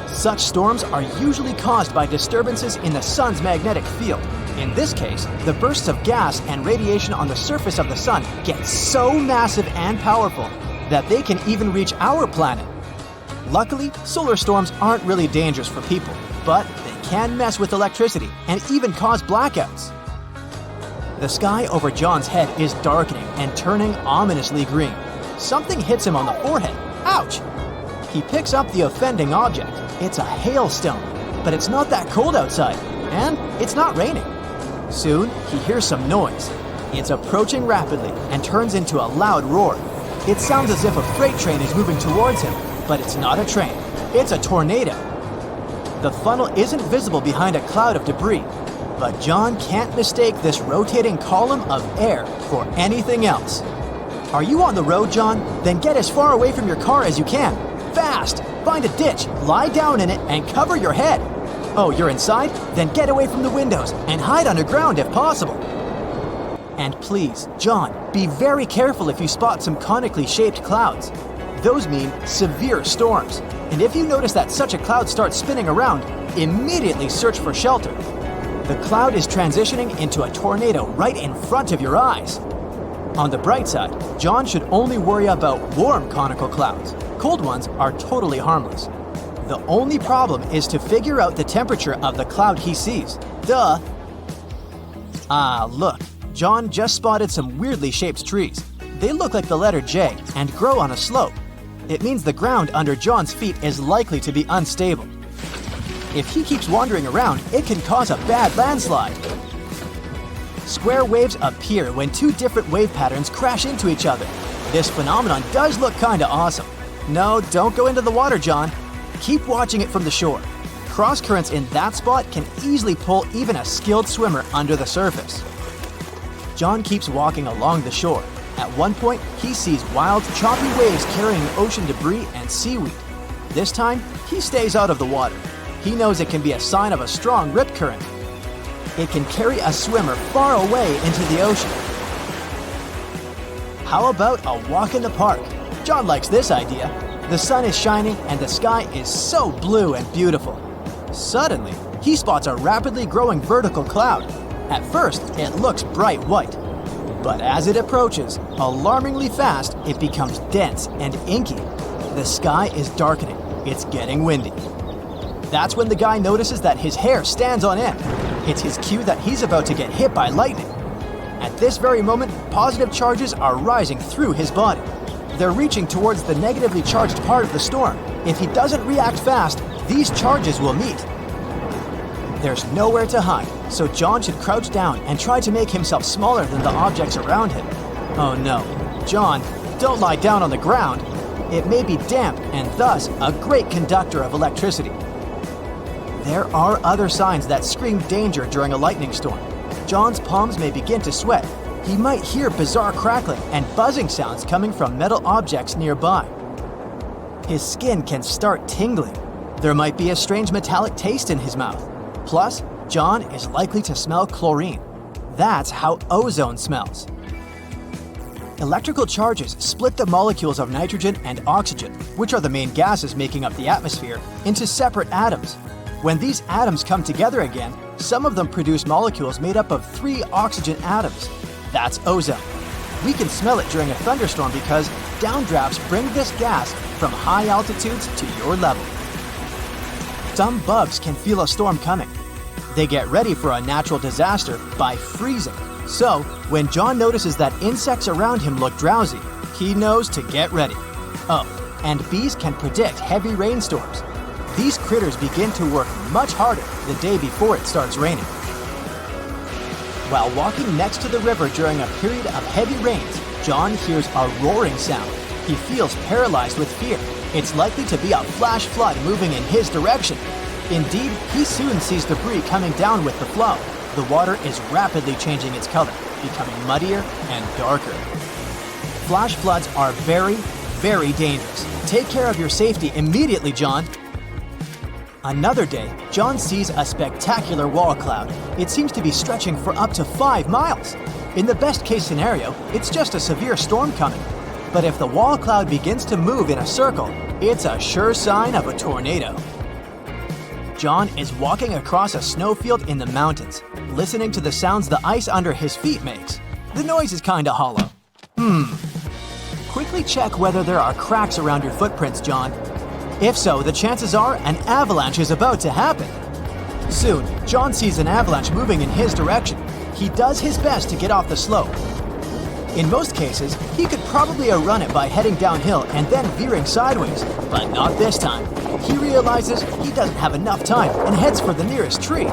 Such storms are usually caused by disturbances in the sun's magnetic field. In this case, the bursts of gas and radiation on the surface of the sun get so massive and powerful that they can even reach our planet. Luckily, solar storms aren't really dangerous for people, but they can mess with electricity and even cause blackouts. The sky over John's head is darkening and turning ominously green. Something hits him on the forehead. Ouch! He picks up the offending object. It's a hailstone, but it's not that cold outside, and it's not raining. Soon, he hears some noise. It's approaching rapidly and turns into a loud roar. It sounds as if a freight train is moving towards him, but it's not a train. It's a tornado. The funnel isn't visible behind a cloud of debris, but John can't mistake this rotating column of air for anything else. Are you on the road, John? Then get as far away from your car as you can. Fast! Find a ditch, lie down in it, and cover your head. Oh, you're inside? Then get away from the windows and hide underground if possible. And please, John, be very careful if you spot some conically shaped clouds. Those mean severe storms. And if you notice that such a cloud starts spinning around, immediately search for shelter. The cloud is transitioning into a tornado right in front of your eyes. On the bright side, John should only worry about warm conical clouds. Cold ones are totally harmless. The only problem is to figure out the temperature of the cloud he sees. Duh! Ah, look, John just spotted some weirdly shaped trees. They look like the letter J and grow on a slope. It means the ground under John's feet is likely to be unstable. If he keeps wandering around, it can cause a bad landslide. Square waves appear when two different wave patterns crash into each other. This phenomenon does look kinda awesome. No, don't go into the water, John. Keep watching it from the shore. Cross currents in that spot can easily pull even a skilled swimmer under the surface. John keeps walking along the shore. At one point, he sees wild, choppy waves carrying ocean debris and seaweed. This time, he stays out of the water. He knows it can be a sign of a strong rip current. It can carry a swimmer far away into the ocean. How about a walk in the park? John likes this idea. The sun is shining and the sky is so blue and beautiful. Suddenly, he spots a rapidly growing vertical cloud. At first, it looks bright white. But as it approaches, alarmingly fast, it becomes dense and inky. The sky is darkening. It's getting windy. That's when the guy notices that his hair stands on end. It's his cue that he's about to get hit by lightning. At this very moment, positive charges are rising through his body. They're reaching towards the negatively charged part of the storm. If he doesn't react fast, these charges will meet. There's nowhere to hide, so John should crouch down and try to make himself smaller than the objects around him. Oh no, John, don't lie down on the ground. It may be damp and thus a great conductor of electricity. There are other signs that scream danger during a lightning storm. John's palms may begin to sweat. He might hear bizarre crackling and buzzing sounds coming from metal objects nearby. His skin can start tingling. There might be a strange metallic taste in his mouth. Plus, John is likely to smell chlorine. That's how ozone smells. Electrical charges split the molecules of nitrogen and oxygen, which are the main gases making up the atmosphere, into separate atoms. When these atoms come together again, some of them produce molecules made up of 3 oxygen atoms. That's ozone. We can smell it during a thunderstorm because downdrafts bring this gas from high altitudes to your level. Some bugs can feel a storm coming. They get ready for a natural disaster by freezing. So, when John notices that insects around him look drowsy, he knows to get ready. Oh, and bees can predict heavy rainstorms. These critters begin to work much harder the day before it starts raining. While walking next to the river during a period of heavy rains, John hears a roaring sound. He feels paralyzed with fear. It's likely to be a flash flood moving in his direction. Indeed, he soon sees debris coming down with the flow. The water is rapidly changing its color, becoming muddier and darker. Flash floods are very, very dangerous. Take care of your safety immediately, John. Another day, John sees a spectacular wall cloud. It seems to be stretching for up to 5 miles. In the best case scenario, it's just a severe storm coming. But if the wall cloud begins to move in a circle, it's a sure sign of a tornado. John is walking across a snowfield in the mountains, listening to the sounds the ice under his feet makes. The noise is kinda hollow. Quickly check whether there are cracks around your footprints, John. If so, the chances are an avalanche is about to happen. Soon, John sees an avalanche moving in his direction. He does his best to get off the slope. In most cases, he could probably outrun it by heading downhill and then veering sideways, but not this time. He realizes he doesn't have enough time and heads for the nearest tree.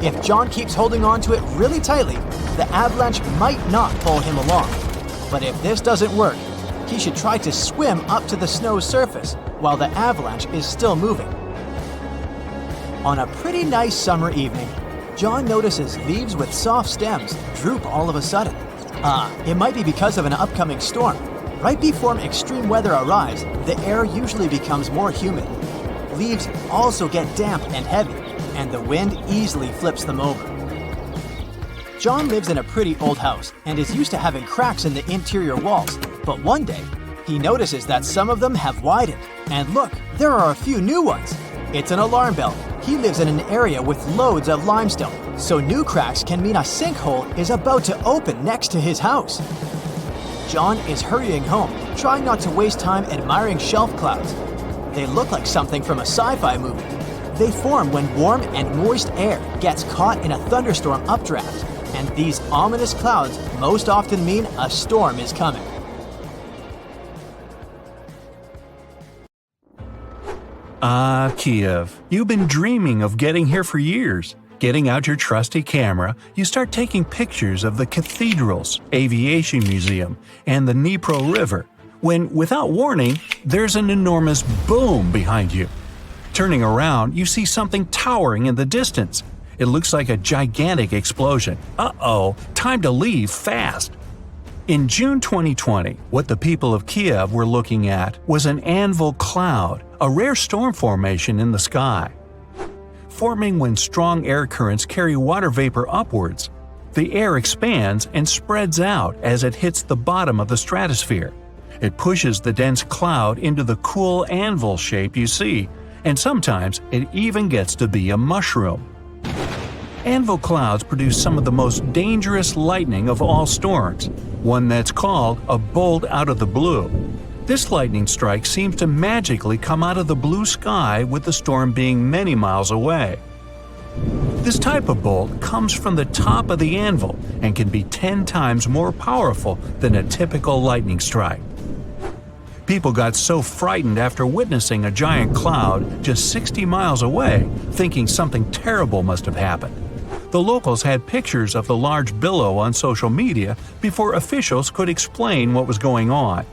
If John keeps holding on to it really tightly, the avalanche might not pull him along. But if this doesn't work, he should try to swim up to the snow's surface while the avalanche is still moving. On a pretty nice summer evening, John notices leaves with soft stems droop all of a sudden. It might be because of an upcoming storm. Right before extreme weather arrives, the air usually becomes more humid. Leaves also get damp and heavy, and the wind easily flips them over. John lives in a pretty old house and is used to having cracks in the interior walls, but one day, he notices that some of them have widened. And look, there are a few new ones. It's an alarm bell. He lives in an area with loads of limestone, so new cracks can mean a sinkhole is about to open next to his house. John is hurrying home, trying not to waste time admiring shelf clouds. They look like something from a sci-fi movie. They form when warm and moist air gets caught in a thunderstorm updraft, and these ominous clouds most often mean a storm is coming. Ah, Kiev, you've been dreaming of getting here for years. Getting out your trusty camera, you start taking pictures of the cathedrals, aviation museum, and the Dnipro River, when, without warning, there's an enormous boom behind you. Turning around, you see something towering in the distance. It looks like a gigantic explosion. Uh-oh, time to leave fast. In June 2020, what the people of Kiev were looking at was an anvil cloud, a rare storm formation in the sky. Forming when strong air currents carry water vapor upwards, the air expands and spreads out as it hits the bottom of the stratosphere. It pushes the dense cloud into the cool anvil shape you see, and sometimes it even gets to be a mushroom. Anvil clouds produce some of the most dangerous lightning of all storms, one that's called a bolt out of the blue. This lightning strike seems to magically come out of the blue sky with the storm being many miles away. This type of bolt comes from the top of the anvil and can be 10 times more powerful than a typical lightning strike. People got so frightened after witnessing a giant cloud just 60 miles away, thinking something terrible must have happened. The locals had pictures of the large billow on social media before officials could explain what was going on.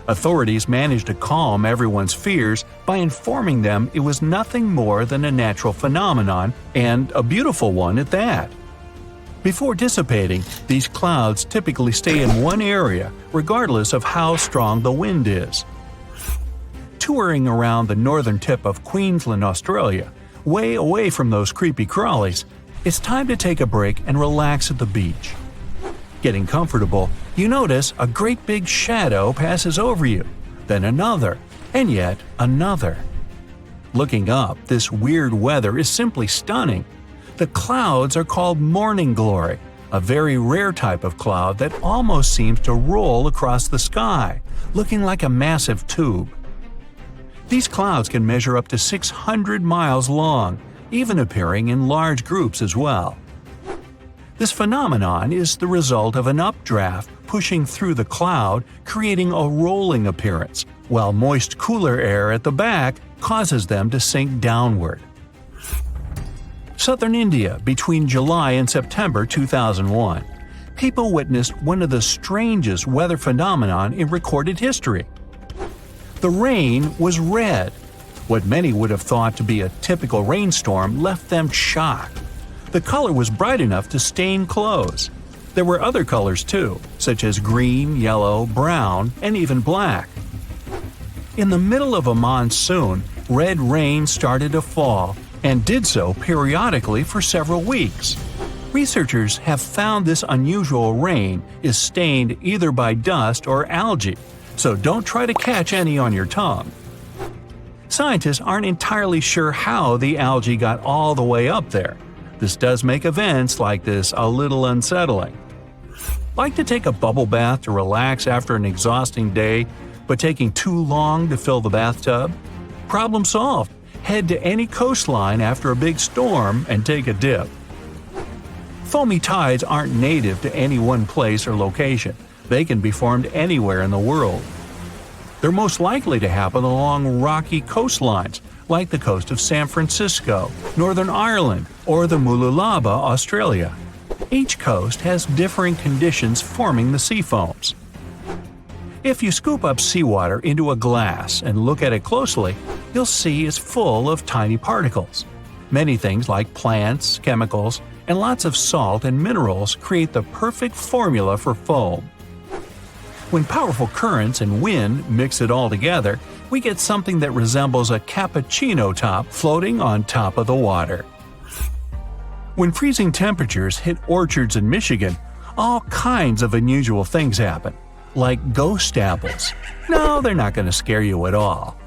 Authorities managed to calm everyone's fears by informing them it was nothing more than a natural phenomenon, and a beautiful one at that. Before dissipating, these clouds typically stay in one area regardless of how strong the wind is. Touring around the northern tip of Queensland, Australia, way away from those creepy crawlies, it's time to take a break and relax at the beach. Getting comfortable, you notice a great big shadow passes over you, then another, and yet another. Looking up, this weird weather is simply stunning. The clouds are called morning glory, a very rare type of cloud that almost seems to roll across the sky, looking like a massive tube. These clouds can measure up to 600 miles long, even appearing in large groups as well. This phenomenon is the result of an updraft pushing through the cloud, creating a rolling appearance, while moist cooler air at the back causes them to sink downward. Southern India, between July and September 2001, people witnessed one of the strangest weather phenomenon in recorded history. The rain was red. What many would have thought to be a typical rainstorm left them shocked. The color was bright enough to stain clothes. There were other colors too, such as green, yellow, brown, and even black. In the middle of a monsoon, red rain started to fall, and did so periodically for several weeks. Researchers have found this unusual rain is stained either by dust or algae, so don't try to catch any on your tongue. Scientists aren't entirely sure how the algae got all the way up there. This does make events like this a little unsettling. Like to take a bubble bath to relax after an exhausting day, but taking too long to fill the bathtub? Problem solved. Head to any coastline after a big storm and take a dip. Foamy tides aren't native to any one place or location. They can be formed anywhere in the world. They're most likely to happen along rocky coastlines, like the coast of San Francisco, Northern Ireland, or the Mooloolaba, Australia. Each coast has differing conditions forming the sea foams. If you scoop up seawater into a glass and look at it closely, you'll see it's full of tiny particles. Many things like plants, chemicals, and lots of salt and minerals create the perfect formula for foam. When powerful currents and wind mix it all together, we get something that resembles a cappuccino top floating on top of the water. When freezing temperatures hit orchards in Michigan, all kinds of unusual things happen, like ghost apples. No, they're not going to scare you at all.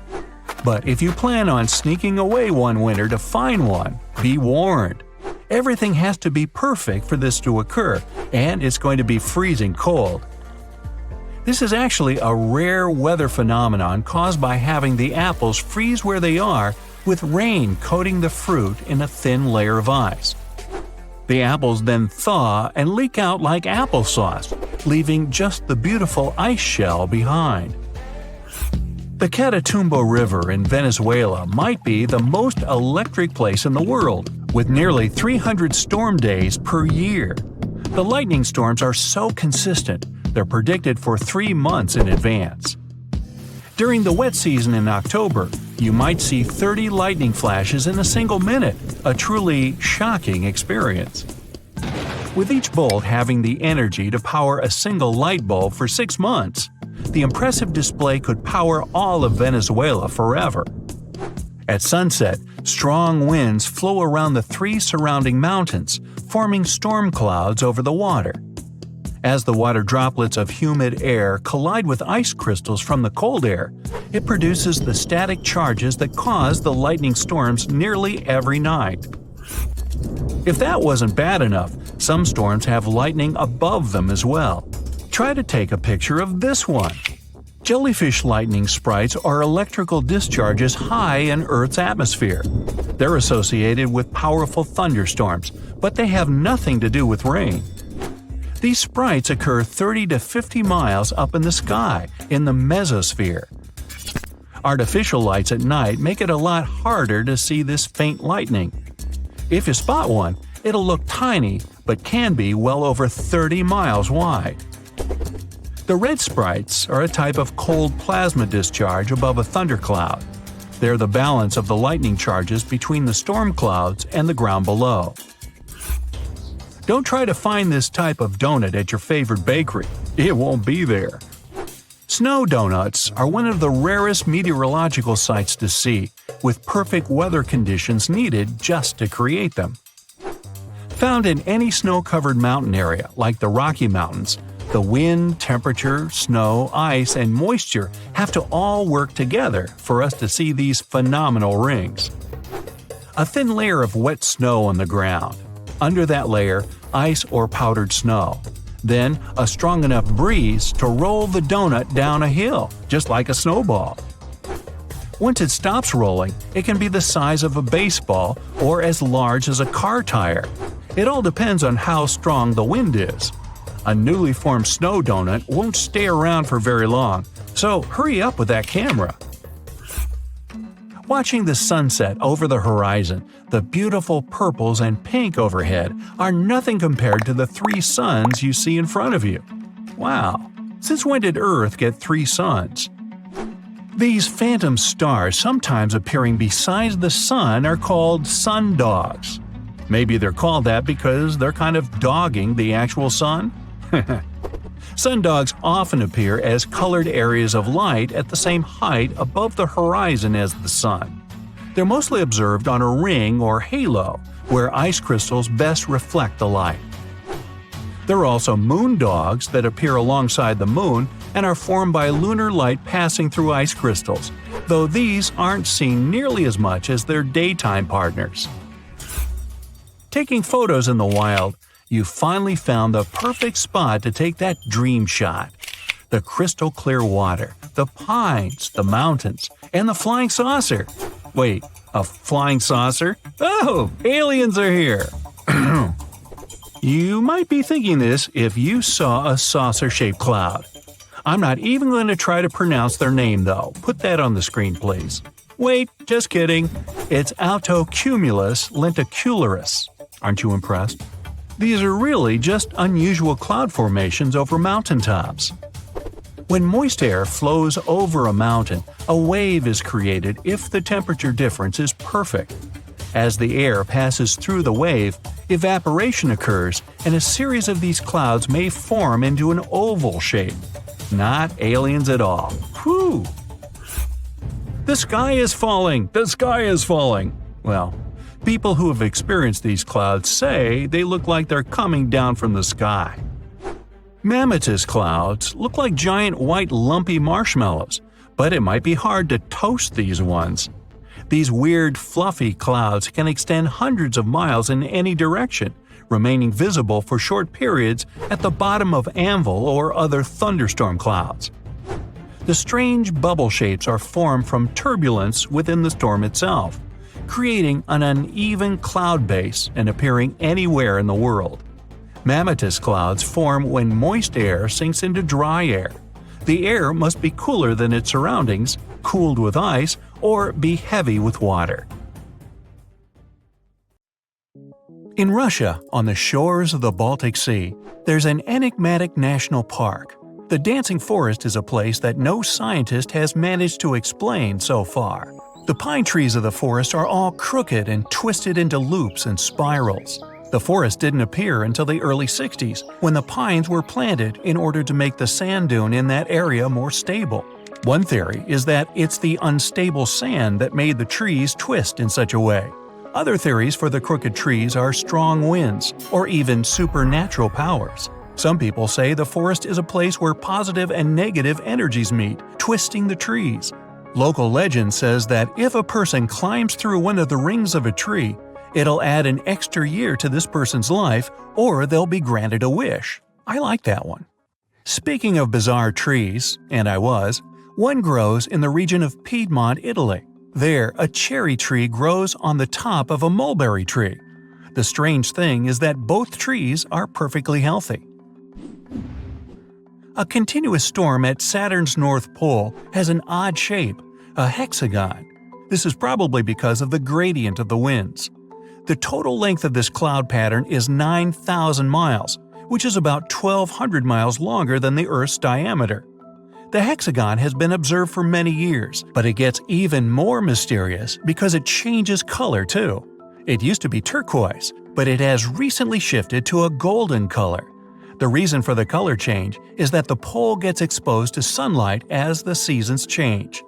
But if you plan on sneaking away one winter to find one, be warned. Everything has to be perfect for this to occur, and it's going to be freezing cold. This is actually a rare weather phenomenon caused by having the apples freeze where they are with rain coating the fruit in a thin layer of ice. The apples then thaw and leak out like applesauce, leaving just the beautiful ice shell behind. The Catatumbo River in Venezuela might be the most electric place in the world, with nearly 300 storm days per year. The lightning storms are so consistent, they're predicted for 3 months in advance. During the wet season in October, you might see 30 lightning flashes in a single minute, a truly shocking experience. With each bolt having the energy to power a single light bulb for 6 months, the impressive display could power all of Venezuela forever. At sunset, strong winds flow around the 3 surrounding mountains, forming storm clouds over the water. As the water droplets of humid air collide with ice crystals from the cold air, it produces the static charges that cause the lightning storms nearly every night. If that wasn't bad enough, some storms have lightning above them as well. Try to take a picture of this one. Jellyfish lightning sprites are electrical discharges high in Earth's atmosphere. They're associated with powerful thunderstorms, but they have nothing to do with rain. These sprites occur 30 to 50 miles up in the sky, in the mesosphere. Artificial lights at night make it a lot harder to see this faint lightning. If you spot one, it'll look tiny, but can be well over 30 miles wide. The red sprites are a type of cold plasma discharge above a thundercloud. They're the balance of the lightning charges between the storm clouds and the ground below. Don't try to find this type of donut at your favorite bakery. It won't be there. Snow donuts are one of the rarest meteorological sights to see, with perfect weather conditions needed just to create them. Found in any snow-covered mountain area like the Rocky Mountains, the wind, temperature, snow, ice, and moisture have to all work together for us to see these phenomenal rings. A thin layer of wet snow on the ground. Under that layer, ice or powdered snow. Then, a strong enough breeze to roll the donut down a hill, just like a snowball. Once it stops rolling, it can be the size of a baseball or as large as a car tire. It all depends on how strong the wind is. A newly formed snow donut won't stay around for very long, so hurry up with that camera. Watching the sunset over the horizon, the beautiful purples and pink overhead are nothing compared to the 3 suns you see in front of you. Wow, since when did Earth get 3 suns? These phantom stars sometimes appearing beside the sun are called sun dogs. Maybe they're called that because they're kind of dogging the actual sun? Sundogs often appear as colored areas of light at the same height above the horizon as the sun. They're mostly observed on a ring or halo, where ice crystals best reflect the light. There are also moon dogs that appear alongside the moon and are formed by lunar light passing through ice crystals, though these aren't seen nearly as much as their daytime partners. Taking photos in the wild, you finally found the perfect spot to take that dream shot. The crystal clear water, the pines, the mountains, and the flying saucer. Wait, a flying saucer? Oh, aliens are here! You might be thinking this if you saw a saucer-shaped cloud. I'm not even going to try to pronounce their name though. Put that on the screen, please. Wait, just kidding. It's Altocumulus lenticularis. Aren't you impressed? These are really just unusual cloud formations over mountaintops. When moist air flows over a mountain, a wave is created if the temperature difference is perfect. As the air passes through the wave, evaporation occurs and a series of these clouds may form into an oval shape. Not aliens at all. Whew! The sky is falling! The sky is falling! Well, people who have experienced these clouds say they look like they're coming down from the sky. Mammatus clouds look like giant white lumpy marshmallows, but it might be hard to toast these ones. These weird fluffy clouds can extend hundreds of miles in any direction, remaining visible for short periods at the bottom of anvil or other thunderstorm clouds. The strange bubble shapes are formed from turbulence within the storm itself, creating an uneven cloud base and appearing anywhere in the world. Mammatus clouds form when moist air sinks into dry air. The air must be cooler than its surroundings, cooled with ice or be heavy with water. In Russia, on the shores of the Baltic Sea, there's an enigmatic national park. The Dancing Forest is a place that no scientist has managed to explain so far. The pine trees of the forest are all crooked and twisted into loops and spirals. The forest didn't appear until the early 60s, when the pines were planted in order to make the sand dune in that area more stable. One theory is that it's the unstable sand that made the trees twist in such a way. Other theories for the crooked trees are strong winds, or even supernatural powers. Some people say the forest is a place where positive and negative energies meet, twisting the trees. Local legend says that if a person climbs through one of the rings of a tree, it'll add an extra year to this person's life, or they'll be granted a wish. I like that one. Speaking of bizarre trees, and one grows in the region of Piedmont, Italy. There, a cherry tree grows on the top of a mulberry tree. The strange thing is that both trees are perfectly healthy. A continuous storm at Saturn's North Pole has an odd shape, a hexagon. This is probably because of the gradient of the winds. The total length of this cloud pattern is 9,000 miles, which is about 1,200 miles longer than the Earth's diameter. The hexagon has been observed for many years, but it gets even more mysterious because it changes color too. It used to be turquoise, but it has recently shifted to a golden color. The reason for the color change is that the pole gets exposed to sunlight as the seasons change.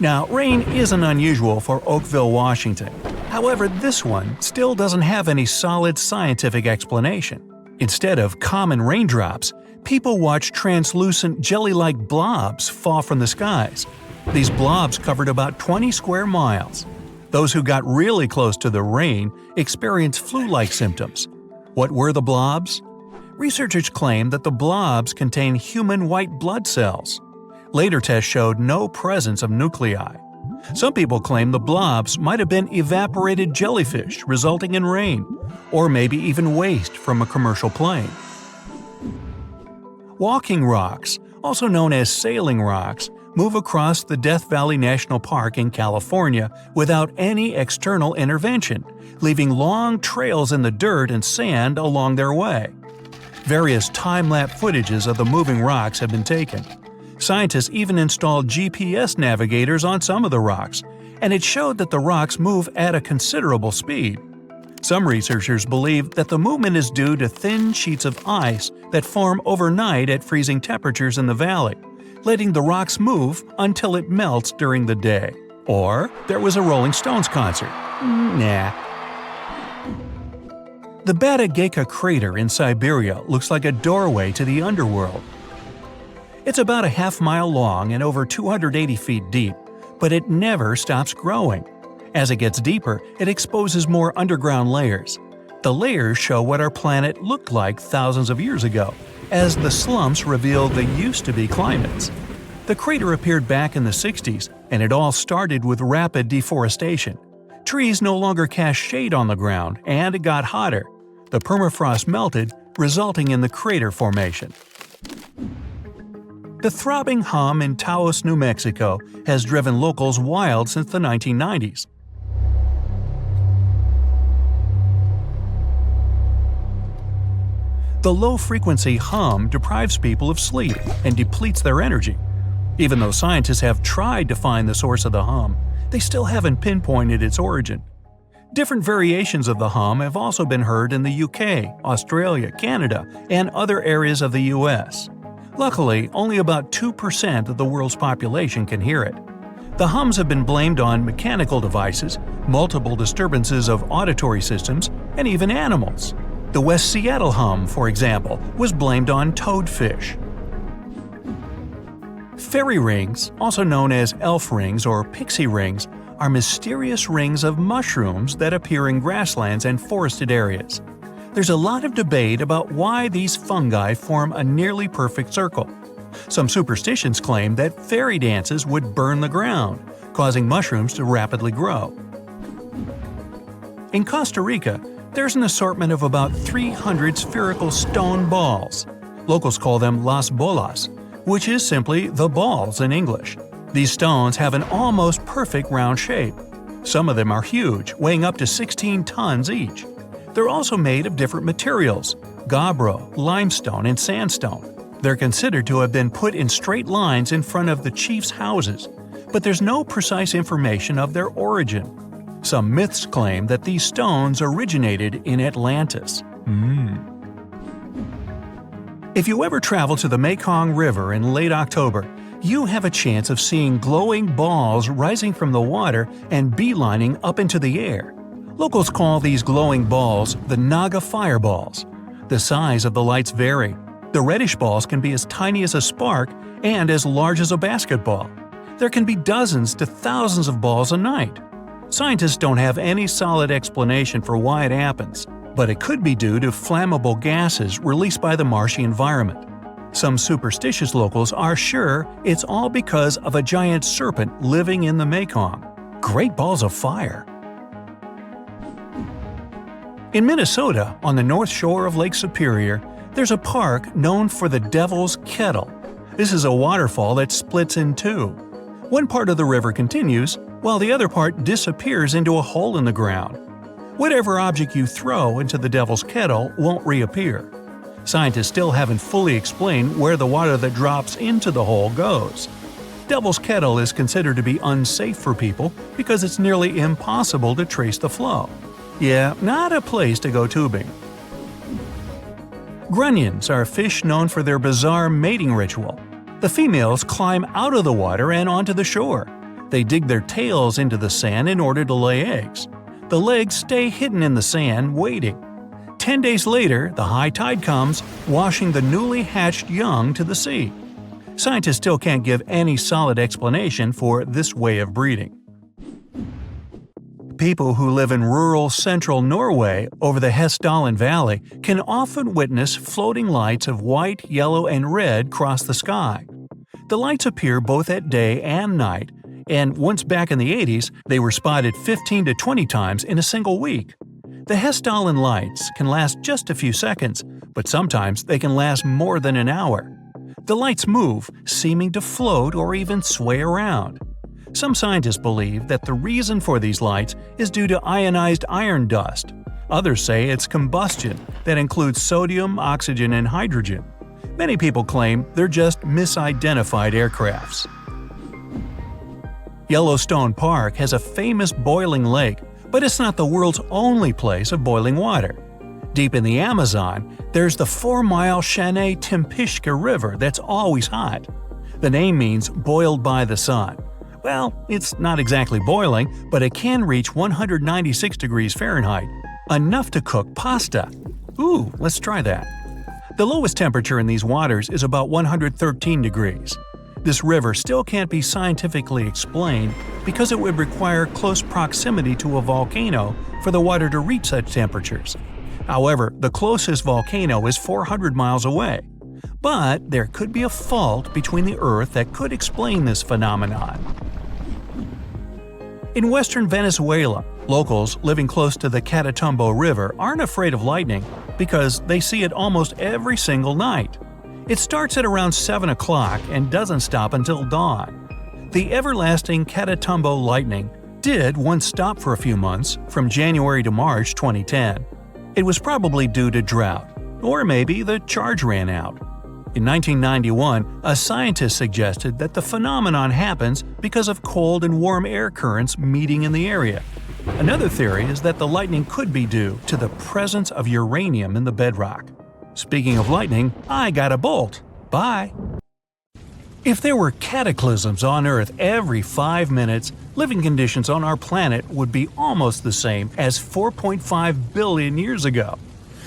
Now, rain isn't unusual for Oakville, Washington. However, this one still doesn't have any solid scientific explanation. Instead of common raindrops, people watch translucent jelly-like blobs fall from the skies. These blobs covered about 20 square miles. Those who got really close to the rain experienced flu-like symptoms. What were the blobs? Researchers claim that the blobs contain human white blood cells. Later tests showed no presence of nuclei. Some people claim the blobs might have been evaporated jellyfish resulting in rain, or maybe even waste from a commercial plane. Walking rocks, also known as sailing rocks, move across the Death Valley National Park in California without any external intervention, leaving long trails in the dirt and sand along their way. Various time-lapse footages of the moving rocks have been taken. Scientists even installed GPS navigators on some of the rocks, and it showed that the rocks move at a considerable speed. Some researchers believe that the movement is due to thin sheets of ice that form overnight at freezing temperatures in the valley, letting the rocks move until it melts during the day. Or there was a Rolling Stones concert. Nah. The Batagayka crater in Siberia looks like a doorway to the underworld. It's about a half-mile long and over 280 feet deep, but it never stops growing. As it gets deeper, it exposes more underground layers. The layers show what our planet looked like thousands of years ago, as the slumps reveal the used-to-be climates. The crater appeared back in the 60s, and it all started with rapid deforestation. Trees no longer cast shade on the ground, and it got hotter. The permafrost melted, resulting in the crater formation. The throbbing hum in Taos, New Mexico has driven locals wild since the 1990s. The low-frequency hum deprives people of sleep and depletes their energy. Even though scientists have tried to find the source of the hum, they still haven't pinpointed its origin. Different variations of the hum have also been heard in the UK, Australia, Canada, and other areas of the US. Luckily, only about 2% of the world's population can hear it. The hums have been blamed on mechanical devices, multiple disturbances of auditory systems, and even animals. The West Seattle hum, for example, was blamed on toadfish. Fairy rings, also known as elf rings or pixie rings, are mysterious rings of mushrooms that appear in grasslands and forested areas. There's a lot of debate about why these fungi form a nearly perfect circle. Some superstitions claim that fairy dances would burn the ground, causing mushrooms to rapidly grow. In Costa Rica, there's an assortment of about 300 spherical stone balls. Locals call them las bolas, which is simply the balls in English. These stones have an almost perfect round shape. Some of them are huge, weighing up to 16 tons each. They're also made of different materials: gabbro, limestone, and sandstone. They're considered to have been put in straight lines in front of the chief's houses, but there's no precise information of their origin. Some myths claim that these stones originated in Atlantis. If you ever travel to the Mekong River in late October, you have a chance of seeing glowing balls rising from the water and beelining up into the air. Locals call these glowing balls the Naga fireballs. The size of the lights vary. The reddish balls can be as tiny as a spark and as large as a basketball. There can be dozens to thousands of balls a night. Scientists don't have any solid explanation for why it happens, but it could be due to flammable gases released by the marshy environment. Some superstitious locals are sure it's all because of a giant serpent living in the Mekong. Great balls of fire! In Minnesota, on the north shore of Lake Superior, there's a park known for the Devil's Kettle. This is a waterfall that splits in two. One part of the river continues, while the other part disappears into a hole in the ground. Whatever object you throw into the Devil's Kettle won't reappear. Scientists still haven't fully explained where the water that drops into the hole goes. Devil's Kettle is considered to be unsafe for people because it's nearly impossible to trace the flow. Yeah, not a place to go tubing. Grunions are fish known for their bizarre mating ritual. The females climb out of the water and onto the shore. They dig their tails into the sand in order to lay eggs. The legs stay hidden in the sand, waiting. 10 days later, the high tide comes, washing the newly hatched young to the sea. Scientists still can't give any solid explanation for this way of breeding. People who live in rural central Norway over the Hessdalen Valley can often witness floating lights of white, yellow, and red cross the sky. The lights appear both at day and night, and once back in the 80s, they were spotted 15 to 20 times in a single week. The Hessdalen lights can last just a few seconds, but sometimes they can last more than an hour. The lights move, seeming to float or even sway around. Some scientists believe that the reason for these lights is due to ionized iron dust. Others say it's combustion that includes sodium, oxygen, and hydrogen. Many people claim they're just misidentified aircrafts. Yellowstone Park has a famous boiling lake, but it's not the world's only place of boiling water. Deep in the Amazon, there's the 4-mile Shanay-Timpishka River that's always hot. The name means boiled by the sun. Well, it's not exactly boiling, but it can reach 196 degrees Fahrenheit, enough to cook pasta. Ooh, let's try that. The lowest temperature in these waters is about 113 degrees. This river still can't be scientifically explained because it would require close proximity to a volcano for the water to reach such temperatures. However, the closest volcano is 400 miles away. But there could be a fault between the Earth that could explain this phenomenon. In western Venezuela, locals living close to the Catatumbo River aren't afraid of lightning because they see it almost every single night. It starts at around 7 o'clock and doesn't stop until dawn. The everlasting Catatumbo lightning did once stop for a few months, from January to March 2010. It was probably due to drought, or maybe the charge ran out. In 1991, a scientist suggested that the phenomenon happens because of cold and warm air currents meeting in the area. Another theory is that the lightning could be due to the presence of uranium in the bedrock. Speaking of lightning, I got a bolt. Bye! If there were cataclysms on Earth every 5 minutes, living conditions on our planet would be almost the same as 4.5 billion years ago.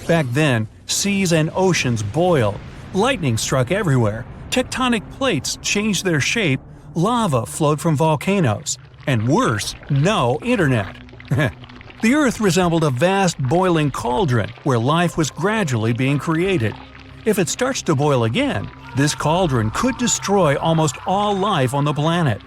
Back then, seas and oceans boiled, lightning struck everywhere, tectonic plates changed their shape, lava flowed from volcanoes, and worse, no internet. The Earth resembled a vast boiling cauldron where life was gradually being created. If it starts to boil again, this cauldron could destroy almost all life on the planet.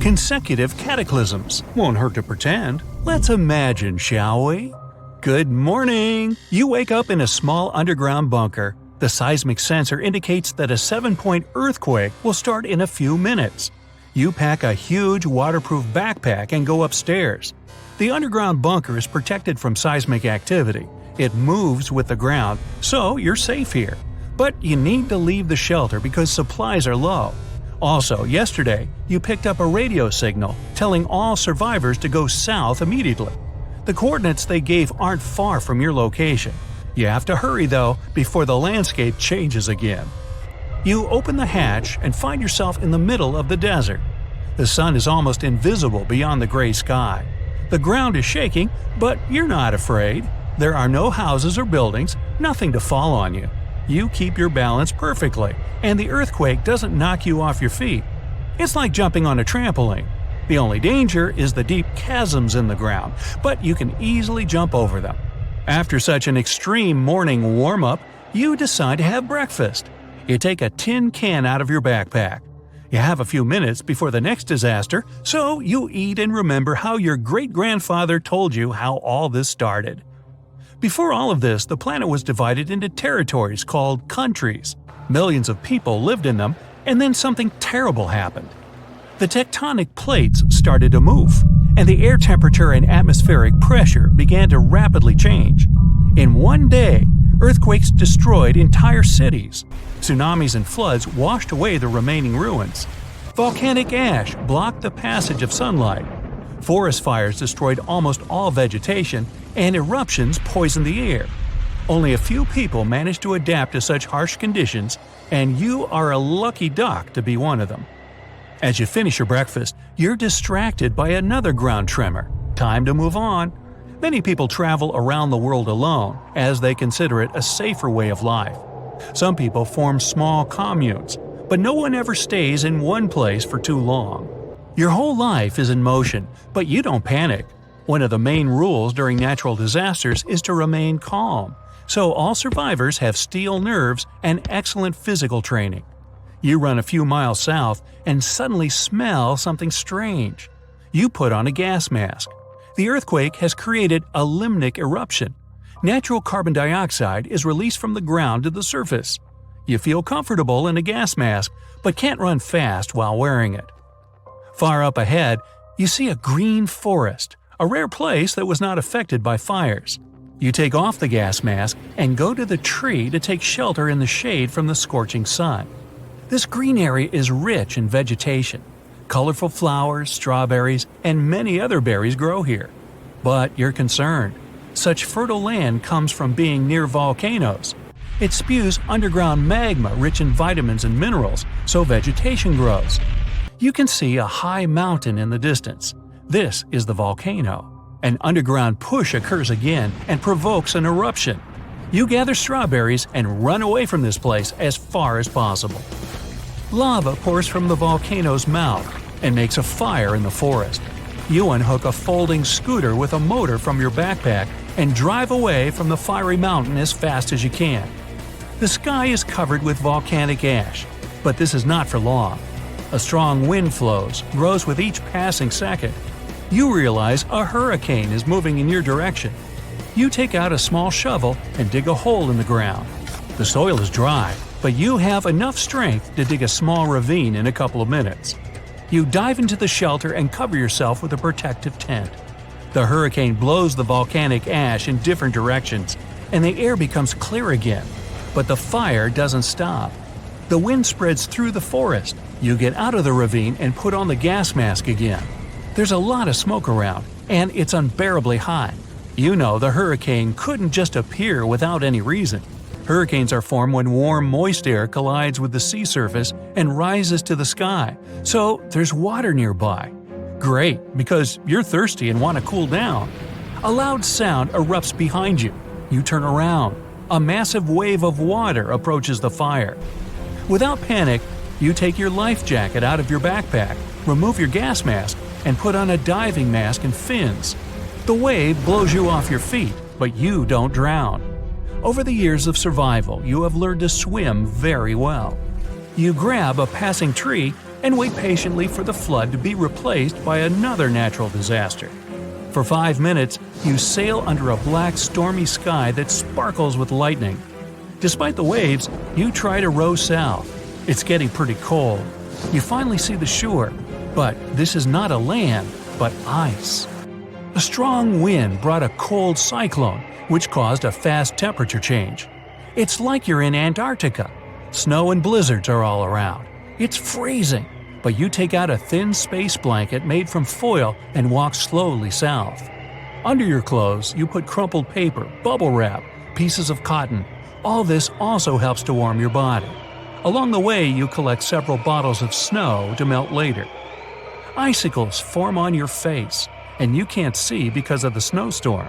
Consecutive cataclysms. Won't hurt to pretend. Let's imagine, shall we? Good morning! You wake up in a small underground bunker. The seismic sensor indicates that a 7-point earthquake will start in a few minutes. You pack a huge waterproof backpack and go upstairs. The underground bunker is protected from seismic activity. It moves with the ground, so you're safe here. But you need to leave the shelter because supplies are low. Also, yesterday, you picked up a radio signal telling all survivors to go south immediately. The coordinates they gave aren't far from your location. You have to hurry, though, before the landscape changes again. You open the hatch and find yourself in the middle of the desert. The sun is almost invisible beyond the gray sky. The ground is shaking, but you're not afraid. There are no houses or buildings, nothing to fall on you. You keep your balance perfectly, and the earthquake doesn't knock you off your feet. It's like jumping on a trampoline. The only danger is the deep chasms in the ground, but you can easily jump over them. After such an extreme morning warm-up, you decide to have breakfast. You take a tin can out of your backpack. You have a few minutes before the next disaster, so you eat and remember how your great-grandfather told you how all this started. Before all of this, the planet was divided into territories called countries. Millions of people lived in them, and then something terrible happened. The tectonic plates started to move, and the air temperature and atmospheric pressure began to rapidly change. In one day, earthquakes destroyed entire cities. Tsunamis and floods washed away the remaining ruins. Volcanic ash blocked the passage of sunlight. Forest fires destroyed almost all vegetation, and eruptions poisoned the air. Only a few people managed to adapt to such harsh conditions, and you are a lucky duck to be one of them. As you finish your breakfast, you're distracted by another ground tremor. Time to move on. Many people travel around the world alone, as they consider it a safer way of life. Some people form small communes, but no one ever stays in one place for too long. Your whole life is in motion, but you don't panic. One of the main rules during natural disasters is to remain calm, so all survivors have steel nerves and excellent physical training. You run a few miles south and suddenly smell something strange. You put on a gas mask. The earthquake has created a limnic eruption. Natural carbon dioxide is released from the ground to the surface. You feel comfortable in a gas mask, but can't run fast while wearing it. Far up ahead, you see a green forest, a rare place that was not affected by fires. You take off the gas mask and go to the tree to take shelter in the shade from the scorching sun. This green area is rich in vegetation. Colorful flowers, strawberries, and many other berries grow here. But you're concerned. Such fertile land comes from being near volcanoes. It spews underground magma rich in vitamins and minerals, so vegetation grows. You can see a high mountain in the distance. This is the volcano. An underground push occurs again and provokes an eruption. You gather strawberries and run away from this place as far as possible. Lava pours from the volcano's mouth and makes a fire in the forest. You unhook a folding scooter with a motor from your backpack and drive away from the fiery mountain as fast as you can. The sky is covered with volcanic ash, but this is not for long. A strong wind grows with each passing second. You realize a hurricane is moving in your direction. You take out a small shovel and dig a hole in the ground. The soil is dry, but you have enough strength to dig a small ravine in a couple of minutes. You dive into the shelter and cover yourself with a protective tent. The hurricane blows the volcanic ash in different directions, and the air becomes clear again. But the fire doesn't stop. The wind spreads through the forest. You get out of the ravine and put on the gas mask again. There's a lot of smoke around, and it's unbearably hot. You know the hurricane couldn't just appear without any reason. Hurricanes are formed when warm, moist air collides with the sea surface and rises to the sky, so there's water nearby. Great, because you're thirsty and want to cool down. A loud sound erupts behind you. You turn around. A massive wave of water approaches the fire. Without panic, you take your life jacket out of your backpack, remove your gas mask, and put on a diving mask and fins. The wave blows you off your feet, but you don't drown. Over the years of survival, you have learned to swim very well. You grab a passing tree and wait patiently for the flood to be replaced by another natural disaster. For 5 minutes, you sail under a black, stormy sky that sparkles with lightning. Despite the waves, you try to row south. It's getting pretty cold. You finally see the shore, but this is not a land, but ice. A strong wind brought a cold cyclone, which caused a fast temperature change. It's like you're in Antarctica. Snow and blizzards are all around. It's freezing, but you take out a thin space blanket made from foil and walk slowly south. Under your clothes, you put crumpled paper, bubble wrap, pieces of cotton. All this also helps to warm your body. Along the way, you collect several bottles of snow to melt later. Icicles form on your face, and you can't see because of the snowstorm.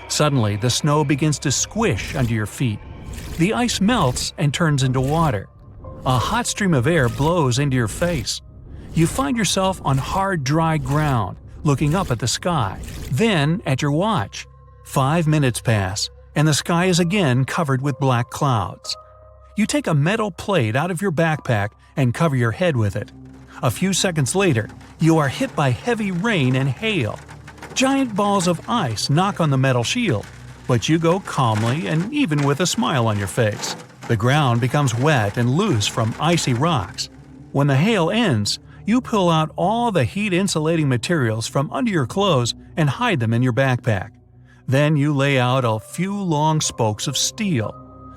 Suddenly, the snow begins to squish under your feet. The ice melts and turns into water. A hot stream of air blows into your face. You find yourself on hard, dry ground, looking up at the sky, then at your watch. 5 minutes pass, and the sky is again covered with black clouds. You take a metal plate out of your backpack and cover your head with it. A few seconds later, you are hit by heavy rain and hail. Giant balls of ice knock on the metal shield, but you go calmly and even with a smile on your face. The ground becomes wet and loose from icy rocks. When the hail ends, you pull out all the heat-insulating materials from under your clothes and hide them in your backpack. Then you lay out a few long spokes of steel.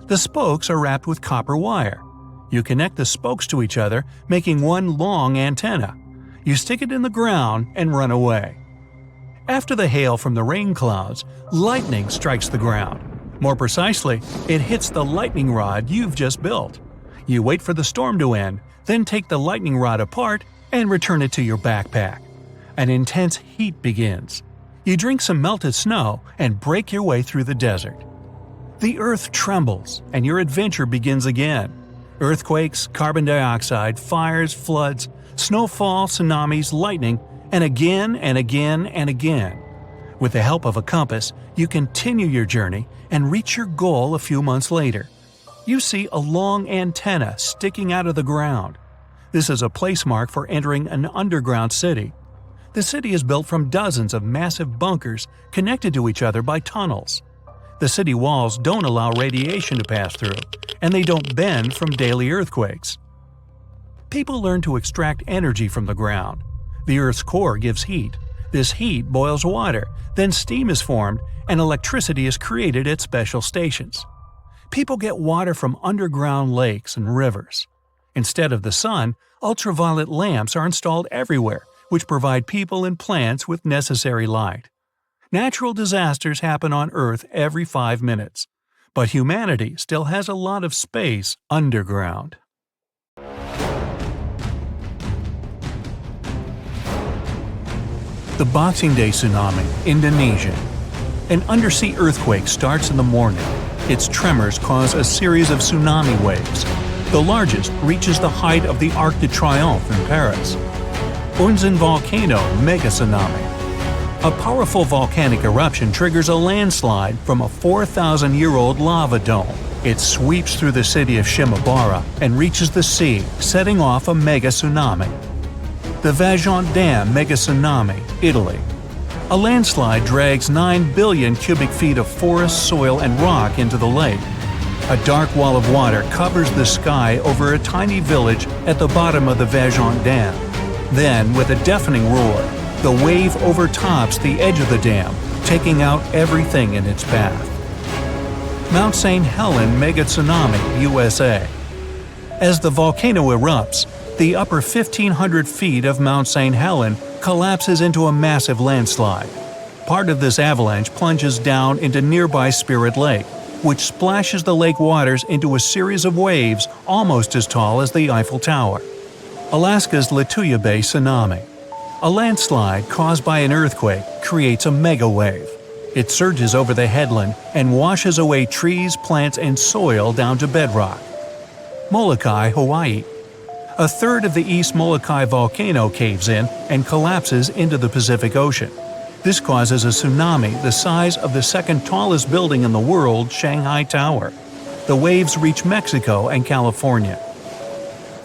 The spokes are wrapped with copper wire. You connect the spokes to each other, making one long antenna. You stick it in the ground and run away. After the hail from the rain clouds, lightning strikes the ground. More precisely, it hits the lightning rod you've just built. You wait for the storm to end, then take the lightning rod apart and return it to your backpack. An intense heat begins. You drink some melted snow and break your way through the desert. The earth trembles, and your adventure begins again. Earthquakes, carbon dioxide, fires, floods, snowfall, tsunamis, lightning, and again and again and again. With the help of a compass, you continue your journey and reach your goal a few months later. You see a long antenna sticking out of the ground. This is a place mark for entering an underground city. The city is built from dozens of massive bunkers connected to each other by tunnels. The city walls don't allow radiation to pass through, and they don't bend from daily earthquakes. People learn to extract energy from the ground. The Earth's core gives heat. This heat boils water, then steam is formed, and electricity is created at special stations. People get water from underground lakes and rivers. Instead of the sun, ultraviolet lamps are installed everywhere, which provide people and plants with necessary light. Natural disasters happen on Earth every 5 minutes, but humanity still has a lot of space underground. The Boxing Day Tsunami, Indonesia. An undersea earthquake starts in the morning. Its tremors cause a series of tsunami waves. The largest reaches the height of the Arc de Triomphe in Paris. Unzen volcano mega tsunami. A powerful volcanic eruption triggers a landslide from a 4,000-year-old lava dome. It sweeps through the city of Shimabara and reaches the sea, setting off a mega tsunami. The Vajont Dam mega tsunami, Italy. A landslide drags 9 billion cubic feet of forest, soil, and rock into the lake. A dark wall of water covers the sky over a tiny village at the bottom of the Vajont Dam. Then, with a deafening roar, the wave overtops the edge of the dam, taking out everything in its path. Mount St. Helens mega tsunami, USA. As the volcano erupts, the upper 1,500 feet of Mount St. Helens collapses into a massive landslide. Part of this avalanche plunges down into nearby Spirit Lake, which splashes the lake waters into a series of waves almost as tall as the Eiffel Tower. Alaska's Lituya Bay tsunami. A landslide caused by an earthquake creates a mega wave. It surges over the headland and washes away trees, plants, and soil down to bedrock. Molokai, Hawaii. A third of the East Molokai volcano caves in and collapses into the Pacific Ocean. This causes a tsunami the size of the second tallest building in the world, Shanghai Tower. The waves reach Mexico and California.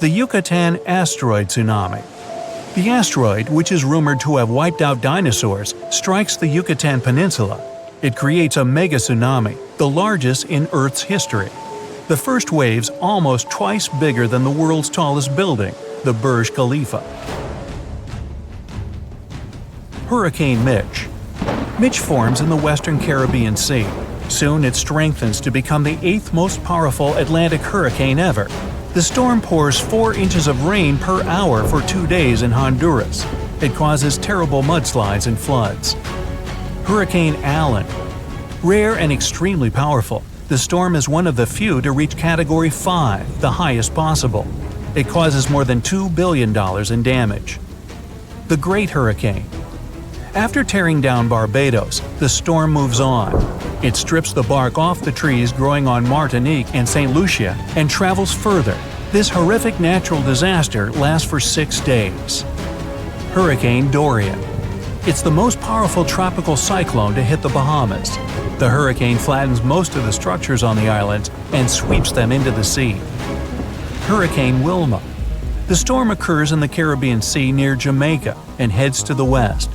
The Yucatan asteroid tsunami. The asteroid, which is rumored to have wiped out dinosaurs, strikes the Yucatan Peninsula. It creates a mega tsunami, the largest in Earth's history. The first wave's almost twice bigger than the world's tallest building, the Burj Khalifa. Hurricane Mitch. Mitch forms in the western Caribbean Sea. Soon it strengthens to become the 8th most powerful Atlantic hurricane ever. The storm pours 4 inches of rain per hour for 2 days in Honduras. It causes terrible mudslides and floods. Hurricane Allen. Rare and extremely powerful, the storm is one of the few to reach Category 5, the highest possible. It causes more than $2 billion in damage. The Great Hurricane. After tearing down Barbados, the storm moves on. It strips the bark off the trees growing on Martinique and St. Lucia and travels further. This horrific natural disaster lasts for 6 days. Hurricane Dorian. It's the most powerful tropical cyclone to hit the Bahamas. The hurricane flattens most of the structures on the islands and sweeps them into the sea. Hurricane Wilma. The storm occurs in the Caribbean Sea near Jamaica and heads to the west.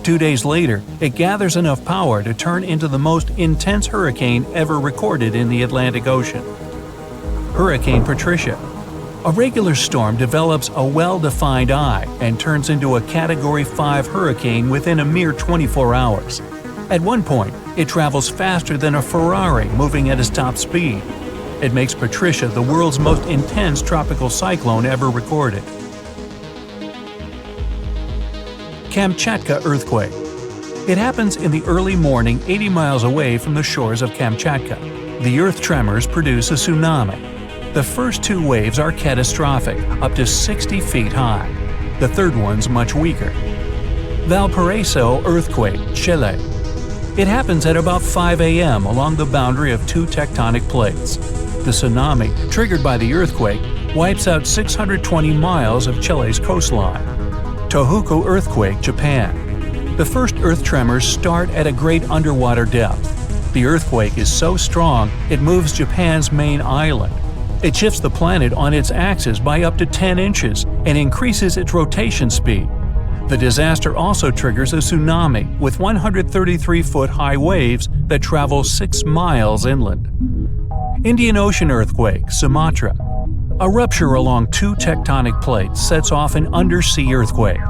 2 days later, it gathers enough power to turn into the most intense hurricane ever recorded in the Atlantic Ocean. Hurricane Patricia. A regular storm develops a well-defined eye and turns into a Category 5 hurricane within a mere 24 hours. At one point, it travels faster than a Ferrari moving at its top speed. It makes Patricia the world's most intense tropical cyclone ever recorded. Kamchatka earthquake. It happens in the early morning 80 miles away from the shores of Kamchatka. The earth tremors produce a tsunami. The first 2 waves are catastrophic, up to 60 feet high. The third one's much weaker. Valparaiso earthquake, Chile. It happens at about 5 a.m. along the boundary of 2 tectonic plates. The tsunami, triggered by the earthquake, wipes out 620 miles of Chile's coastline. Tohoku earthquake, Japan. The first earth tremors start at a great underwater depth. The earthquake is so strong it moves Japan's main island. It shifts the planet on its axis by up to 10 inches and increases its rotation speed. The disaster also triggers a tsunami with 133-foot high waves that travel 6 miles inland. Indian Ocean earthquake, Sumatra. A rupture along 2 tectonic plates sets off an undersea earthquake.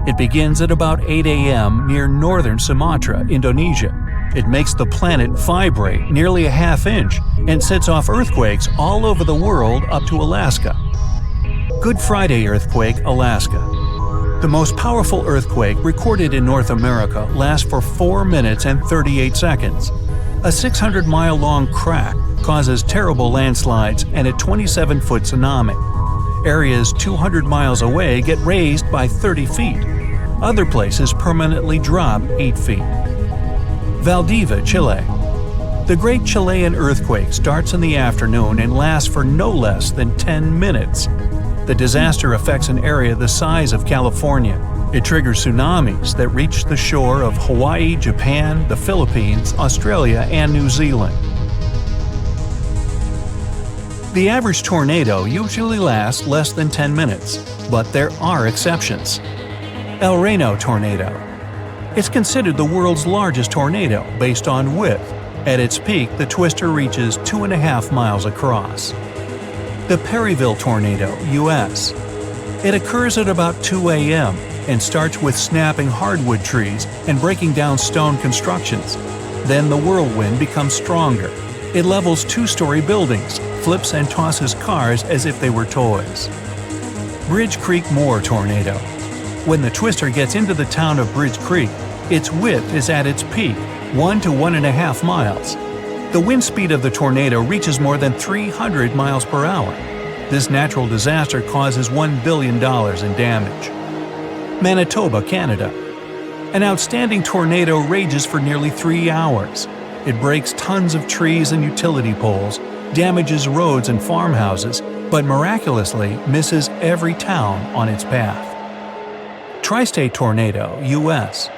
It begins at about 8 a.m. near northern Sumatra, Indonesia. It makes the planet vibrate nearly a half inch and sets off earthquakes all over the world up to Alaska. Good Friday earthquake, Alaska. The most powerful earthquake recorded in North America lasts for 4 minutes and 38 seconds. A 600-mile-long crack causes terrible landslides and a 27-foot tsunami. Areas 200 miles away get raised by 30 feet. Other places permanently drop 8 feet. Valdivia, Chile. The Great Chilean earthquake starts in the afternoon and lasts for no less than 10 minutes. The disaster affects an area the size of California. It triggers tsunamis that reach the shore of Hawaii, Japan, the Philippines, Australia, and New Zealand. The average tornado usually lasts less than 10 minutes, but there are exceptions. El Reno tornado. It's considered the world's largest tornado based on width. At its peak, the twister reaches 2.5 miles across. The Perryville tornado, U.S. It occurs at about 2 a.m. and starts with snapping hardwood trees and breaking down stone constructions. Then the whirlwind becomes stronger. It levels 2-story buildings, flips and tosses cars as if they were toys. Bridge Creek Moore tornado. When the twister gets into the town of Bridge Creek, its width is at its peak, 1 to 1.5 miles. The wind speed of the tornado reaches more than 300 miles per hour. This natural disaster causes $1 billion in damage. Manitoba, Canada. An outstanding tornado rages for nearly 3 hours. It breaks tons of trees and utility poles, damages roads and farmhouses, but miraculously misses every town on its path. Tri-state tornado, U.S.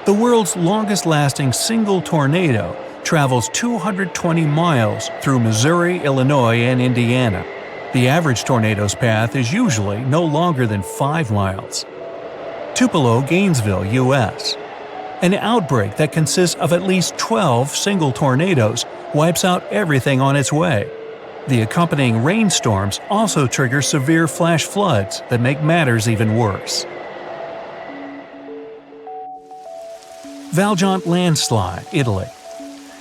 The world's longest-lasting single tornado travels 220 miles through Missouri, Illinois, and Indiana. The average tornado's path is usually no longer than 5 miles. Tupelo, Gainesville, U.S. An outbreak that consists of at least 12 single tornadoes wipes out everything on its way. The accompanying rainstorms also trigger severe flash floods that make matters even worse. Valjean landslide, Italy.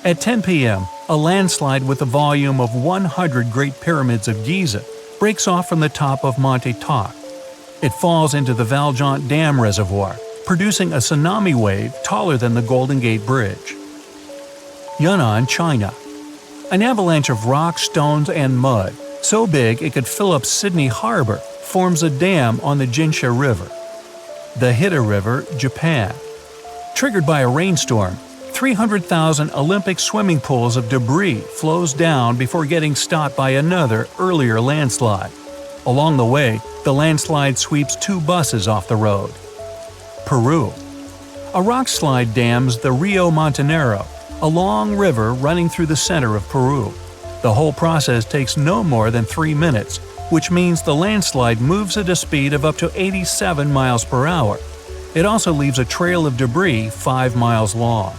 At 10 p.m., a landslide with a volume of 100 Great Pyramids of Giza breaks off from the top of Monte Toc. It falls into the Valjean Dam reservoir, producing a tsunami wave taller than the Golden Gate Bridge. Yunnan, China. An avalanche of rocks, stones, and mud, so big it could fill up Sydney Harbor, forms a dam on the Jinsha River. The Hida River, Japan. Triggered by a rainstorm, 300,000 Olympic swimming pools of debris flows down before getting stopped by another, earlier landslide. Along the way, the landslide sweeps 2 buses off the road. Peru. A rock slide dams the Rio Montanero, a long river running through the center of Peru. The whole process takes no more than 3 minutes, which means the landslide moves at a speed of up to 87 miles per hour. It also leaves a trail of debris 5 miles long.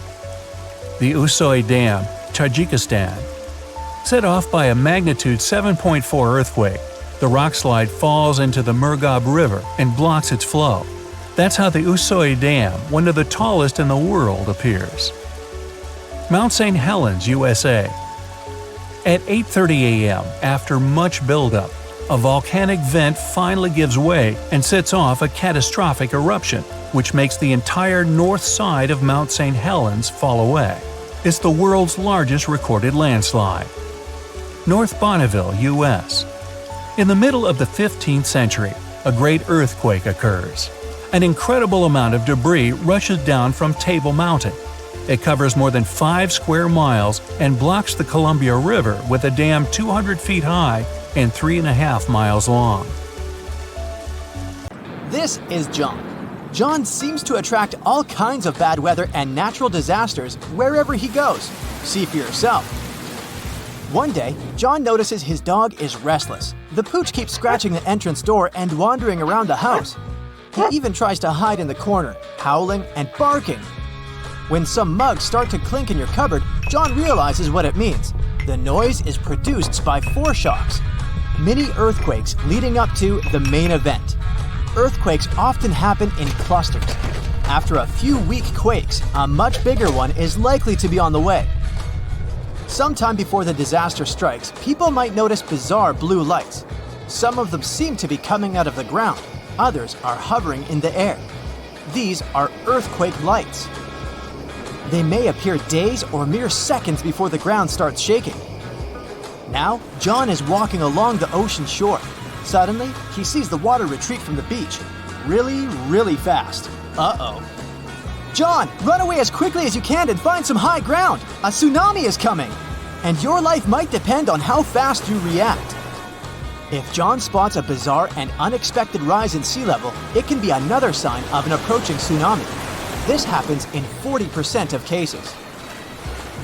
The Usoy Dam, Tajikistan. Set off by a magnitude 7.4 earthquake, the rockslide falls into the Murghab River and blocks its flow. That's how the Usoy Dam, one of the tallest in the world, appears. Mount St. Helens, USA. At 8:30 a.m., after much buildup, a volcanic vent finally gives way and sets off a catastrophic eruption, which makes the entire north side of Mount St. Helens fall away. It's the world's largest recorded landslide. North Bonneville, U.S. In the middle of the 15th century, a great earthquake occurs. An incredible amount of debris rushes down from Table Mountain. It covers more than 5 square miles and blocks the Columbia River with a dam 200 feet high and 3.5 miles long. This is John. John seems to attract all kinds of bad weather and natural disasters wherever he goes. See for yourself. One day, John notices his dog is restless. The pooch keeps scratching the entrance door and wandering around the house. He even tries to hide in the corner, howling and barking. When some mugs start to clink in your cupboard, John realizes what it means. The noise is produced by foreshocks, mini earthquakes leading up to the main event. Earthquakes often happen in clusters. After a few weak quakes, a much bigger one is likely to be on the way. Sometime before the disaster strikes, people might notice bizarre blue lights. Some of them seem to be coming out of the ground. Others are hovering in the air. These are earthquake lights. They may appear days or mere seconds before the ground starts shaking. Now, John is walking along the ocean shore. Suddenly, he sees the water retreat from the beach. Really fast. Uh-oh. John, run away as quickly as you can and find some high ground. A tsunami is coming. And your life might depend on how fast you react. If John spots a bizarre and unexpected rise in sea level, it can be another sign of an approaching tsunami. This happens in 40% of cases.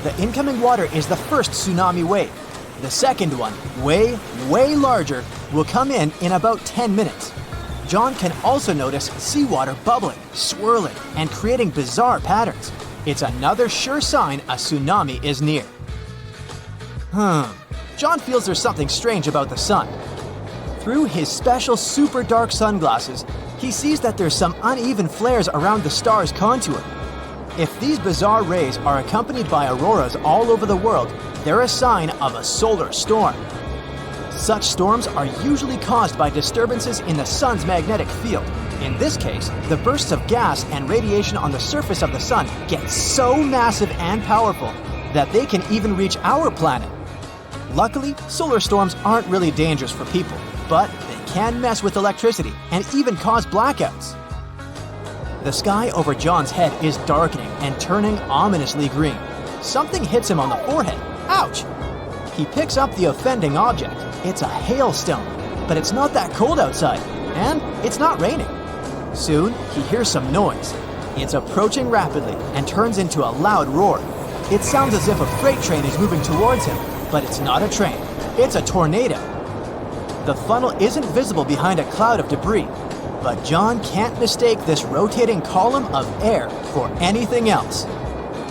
The incoming water is the first tsunami wave. The second one, way larger, will come in about 10 minutes. John can also notice seawater bubbling, swirling, and creating bizarre patterns. It's another sure sign a tsunami is near. John feels there's something strange about the sun. Through his special super dark sunglasses, he sees that there's some uneven flares around the star's contour. If these bizarre rays are accompanied by auroras all over the world, they're a sign of a solar storm. Such storms are usually caused by disturbances in the sun's magnetic field. In this case, the bursts of gas and radiation on the surface of the sun get so massive and powerful that they can even reach our planet. Luckily, solar storms aren't really dangerous for people, but they can mess with electricity and even cause blackouts. The sky over John's head is darkening and turning ominously green. Something hits him on the forehead. Ouch! He picks up the offending object. It's a hailstone, but it's not that cold outside, and it's not raining. Soon, he hears some noise. It's approaching rapidly and turns into a loud roar. It sounds as if a freight train is moving towards him, but it's not a train. It's a tornado. The funnel isn't visible behind a cloud of debris, but John can't mistake this rotating column of air for anything else.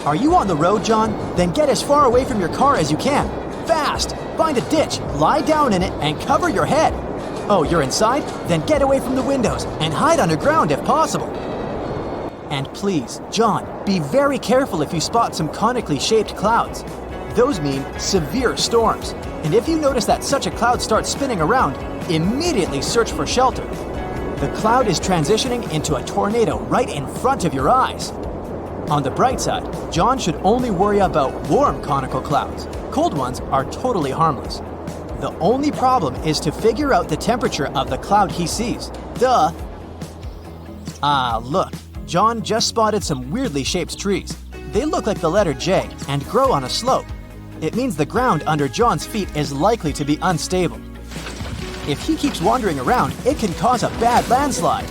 Are you on the road, John? Then get as far away from your car as you can. Fast! Find a ditch, lie down in it, and cover your head. Oh, you're inside? Then get away from the windows and hide underground if possible. And please, John, be very careful if you spot some conically shaped clouds. Those mean severe storms. And if you notice that such a cloud starts spinning around, immediately search for shelter. The cloud is transitioning into a tornado right in front of your eyes. On the bright side, John should only worry about warm conical clouds. Cold ones are totally harmless. The only problem is to figure out the temperature of the cloud he sees. Duh! Ah, look. John just spotted some weirdly shaped trees. They look like the letter J and grow on a slope. It means the ground under John's feet is likely to be unstable. If he keeps wandering around, it can cause a bad landslide.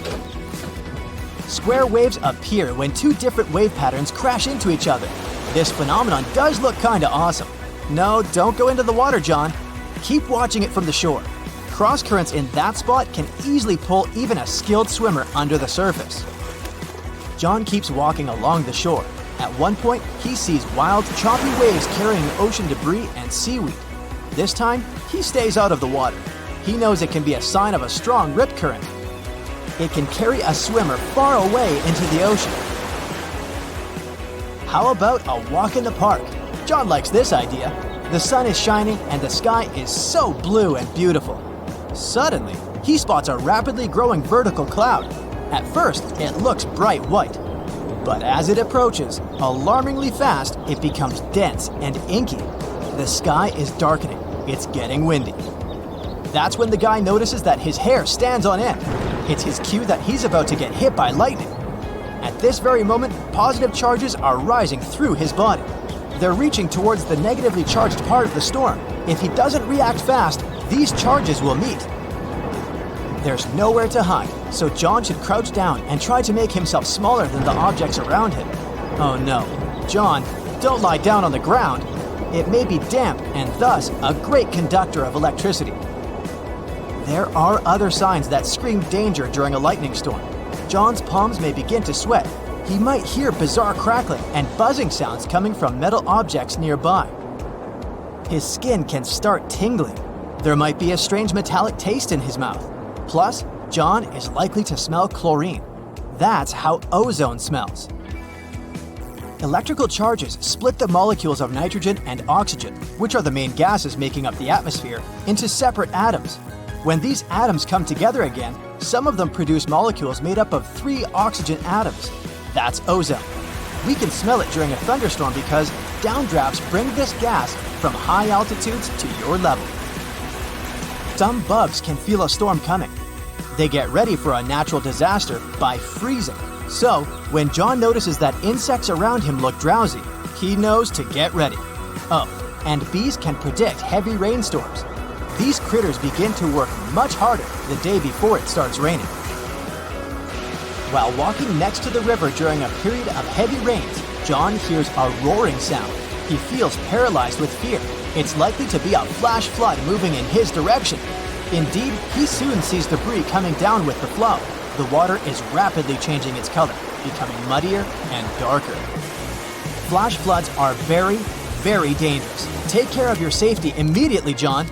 Square waves appear when two different wave patterns crash into each other. This phenomenon does look kinda awesome. No, don't go into the water, John. Keep watching it from the shore. Cross currents in that spot can easily pull even a skilled swimmer under the surface. John keeps walking along the shore. At one point, he sees wild, choppy waves carrying ocean debris and seaweed. This time, he stays out of the water. He knows it can be a sign of a strong rip current. It can carry a swimmer far away into the ocean. How about a walk in the park? John likes this idea. The sun is shining and the sky is so blue and beautiful. Suddenly, he spots a rapidly growing vertical cloud. At first, it looks bright white. But as it approaches, alarmingly fast, it becomes dense and inky. The sky is darkening. It's getting windy. That's when the guy notices that his hair stands on end. It's his cue that he's about to get hit by lightning. At this very moment, positive charges are rising through his body. They're reaching towards the negatively charged part of the storm. If he doesn't react fast, these charges will meet. There's nowhere to hide, so John should crouch down and try to make himself smaller than the objects around him. Oh no, John, don't lie down on the ground. It may be damp and thus a great conductor of electricity. There are other signs that scream danger during a lightning storm. John's palms may begin to sweat. He might hear bizarre crackling and buzzing sounds coming from metal objects nearby. His skin can start tingling. There might be a strange metallic taste in his mouth. Plus, John is likely to smell chlorine. That's how ozone smells. Electrical charges split the molecules of nitrogen and oxygen, which are the main gases making up the atmosphere, into separate atoms. When these atoms come together again, some of them produce molecules made up of 3 oxygen atoms. That's ozone. We can smell it during a thunderstorm because downdrafts bring this gas from high altitudes to your level. Some bugs can feel a storm coming. They get ready for a natural disaster by freezing. So, when John notices that insects around him look drowsy, he knows to get ready. Oh, and bees can predict heavy rainstorms. These critters begin to work much harder the day before it starts raining. While walking next to the river during a period of heavy rains, John hears a roaring sound. He feels paralyzed with fear. It's likely to be a flash flood moving in his direction. Indeed, he soon sees debris coming down with the flow. The water is rapidly changing its color, becoming muddier and darker. Flash floods are very, very dangerous. Take care of your safety immediately, John.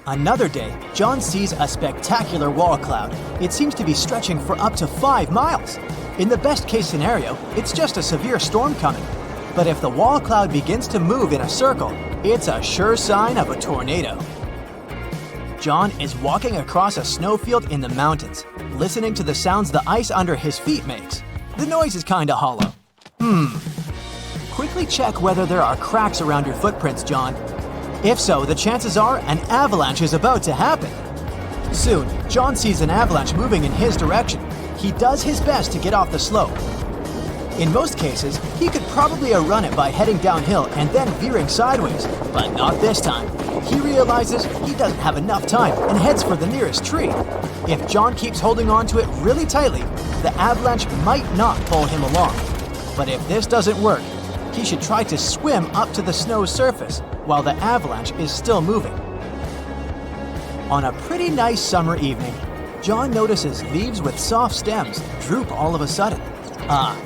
Another day, John sees a spectacular wall cloud. It seems to be stretching for up to 5 miles. In the best case scenario, it's just a severe storm coming. But if the wall cloud begins to move in a circle, it's a sure sign of a tornado. John is walking across a snowfield in the mountains, listening to the sounds the ice under his feet makes. The noise is kinda hollow. Quickly check whether there are cracks around your footprints, John. If so, the chances are an avalanche is about to happen. Soon, John sees an avalanche moving in his direction. He does his best to get off the slope. In most cases, he could probably outrun it by heading downhill and then veering sideways, but not this time. He realizes he doesn't have enough time and heads for the nearest tree. If John keeps holding on to it really tightly, the avalanche might not pull him along. But if this doesn't work, he should try to swim up to the snow's surface while the avalanche is still moving. On a pretty nice summer evening, John notices leaves with soft stems droop all of a sudden.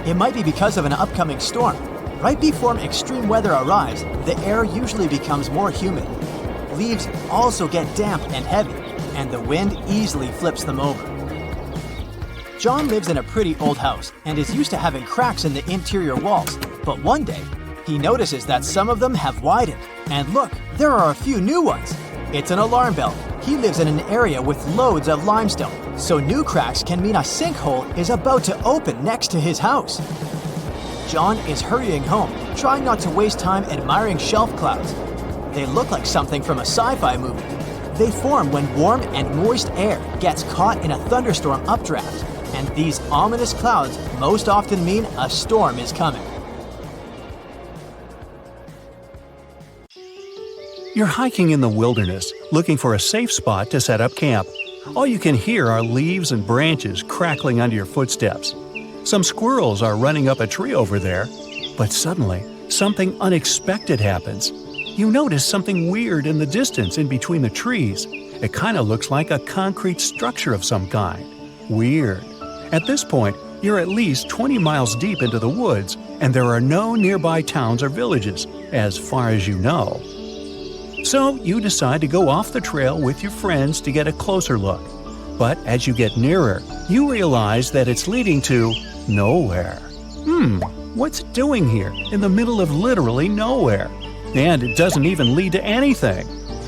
It might be because of an upcoming storm. Right before extreme weather arrives, the air usually becomes more humid. leaves also get damp and heavy, and the wind easily flips them over. John lives in a pretty old house and is used to having cracks in the interior walls, but one day, he notices that some of them have widened, and look, there are a few new ones. It's an alarm bell. He lives in an area with loads of limestone, so new cracks can mean a sinkhole is about to open next to his house. John is hurrying home, trying not to waste time admiring shelf clouds. They look like something from a sci-fi movie. They form when warm and moist air gets caught in a thunderstorm updraft, and these ominous clouds most often mean a storm is coming. You're hiking in the wilderness, looking for a safe spot to set up camp. All you can hear are leaves and branches crackling under your footsteps. Some squirrels are running up a tree over there, but suddenly, something unexpected happens. You notice something weird in the distance in between the trees. It kind of looks like a concrete structure of some kind. Weird. At this point, you're at least 20 miles deep into the woods, and there are no nearby towns or villages, as far as you know. So you decide to go off the trail with your friends to get a closer look. But as you get nearer, you realize that it's leading to nowhere. What's it doing here in the middle of literally nowhere? And it doesn't even lead to anything.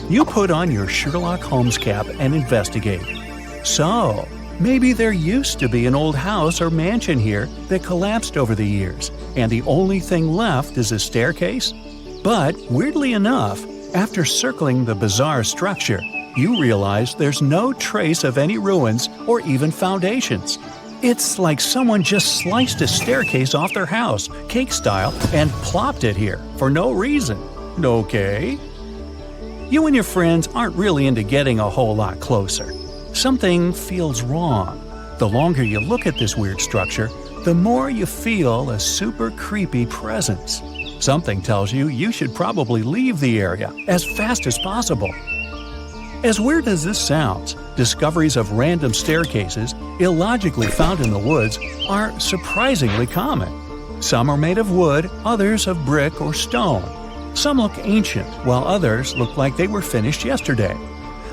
You put on your Sherlock Holmes cap and investigate. So, maybe there used to be an old house or mansion here that collapsed over the years, and the only thing left is a staircase? But, weirdly enough, after circling the bizarre structure, you realize there's no trace of any ruins or even foundations. It's like someone just sliced a staircase off their house, cake style, and plopped it here for no reason. Okay? You and your friends aren't really into getting a whole lot closer. Something feels wrong. The longer you look at this weird structure, the more you feel a super creepy presence. Something tells you you should probably leave the area as fast as possible. As weird as this sounds, discoveries of random staircases, illogically found in the woods, are surprisingly common. Some are made of wood, others of brick or stone. Some look ancient, while others look like they were finished yesterday.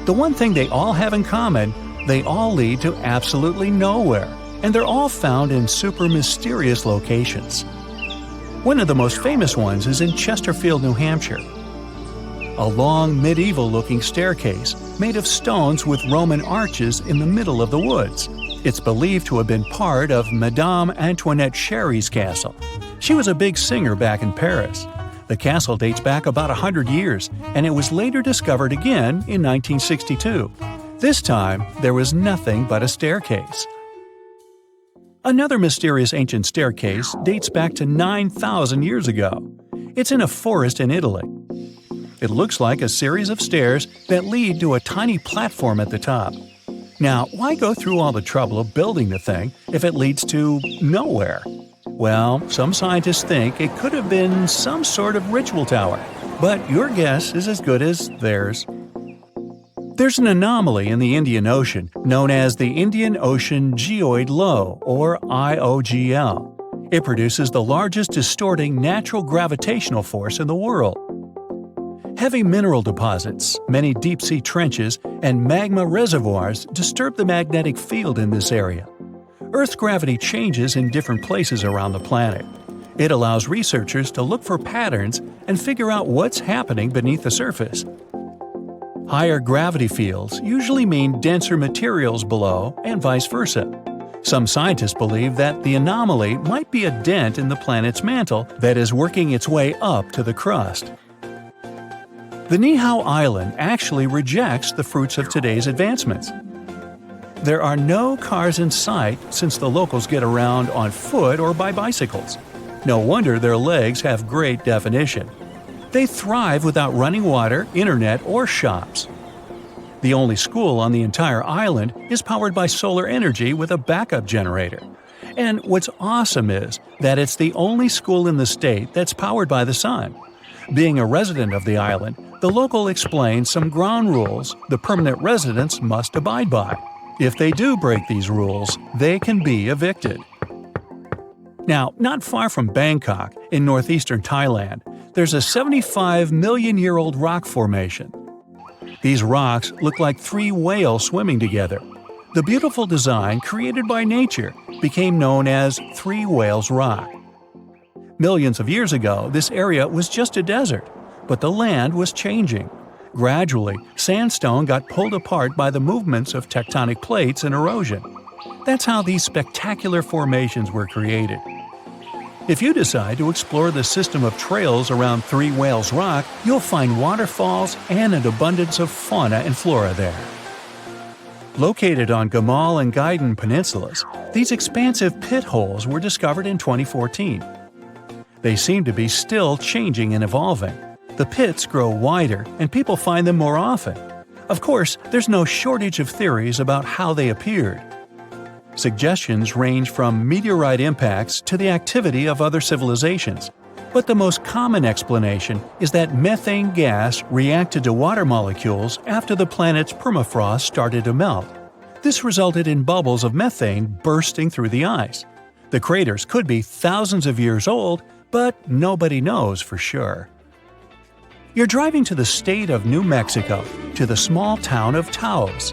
The one thing they all have in common, they all lead to absolutely nowhere, and they're all found in super mysterious locations. One of the most famous ones is in Chesterfield, New Hampshire. A long, medieval-looking staircase made of stones with Roman arches in the middle of the woods. It's believed to have been part of Madame Antoinette Cherry's castle. She was a big singer back in Paris. The castle dates back about 100 years, and it was later discovered again in 1962. This time, there was nothing but a staircase. Another mysterious ancient staircase dates back to 9,000 years ago. It's in a forest in Italy. It looks like a series of stairs that lead to a tiny platform at the top. Now, why go through all the trouble of building the thing if it leads to nowhere? Well, some scientists think it could have been some sort of ritual tower, but your guess is as good as theirs. There's an anomaly in the Indian Ocean known as the Indian Ocean Geoid Low, or IOGL. It produces the largest distorting natural gravitational force in the world. Heavy mineral deposits, many deep-sea trenches, and magma reservoirs disturb the magnetic field in this area. Earth's gravity changes in different places around the planet. It allows researchers to look for patterns and figure out what's happening beneath the surface. Higher gravity fields usually mean denser materials below, and vice versa. Some scientists believe that the anomaly might be a dent in the planet's mantle that is working its way up to the crust. The Niihau Island actually rejects the fruits of today's advancements. There are no cars in sight since the locals get around on foot or by bicycles. No wonder their legs have great definition. They thrive without running water, internet, or shops. The only school on the entire island is powered by solar energy with a backup generator. And what's awesome is that it's the only school in the state that's powered by the sun. Being a resident of the island, the local explains some ground rules the permanent residents must abide by. If they do break these rules, they can be evicted. Now, not far from Bangkok, in northeastern Thailand, there's a 75-million-year-old rock formation. These rocks look like three whales swimming together. The beautiful design created by nature became known as Three Whales Rock. Millions of years ago, this area was just a desert, but the land was changing. Gradually, sandstone got pulled apart by the movements of tectonic plates and erosion. That's how these spectacular formations were created. If you decide to explore the system of trails around Three Whales Rock, you'll find waterfalls and an abundance of fauna and flora there. Located on Gamal and Gaiden peninsulas, these expansive pit holes were discovered in 2014. They seem to be still changing and evolving. The pits grow wider and people find them more often. Of course, there's no shortage of theories about how they appeared. Suggestions range from meteorite impacts to the activity of other civilizations. But the most common explanation is that methane gas reacted to water molecules after the planet's permafrost started to melt. This resulted in bubbles of methane bursting through the ice. The craters could be thousands of years old, but nobody knows for sure. You're driving to the state of New Mexico, to the small town of Taos.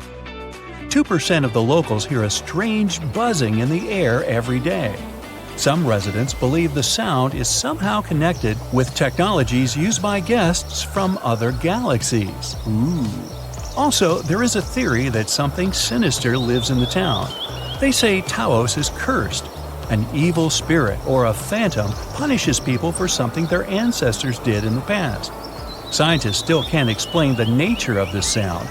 2% of the locals hear a strange buzzing in the air every day. Some residents believe the sound is somehow connected with technologies used by guests from other galaxies. Also, there is a theory that something sinister lives in the town. They say Taos is cursed. An evil spirit or a phantom punishes people for something their ancestors did in the past. Scientists still can't explain the nature of this sound.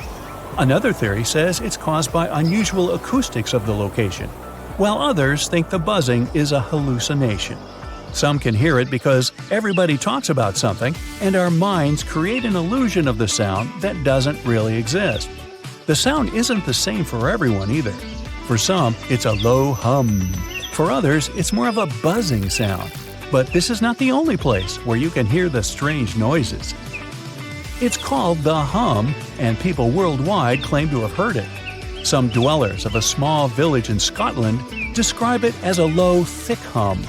Another theory says it's caused by unusual acoustics of the location, while others think the buzzing is a hallucination. Some can hear it because everybody talks about something, and our minds create an illusion of the sound that doesn't really exist. The sound isn't the same for everyone either. For some, it's a low hum. For others, it's more of a buzzing sound. But this is not the only place where you can hear the strange noises. It's called the hum, and people worldwide claim to have heard it. Some dwellers of a small village in Scotland describe it as a low, thick hum,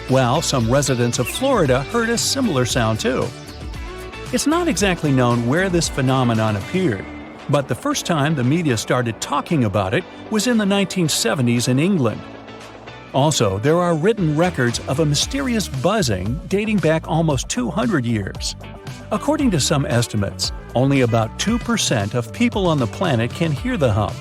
while some residents of Florida heard a similar sound too. It's not exactly known where this phenomenon appeared, but the first time the media started talking about it was in the 1970s in England. Also, there are written records of a mysterious buzzing dating back almost 200 years. According to some estimates, only about 2% of people on the planet can hear the hum.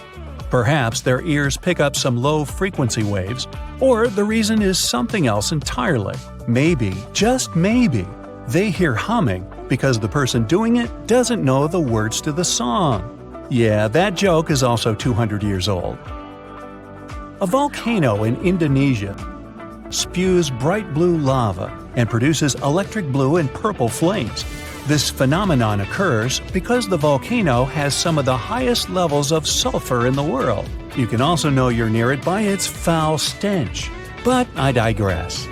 Perhaps their ears pick up some low-frequency waves, or the reason is something else entirely. Maybe, just maybe, they hear humming because the person doing it doesn't know the words to the song. Yeah, that joke is also 200 years old. A volcano in Indonesia spews bright blue lava and produces electric blue and purple flames. This phenomenon occurs because the volcano has some of the highest levels of sulfur in the world. You can also know you're near it by its foul stench. But I digress.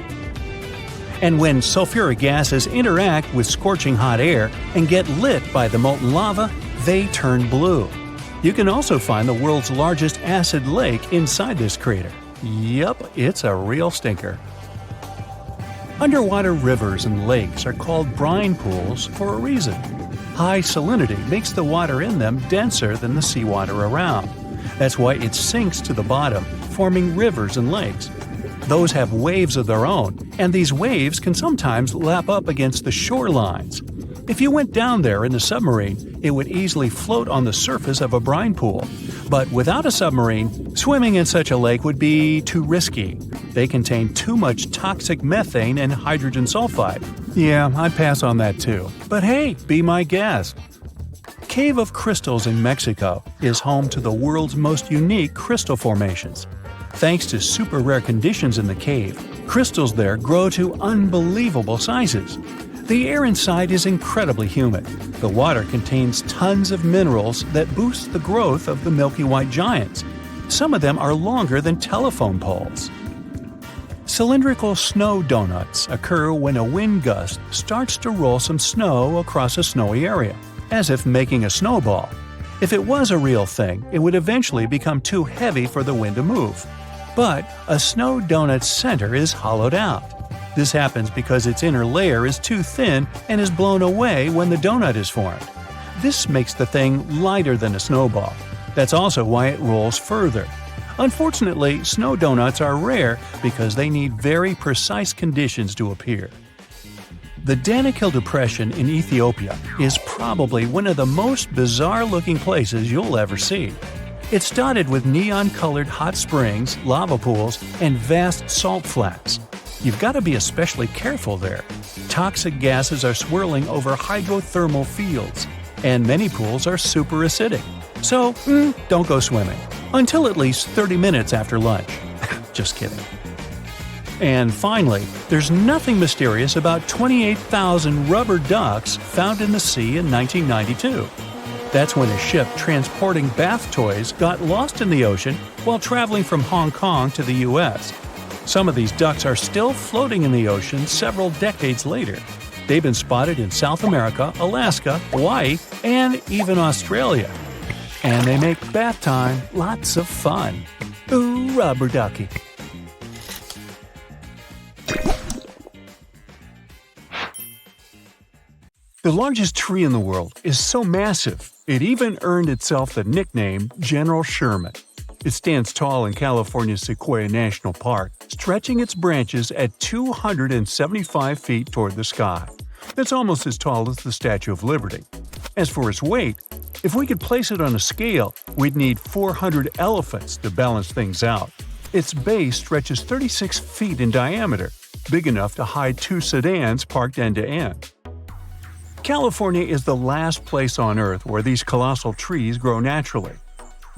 And when sulfuric gases interact with scorching hot air and get lit by the molten lava, they turn blue. You can also find the world's largest acid lake inside this crater. Yup, it's a real stinker. Underwater rivers and lakes are called brine pools for a reason. High salinity makes the water in them denser than the seawater around. That's why it sinks to the bottom, forming rivers and lakes. Those have waves of their own, and these waves can sometimes lap up against the shorelines. If you went down there in a submarine, it would easily float on the surface of a brine pool. But without a submarine, swimming in such a lake would be too risky. They contain too much toxic methane and hydrogen sulfide. Yeah, I'd pass on that too. But hey, be my guest. Cave of Crystals in Mexico is home to the world's most unique crystal formations. Thanks to super rare conditions in the cave, crystals there grow to unbelievable sizes. The air inside is incredibly humid. The water contains tons of minerals that boost the growth of the milky white giants. Some of them are longer than telephone poles. Cylindrical snow donuts occur when a wind gust starts to roll some snow across a snowy area, as if making a snowball. If it was a real thing, it would eventually become too heavy for the wind to move. But a snow donut's center is hollowed out. This happens because its inner layer is too thin and is blown away when the donut is formed. This makes the thing lighter than a snowball. That's also why it rolls further. Unfortunately, snow donuts are rare because they need very precise conditions to appear. The Danakil Depression in Ethiopia is probably one of the most bizarre-looking places you'll ever see. It's dotted with neon-colored hot springs, lava pools, and vast salt flats. You've got to be especially careful there. Toxic gases are swirling over hydrothermal fields, and many pools are super acidic. So, don't go swimming. Until at least 30 minutes after lunch. Just kidding. And finally, there's nothing mysterious about 28,000 rubber ducks found in the sea in 1992. That's when a ship transporting bath toys got lost in the ocean while traveling from Hong Kong to the U.S. Some of these ducks are still floating in the ocean several decades later. They've been spotted in South America, Alaska, Hawaii, and even Australia. And they make bath time lots of fun. Ooh, rubber ducky. The largest tree in the world is so massive, it even earned itself the nickname General Sherman. It stands tall in California's Sequoia National Park, stretching its branches at 275 feet toward the sky. That's almost as tall as the Statue of Liberty. As for its weight, if we could place it on a scale, we'd need 400 elephants to balance things out. Its base stretches 36 feet in diameter, big enough to hide 2 sedans parked end to end. California is the last place on Earth where these colossal trees grow naturally.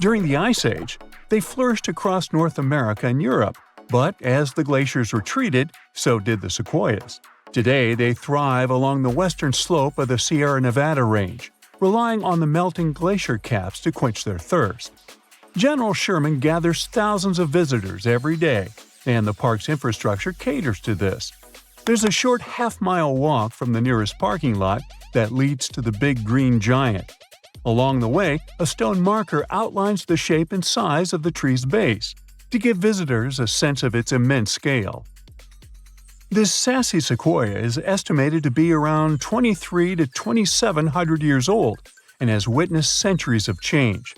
During the Ice Age, they flourished across North America and Europe, but as the glaciers retreated, so did the sequoias. Today, they thrive along the western slope of the Sierra Nevada range, relying on the melting glacier caps to quench their thirst. General Sherman gathers thousands of visitors every day, and the park's infrastructure caters to this. There's a short half-mile walk from the nearest parking lot that leads to the big green giant. Along the way, a stone marker outlines the shape and size of the tree's base, to give visitors a sense of its immense scale. This sassy sequoia is estimated to be around 2,300 to 2,700 years old and has witnessed centuries of change.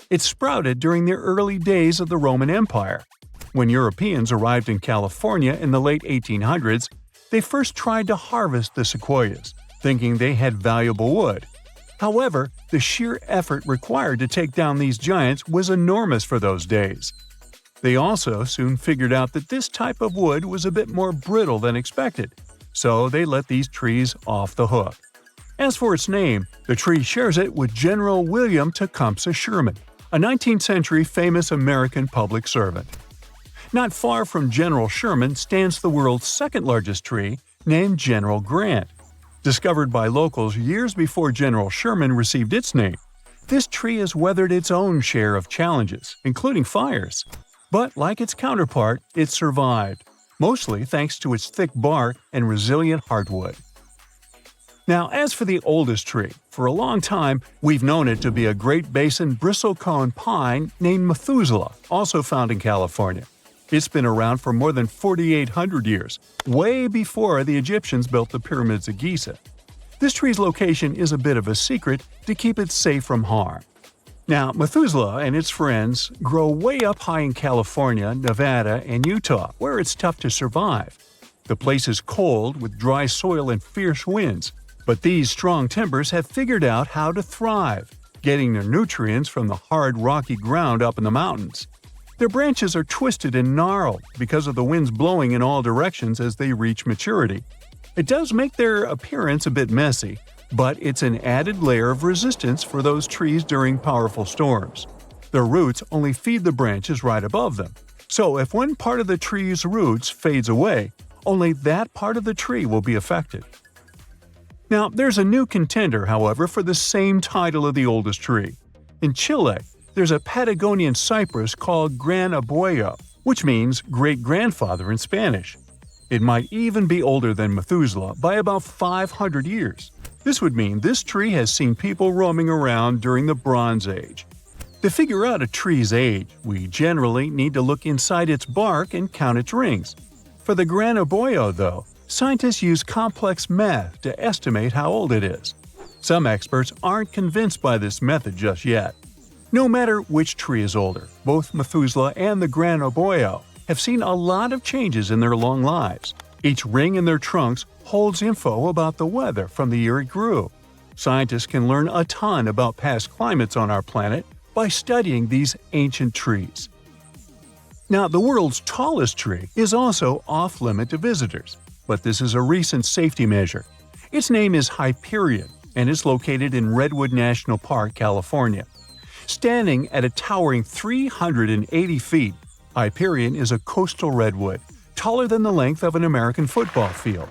It sprouted during the early days of the Roman Empire. When Europeans arrived in California in the late 1800s, they first tried to harvest the sequoias, thinking they had valuable wood. However, the sheer effort required to take down these giants was enormous for those days. They also soon figured out that this type of wood was a bit more brittle than expected, so they let these trees off the hook. As for its name, the tree shares it with General William Tecumseh Sherman, a 19th century famous American public servant. Not far from General Sherman stands the world's second largest tree, named General Grant. Discovered by locals years before General Sherman received its name, this tree has weathered its own share of challenges, including fires. But like its counterpart, it survived, mostly thanks to its thick bark and resilient hardwood. Now, as for the oldest tree, for a long time, we've known it to be a Great Basin bristlecone pine named Methuselah, also found in California. It's been around for more than 4,800 years, way before the Egyptians built the pyramids of Giza. This tree's location is a bit of a secret to keep it safe from harm. Now, Methuselah and its friends grow way up high in California, Nevada, and Utah, where it's tough to survive. The place is cold with dry soil and fierce winds, but these strong timbers have figured out how to thrive, getting their nutrients from the hard, rocky ground up in the mountains. Their branches are twisted and gnarled because of the winds blowing in all directions as they reach maturity. It does make their appearance a bit messy, but it's an added layer of resistance for those trees during powerful storms. Their roots only feed the branches right above them, so if one part of the tree's roots fades away, only that part of the tree will be affected. Now, there's a new contender, however, for the same title of the oldest tree. In Chile, there's a Patagonian cypress called Gran Abuelo, which means great-grandfather in Spanish. It might even be older than Methuselah by about 500 years. This would mean this tree has seen people roaming around during the Bronze Age. To figure out a tree's age, we generally need to look inside its bark and count its rings. For the Gran Abuelo, though, scientists use complex math to estimate how old it is. Some experts aren't convinced by this method just yet. No matter which tree is older, both Methuselah and the Gran Oboyo have seen a lot of changes in their long lives. Each ring in their trunks holds info about the weather from the year it grew. Scientists can learn a ton about past climates on our planet by studying these ancient trees. Now, the world's tallest tree is also off-limit to visitors, but this is a recent safety measure. Its name is Hyperion, and is located in Redwood National Park, California. Standing at a towering 380 feet, Hyperion is a coastal redwood, taller than the length of an American football field.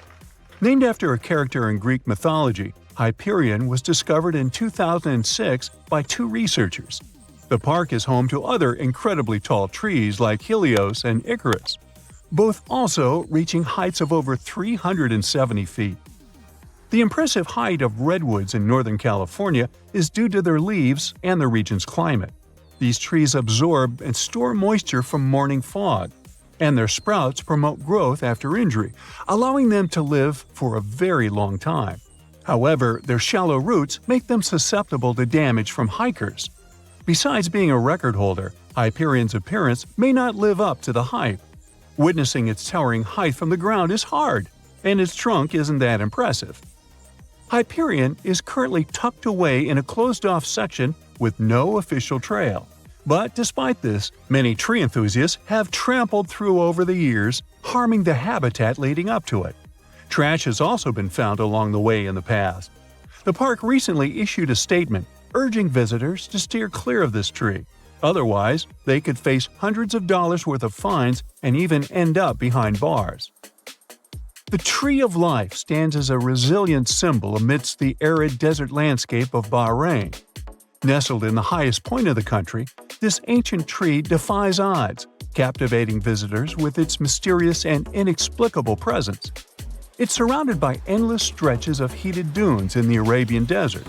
Named after a character in Greek mythology, Hyperion was discovered in 2006 by two researchers. The park is home to other incredibly tall trees like Helios and Icarus, both also reaching heights of over 370 feet. The impressive height of redwoods in Northern California is due to their leaves and the region's climate. These trees absorb and store moisture from morning fog, and their sprouts promote growth after injury, allowing them to live for a very long time. However, their shallow roots make them susceptible to damage from hikers. Besides being a record holder, Hyperion's appearance may not live up to the hype. Witnessing its towering height from the ground is hard, and its trunk isn't that impressive. Hyperion is currently tucked away in a closed-off section with no official trail. But despite this, many tree enthusiasts have trampled through over the years, harming the habitat leading up to it. Trash has also been found along the way in the past. The park recently issued a statement urging visitors to steer clear of this tree. Otherwise, they could face hundreds of dollars worth of fines and even end up behind bars. The Tree of Life stands as a resilient symbol amidst the arid desert landscape of Bahrain. Nestled in the highest point of the country, this ancient tree defies odds, captivating visitors with its mysterious and inexplicable presence. It's surrounded by endless stretches of heated dunes in the Arabian desert.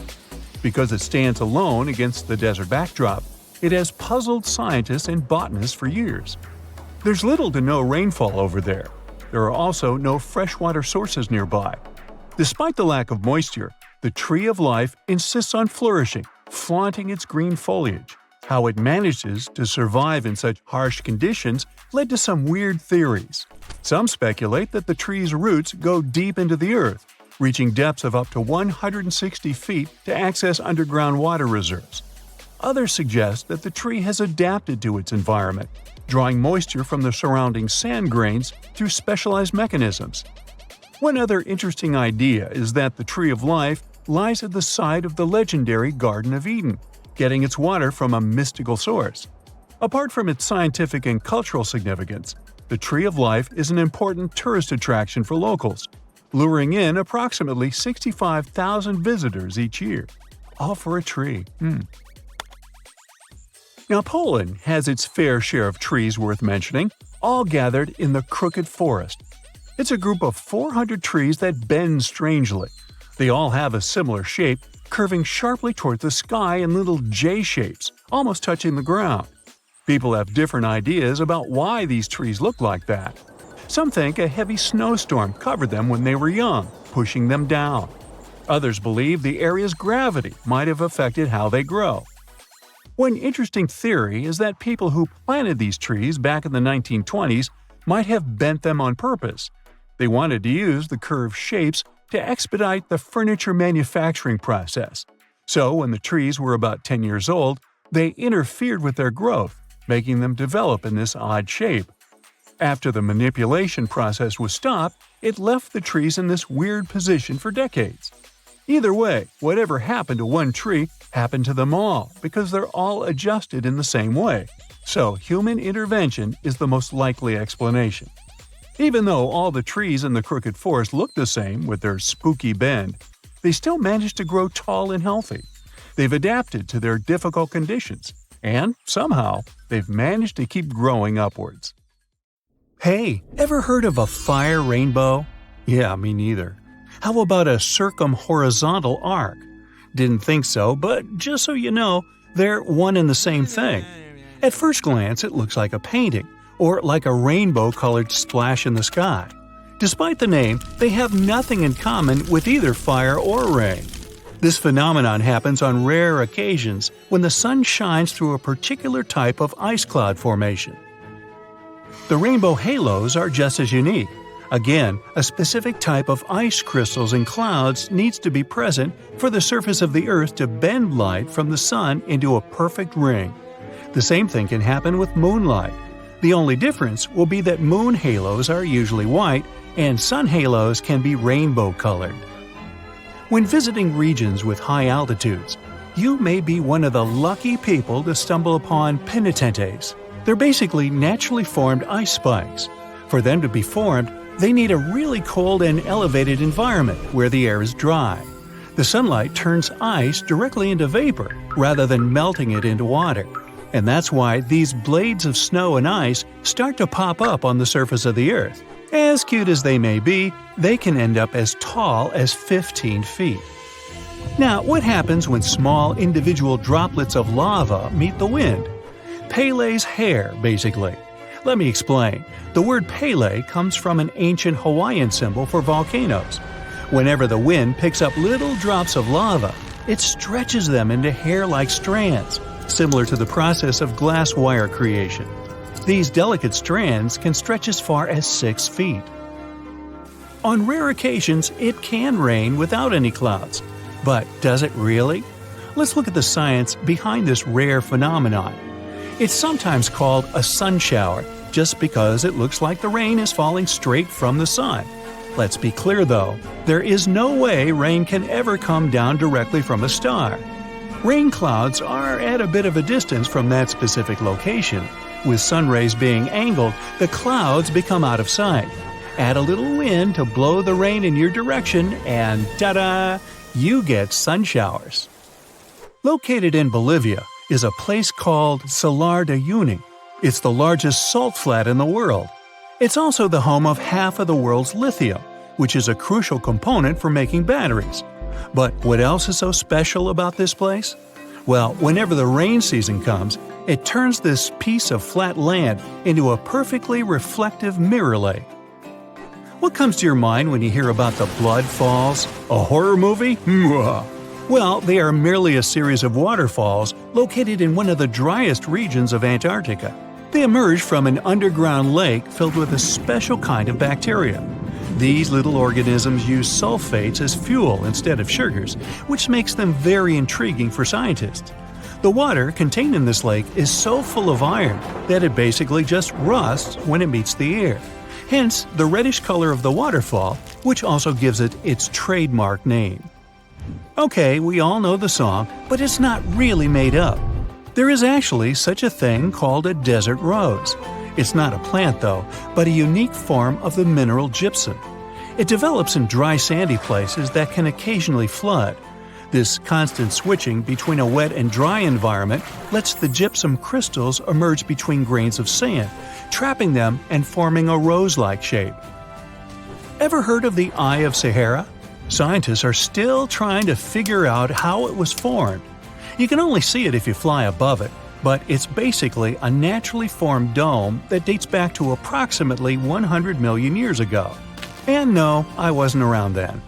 Because it stands alone against the desert backdrop, it has puzzled scientists and botanists for years. There's little to no rainfall over there. There are also no freshwater sources nearby. Despite the lack of moisture, the Tree of Life insists on flourishing, flaunting its green foliage. How it manages to survive in such harsh conditions led to some weird theories. Some speculate that the tree's roots go deep into the earth, reaching depths of up to 160 feet to access underground water reserves. Others suggest that the tree has adapted to its environment, drawing moisture from the surrounding sand grains through specialized mechanisms. One other interesting idea is that the Tree of Life lies at the site of the legendary Garden of Eden, getting its water from a mystical source. Apart from its scientific and cultural significance, the Tree of Life is an important tourist attraction for locals, luring in approximately 65,000 visitors each year. All for a tree. Now, Poland has its fair share of trees worth mentioning, all gathered in the Crooked Forest. It's a group of 400 trees that bend strangely. They all have a similar shape, curving sharply toward the sky in little J shapes, almost touching the ground. People have different ideas about why these trees look like that. Some think a heavy snowstorm covered them when they were young, pushing them down. Others believe the area's gravity might have affected how they grow. One interesting theory is that people who planted these trees back in the 1920s might have bent them on purpose. They wanted to use the curved shapes to expedite the furniture manufacturing process. So when the trees were about 10 years old, they interfered with their growth, making them develop in this odd shape. After the manipulation process was stopped, it left the trees in this weird position for decades. Either way, whatever happened to one tree happened to them all because they're all adjusted in the same way. So human intervention is the most likely explanation. Even though all the trees in the Crooked Forest look the same with their spooky bend, they still manage to grow tall and healthy. They've adapted to their difficult conditions, and somehow they've managed to keep growing upwards. Hey, ever heard of a fire rainbow? Yeah, me neither. How about a circumhorizontal arc? Didn't think so, but just so you know, they're one and the same thing. At first glance, it looks like a painting, or like a rainbow-colored splash in the sky. Despite the name, they have nothing in common with either fire or rain. This phenomenon happens on rare occasions when the sun shines through a particular type of ice cloud formation. The rainbow halos are just as unique. Again, a specific type of ice crystals in clouds needs to be present for the surface of the Earth to bend light from the sun into a perfect ring. The same thing can happen with moonlight. The only difference will be that moon halos are usually white and sun halos can be rainbow-colored. When visiting regions with high altitudes, you may be one of the lucky people to stumble upon penitentes. They're basically naturally formed ice spikes. For them to be formed, they need a really cold and elevated environment where the air is dry. The sunlight turns ice directly into vapor rather than melting it into water. And that's why these blades of snow and ice start to pop up on the surface of the Earth. As cute as they may be, they can end up as tall as 15 feet. Now, what happens when small individual droplets of lava meet the wind? Pele's hair, basically. Let me explain. The word Pele comes from an ancient Hawaiian symbol for volcanoes. Whenever the wind picks up little drops of lava, it stretches them into hair-like strands, similar to the process of glass wire creation. These delicate strands can stretch as far as 6 feet. On rare occasions, it can rain without any clouds. But does it really? Let's look at the science behind this rare phenomenon. It's sometimes called a sun shower, just because it looks like the rain is falling straight from the sun. Let's be clear though, there is no way rain can ever come down directly from a star. Rain clouds are at a bit of a distance from that specific location. With sun rays being angled, the clouds become out of sight. Add a little wind to blow the rain in your direction and ta-da! You get sun showers. Located in Bolivia is a place called Salar de Uyuni. It's the largest salt flat in the world. It's also the home of half of the world's lithium, which is a crucial component for making batteries. But what else is so special about this place? Well, whenever the rain season comes, it turns this piece of flat land into a perfectly reflective mirror lake. What comes to your mind when you hear about the Blood Falls? A horror movie? Well, they are merely a series of waterfalls located in one of the driest regions of Antarctica. They emerge from an underground lake filled with a special kind of bacteria. These little organisms use sulfates as fuel instead of sugars, which makes them very intriguing for scientists. The water contained in this lake is so full of iron that it basically just rusts when it meets the air. Hence, the reddish color of the waterfall, which also gives it its trademark name. Okay, we all know the song, but it's not really made up. There is actually such a thing called a desert rose. It's not a plant though, but a unique form of the mineral gypsum. It develops in dry sandy places that can occasionally flood. This constant switching between a wet and dry environment lets the gypsum crystals emerge between grains of sand, trapping them and forming a rose-like shape. Ever heard of the Eye of Sahara? Scientists are still trying to figure out how it was formed. You can only see it if you fly above it, but it's basically a naturally formed dome that dates back to approximately 100 million years ago. And no, I wasn't around then.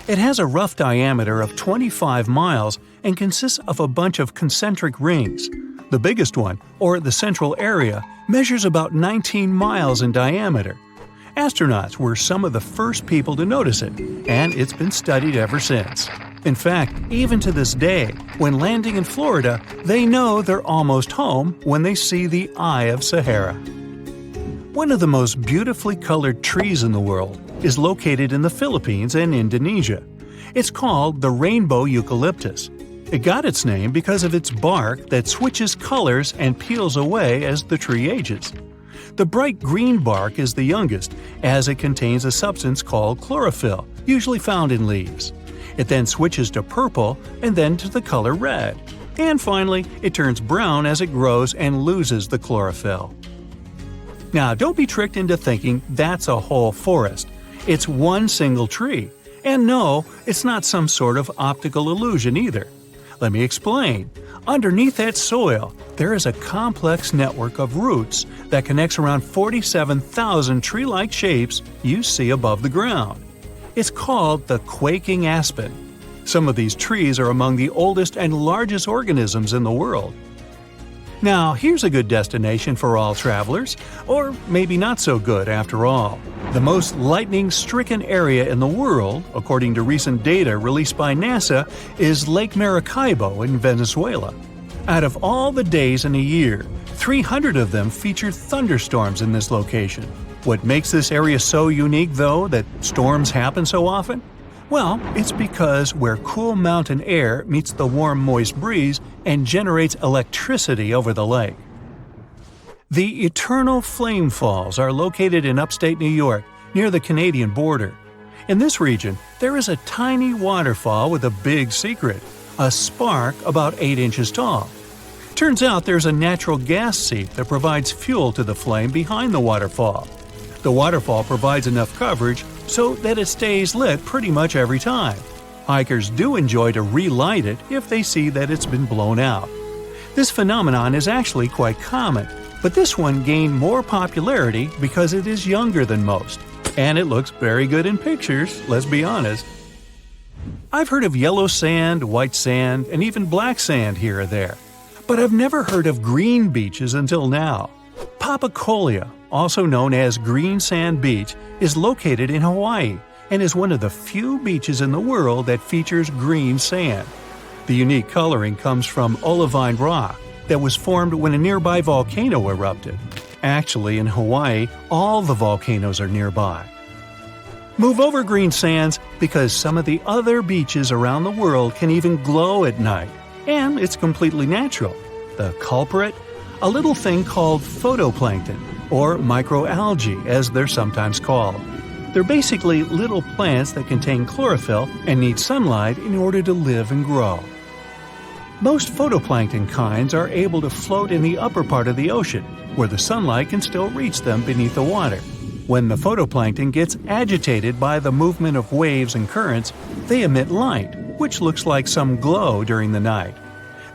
It has a rough diameter of 25 miles and consists of a bunch of concentric rings. The biggest one, or the central area, measures about 19 miles in diameter. Astronauts were some of the first people to notice it, and it's been studied ever since. In fact, even to this day, when landing in Florida, they know they're almost home when they see the Eye of Sahara. One of the most beautifully colored trees in the world is located in the Philippines and Indonesia. It's called the rainbow eucalyptus. It got its name because of its bark that switches colors and peels away as the tree ages. The bright green bark is the youngest, as it contains a substance called chlorophyll, usually found in leaves. It then switches to purple and then to the color red. And finally, it turns brown as it grows and loses the chlorophyll. Now, don't be tricked into thinking that's a whole forest. It's one single tree. And no, it's not some sort of optical illusion either. Let me explain. Underneath that soil, there is a complex network of roots that connects around 47,000 tree-like shapes you see above the ground. It's called the quaking aspen. Some of these trees are among the oldest and largest organisms in the world. Now, here's a good destination for all travelers, or maybe not so good after all. The most lightning-stricken area in the world, according to recent data released by NASA, is Lake Maracaibo in Venezuela. Out of all the days in a year, 300 of them feature thunderstorms in this location. What makes this area so unique, though, that storms happen so often? Well, it's because where cool mountain air meets the warm, moist breeze and generates electricity over the lake. The Eternal Flame Falls are located in upstate New York, near the Canadian border. In this region, there is a tiny waterfall with a big secret, a spark about 8 inches tall. Turns out there's a natural gas seep that provides fuel to the flame behind the waterfall. The waterfall provides enough coverage so that it stays lit pretty much every time. Hikers do enjoy to relight it if they see that it's been blown out. This phenomenon is actually quite common, but this one gained more popularity because it is younger than most. And it looks very good in pictures, let's be honest. I've heard of yellow sand, white sand, and even black sand here or there, but I've never heard of green beaches until now. Papacolia, also known as Green Sand Beach, is located in Hawaii and is one of the few beaches in the world that features green sand. The unique coloring comes from olivine rock that was formed when a nearby volcano erupted. Actually, in Hawaii, all the volcanoes are nearby. Move over green sands because some of the other beaches around the world can even glow at night, and it's completely natural. The culprit? A little thing called photoplankton, or microalgae as they're sometimes called. They're basically little plants that contain chlorophyll and need sunlight in order to live and grow. Most photoplankton kinds are able to float in the upper part of the ocean, where the sunlight can still reach them beneath the water. When the photoplankton gets agitated by the movement of waves and currents, they emit light, which looks like some glow during the night.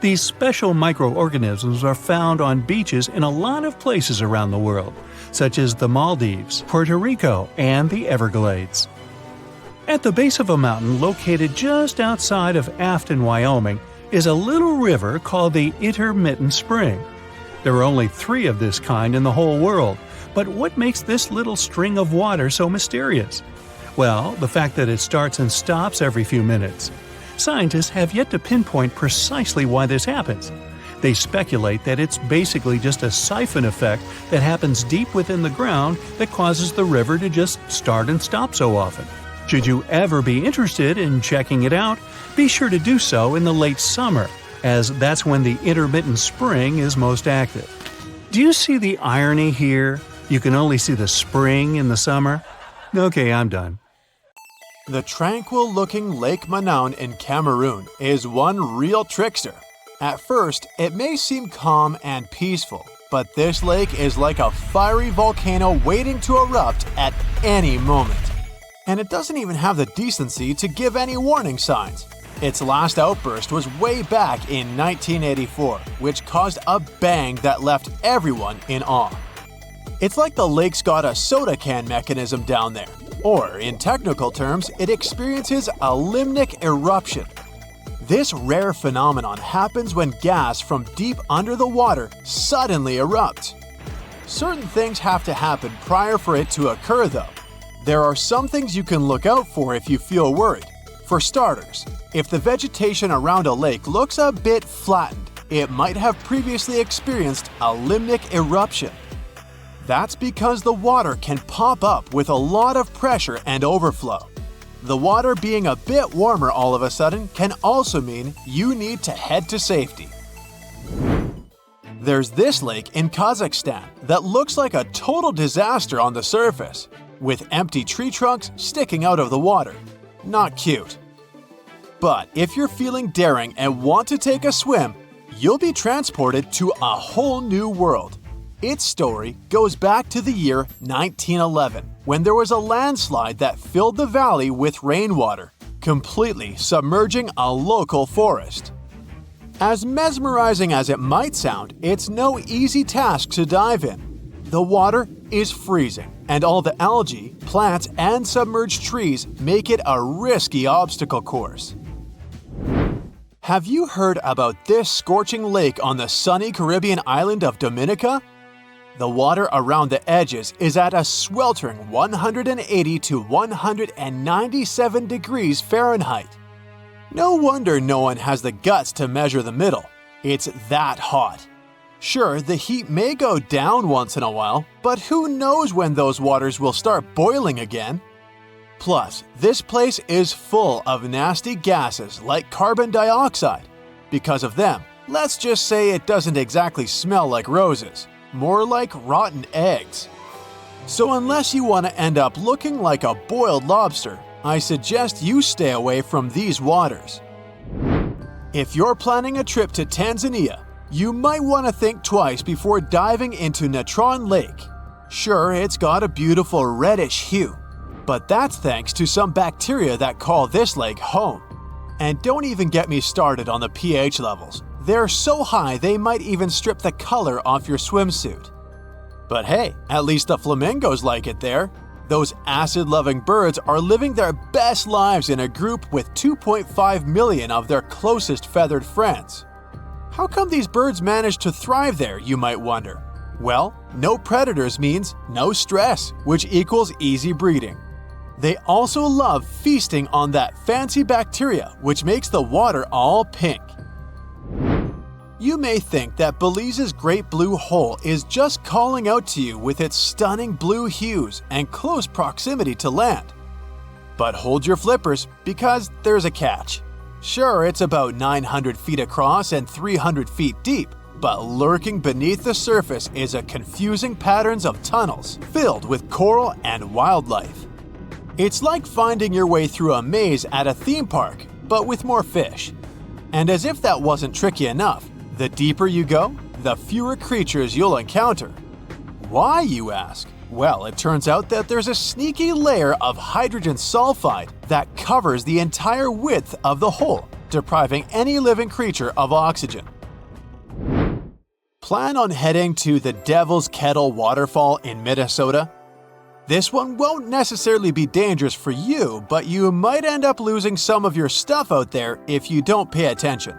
These special microorganisms are found on beaches in a lot of places around the world, such as the Maldives, Puerto Rico, and the Everglades. At the base of a mountain located just outside of Afton, Wyoming, is a little river called the Intermittent Spring. There are only 3 of this kind in the whole world, but what makes this little string of water so mysterious? Well, the fact that it starts and stops every few minutes. Scientists have yet to pinpoint precisely why this happens. They speculate that it's basically just a siphon effect that happens deep within the ground that causes the river to just start and stop so often. Should you ever be interested in checking it out, be sure to do so in the late summer, as that's when the intermittent spring is most active. Do you see the irony here? You can only see the spring in the summer? Okay, I'm done. The tranquil-looking Lake Manaun in Cameroon is one real trickster. At first, it may seem calm and peaceful, but this lake is like a fiery volcano waiting to erupt at any moment. And it doesn't even have the decency to give any warning signs. Its last outburst was way back in 1984, which caused a bang that left everyone in awe. It's like the lake's got a soda can mechanism down there. Or, in technical terms, it experiences a limnic eruption. This rare phenomenon happens when gas from deep under the water suddenly erupts. Certain things have to happen prior for it to occur, though. There are some things you can look out for if you feel worried. For starters, if the vegetation around a lake looks a bit flattened, it might have previously experienced a limnic eruption. That's because the water can pop up with a lot of pressure and overflow. The water being a bit warmer all of a sudden can also mean you need to head to safety. There's this lake in Kazakhstan that looks like a total disaster on the surface, with empty tree trunks sticking out of the water. Not cute. But if you're feeling daring and want to take a swim, you'll be transported to a whole new world. Its story goes back to the year 1911, when there was a landslide that filled the valley with rainwater, completely submerging a local forest. As mesmerizing as it might sound, it's no easy task to dive in. The water is freezing, and all the algae, plants, and submerged trees make it a risky obstacle course. Have you heard about this scorching lake on the sunny Caribbean island of Dominica? The water around the edges is at a sweltering 180 to 197 degrees Fahrenheit. No wonder no one has the guts to measure the middle. It's that hot. Sure, the heat may go down once in a while, but who knows when those waters will start boiling again? Plus, this place is full of nasty gases like carbon dioxide. Because of them, let's just say it doesn't exactly smell like roses, more like rotten eggs. So unless you want to end up looking like a boiled lobster, I suggest you stay away from these waters. If you're planning a trip to Tanzania, you might want to think twice before diving into Natron Lake. Sure, it's got a beautiful reddish hue, but that's thanks to some bacteria that call this lake home. And don't even get me started on the pH levels. They're so high they might even strip the color off your swimsuit. But hey, at least the flamingos like it there. Those acid-loving birds are living their best lives in a group with 2.5 million of their closest feathered friends. How come these birds manage to thrive there, you might wonder? Well, no predators means no stress, which equals easy breeding. They also love feasting on that fancy bacteria, which makes the water all pink. You may think that Belize's Great Blue Hole is just calling out to you with its stunning blue hues and close proximity to land. But hold your flippers, because there's a catch. Sure, it's about 900 feet across and 300 feet deep, but lurking beneath the surface is a confusing patterns of tunnels filled with coral and wildlife. It's like finding your way through a maze at a theme park, but with more fish. And as if that wasn't tricky enough, the deeper you go, the fewer creatures you'll encounter. Why, you ask? Well, it turns out that there's a sneaky layer of hydrogen sulfide that covers the entire width of the hole, depriving any living creature of oxygen. Plan on heading to the Devil's Kettle waterfall in Minnesota? This one won't necessarily be dangerous for you, but you might end up losing some of your stuff out there if you don't pay attention.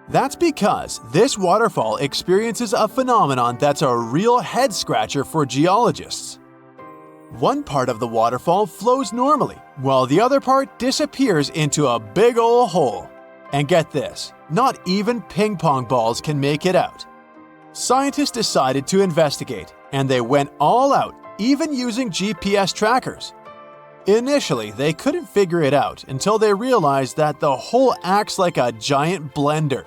That's because this waterfall experiences a phenomenon that's a real head-scratcher for geologists. One part of the waterfall flows normally, while the other part disappears into a big ol' hole. And get this, not even ping pong balls can make it out. Scientists decided to investigate, and they went all out, even using GPS trackers. Initially, they couldn't figure it out until they realized that the hole acts like a giant blender.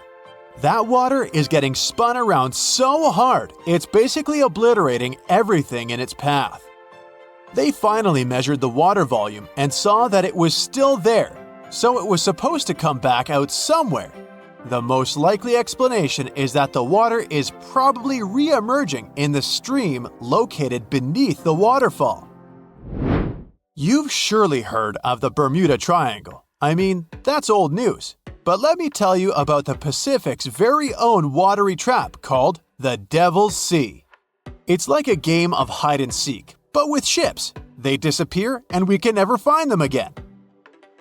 That water is getting spun around so hard, it's basically obliterating everything in its path. They finally measured the water volume and saw that it was still there, so it was supposed to come back out somewhere. The most likely explanation is that the water is probably re-emerging in the stream located beneath the waterfall. You've surely heard of the Bermuda Triangle. I mean, that's old news. But let me tell you about the Pacific's very own watery trap called the Devil's Sea. It's like a game of hide and seek, but with ships. They disappear and we can never find them again.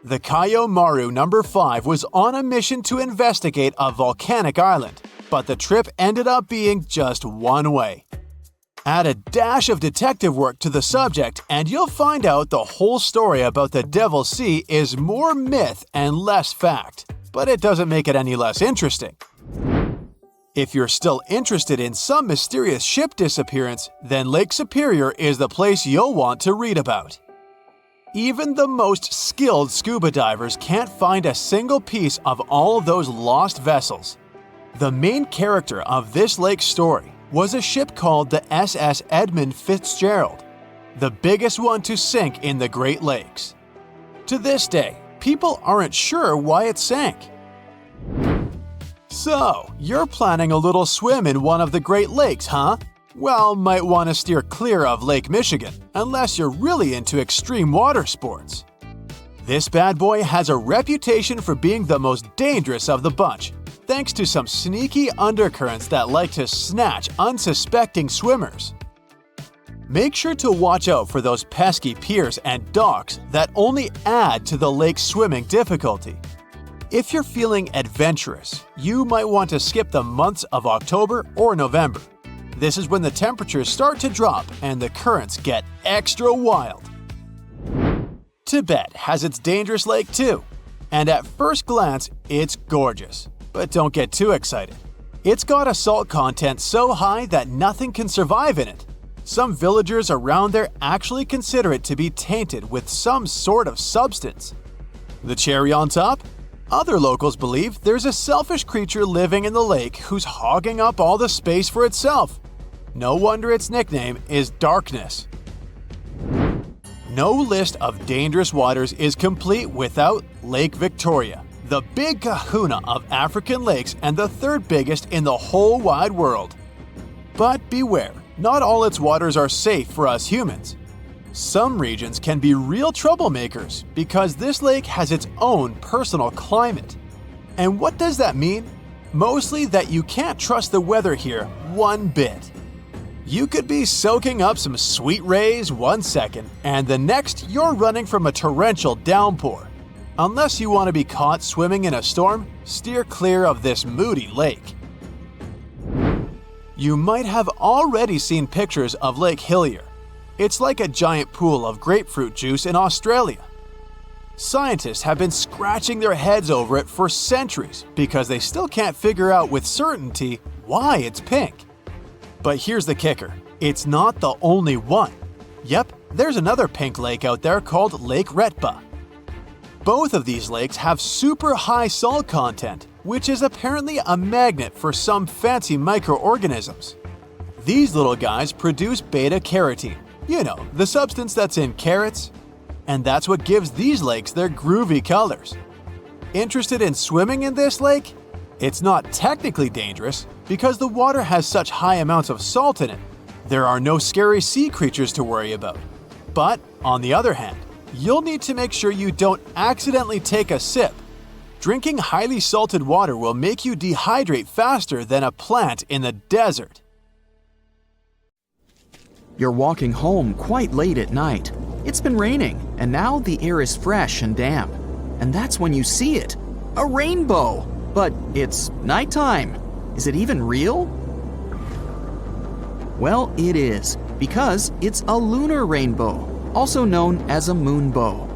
The Kayo Maru No. 5 was on a mission to investigate a volcanic island, but the trip ended up being just one way. Add a dash of detective work to the subject and you'll find out the whole story about the Devil's Sea is more myth and less fact. But it doesn't make it any less interesting. If you're still interested in some mysterious ship disappearance, then Lake Superior is the place you'll want to read about. Even the most skilled scuba divers can't find a single piece of all those lost vessels. The main character of this lake story was a ship called the SS Edmund Fitzgerald, the biggest one to sink in the Great Lakes. To this day, people aren't sure why it sank. So, you're planning a little swim in one of the Great Lakes, huh? Well, might want to steer clear of Lake Michigan, unless you're really into extreme water sports. This bad boy has a reputation for being the most dangerous of the bunch, thanks to some sneaky undercurrents that like to snatch unsuspecting swimmers. Make sure to watch out for those pesky piers and docks that only add to the lake's swimming difficulty. If you're feeling adventurous, you might want to skip the months of October or November. This is when the temperatures start to drop and the currents get extra wild. Tibet has its dangerous lake too, and at first glance, it's gorgeous. But don't get too excited. It's got a salt content so high that nothing can survive in it. Some villagers around there actually consider it to be tainted with some sort of substance. The cherry on top? Other locals believe there's a selfish creature living in the lake who's hogging up all the space for itself. No wonder its nickname is Darkness. No list of dangerous waters is complete without Lake Victoria, the big kahuna of African lakes and the third biggest in the whole wide world. But beware, not all its waters are safe for us humans. Some regions can be real troublemakers because this lake has its own personal climate. And what does that mean? Mostly that you can't trust the weather here one bit. You could be soaking up some sweet rays one second, and the next you're running from a torrential downpour. Unless you want to be caught swimming in a storm, steer clear of this moody lake. You might have already seen pictures of Lake Hillier. It's like a giant pool of grapefruit juice in Australia. Scientists have been scratching their heads over it for centuries because they still can't figure out with certainty why it's pink. But here's the kicker, it's not the only one. Yep, there's another pink lake out there called Lake Retba. Both of these lakes have super high salt content, which is apparently a magnet for some fancy microorganisms. These little guys produce beta-carotene, you know, the substance that's in carrots. And that's what gives these lakes their groovy colors. Interested in swimming in this lake? It's not technically dangerous because the water has such high amounts of salt in it. There are no scary sea creatures to worry about. But, on the other hand, you'll need to make sure you don't accidentally take a sip. Drinking highly salted water will make you dehydrate faster than a plant in the desert. You're walking home quite late at night. It's been raining, and now the air is fresh and damp. And that's when you see it. A rainbow! But it's nighttime. Is it even real? Well, it is, because it's a lunar rainbow, also known as a moonbow.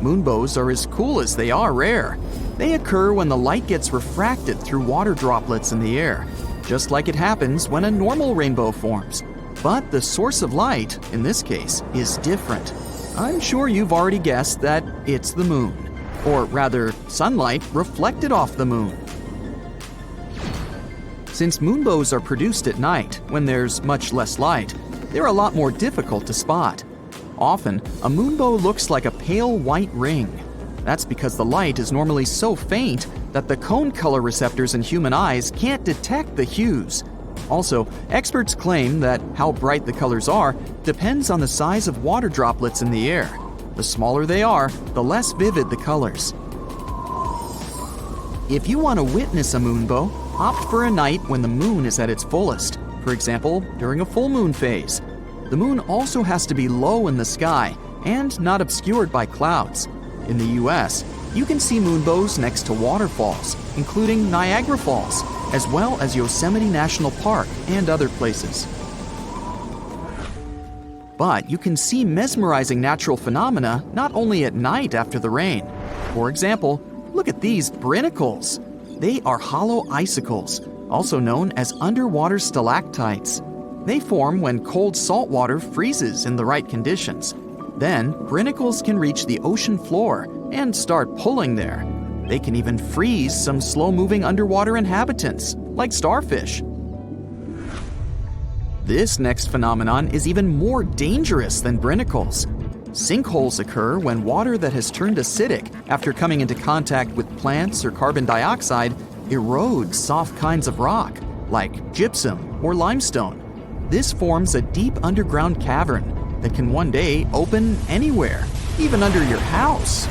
Moonbows are as cool as they are rare. They occur when the light gets refracted through water droplets in the air, just like it happens when a normal rainbow forms. But the source of light, in this case, is different. I'm sure you've already guessed that it's the moon, or rather, sunlight reflected off the moon. Since moonbows are produced at night, when there's much less light, they're a lot more difficult to spot. Often, a moonbow looks like a pale white ring. That's because the light is normally so faint that the cone color receptors in human eyes can't detect the hues. Also, experts claim that how bright the colors are depends on the size of water droplets in the air. The smaller they are, the less vivid the colors. If you want to witness a moonbow, opt for a night when the moon is at its fullest, for example, during a full moon phase. The moon also has to be low in the sky and not obscured by clouds. In the US, you can see moonbows next to waterfalls, including Niagara Falls, as well as Yosemite National Park and other places. But you can see mesmerizing natural phenomena not only at night after the rain. For example, look at these brinicles. They are hollow icicles, also known as underwater stalactites. They form when cold salt water freezes in the right conditions. Then, brinicles can reach the ocean floor and start pulling there. They can even freeze some slow-moving underwater inhabitants, like starfish. This next phenomenon is even more dangerous than brinicles. Sinkholes occur when water that has turned acidic after coming into contact with plants or carbon dioxide erodes soft kinds of rock, like gypsum or limestone. This forms a deep underground cavern that can one day open anywhere, even under your house.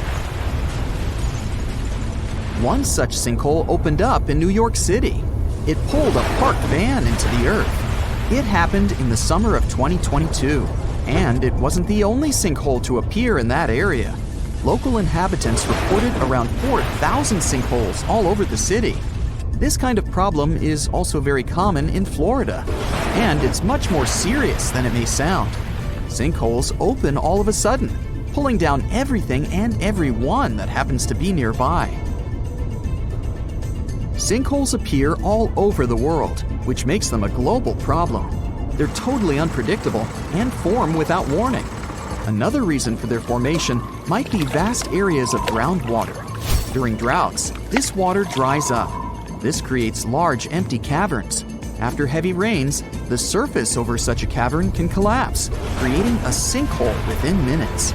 One such sinkhole opened up in New York City. It pulled a parked van into the earth. It happened in the summer of 2022, and it wasn't the only sinkhole to appear in that area. Local inhabitants report reported around 4,000 sinkholes all over the city. This kind of problem is also very common in Florida, and it's much more serious than it may sound. Sinkholes open all of a sudden, pulling down everything and everyone that happens to be nearby. Sinkholes appear all over the world, which makes them a global problem. They're totally unpredictable and form without warning. Another reason for their formation might be vast areas of groundwater. During droughts, this water dries up. This creates large empty caverns. After heavy rains, the surface over such a cavern can collapse, creating a sinkhole within minutes.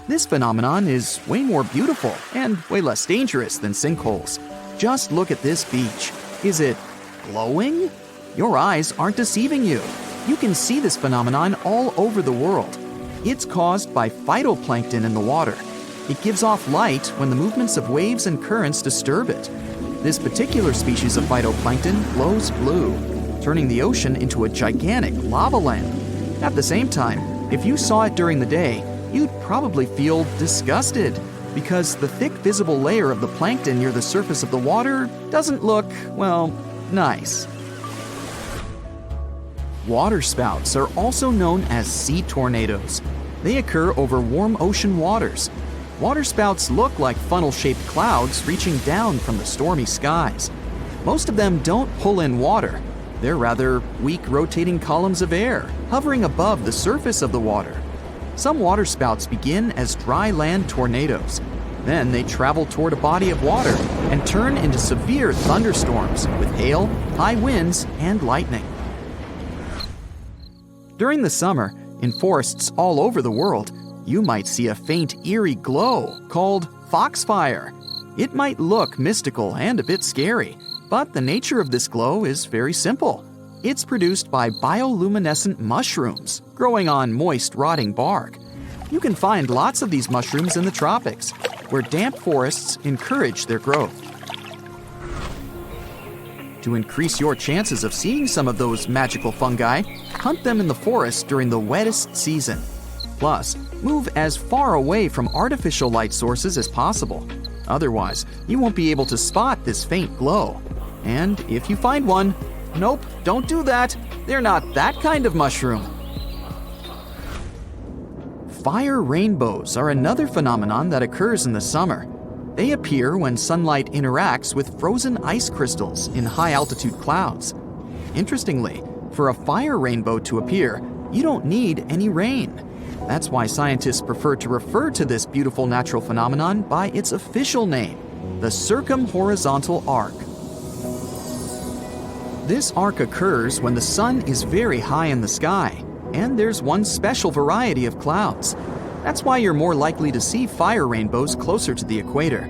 This phenomenon is way more beautiful and way less dangerous than sinkholes. Just look at this beach. Is it glowing? Your eyes aren't deceiving you. You can see this phenomenon all over the world. It's caused by phytoplankton in the water. It gives off light when the movements of waves and currents disturb it. This particular species of phytoplankton glows blue, turning the ocean into a gigantic lava lamp. At the same time, if you saw it during the day, you'd probably feel disgusted because the thick visible layer of the plankton near the surface of the water doesn't look, well, nice. Waterspouts are also known as sea tornadoes. They occur over warm ocean waters. Waterspouts look like funnel-shaped clouds reaching down from the stormy skies. Most of them don't pull in water. They're rather weak rotating columns of air hovering above the surface of the water. Some waterspouts begin as dry land tornadoes. Then they travel toward a body of water and turn into severe thunderstorms with hail, high winds, and lightning. During the summer, in forests all over the world, you might see a faint, eerie glow called foxfire. It might look mystical and a bit scary, but the nature of this glow is very simple. It's produced by bioluminescent mushrooms growing on moist, rotting bark. You can find lots of these mushrooms in the tropics, where damp forests encourage their growth. To increase your chances of seeing some of those magical fungi, hunt them in the forest during the wettest season. Plus, move as far away from artificial light sources as possible. Otherwise, you won't be able to spot this faint glow. And if you find one, nope, don't do that. They're not that kind of mushroom. Fire rainbows are another phenomenon that occurs in the summer. They appear when sunlight interacts with frozen ice crystals in high-altitude clouds. Interestingly, for a fire rainbow to appear, you don't need any rain. That's why scientists prefer to refer to this beautiful natural phenomenon by its official name, the circumhorizontal arc. This arc occurs when the sun is very high in the sky, and there's one special variety of clouds. That's why you're more likely to see fire rainbows closer to the equator.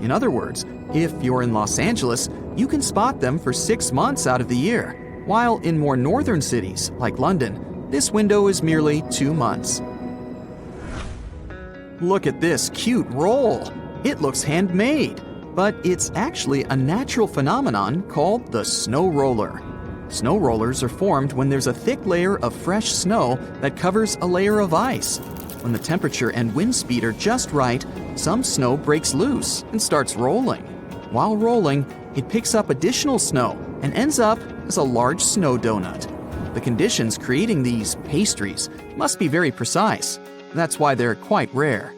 In other words, if you're in Los Angeles, you can spot them for 6 months out of the year, while in more northern cities, like London, this window is merely 2 months. Look at this cute roll. It looks handmade, but it's actually a natural phenomenon called the snow roller. Snow rollers are formed when there's a thick layer of fresh snow that covers a layer of ice. When the temperature and wind speed are just right, some snow breaks loose and starts rolling. While rolling, it picks up additional snow and ends up as a large snow donut. The conditions creating these pastries must be very precise. That's why they're quite rare.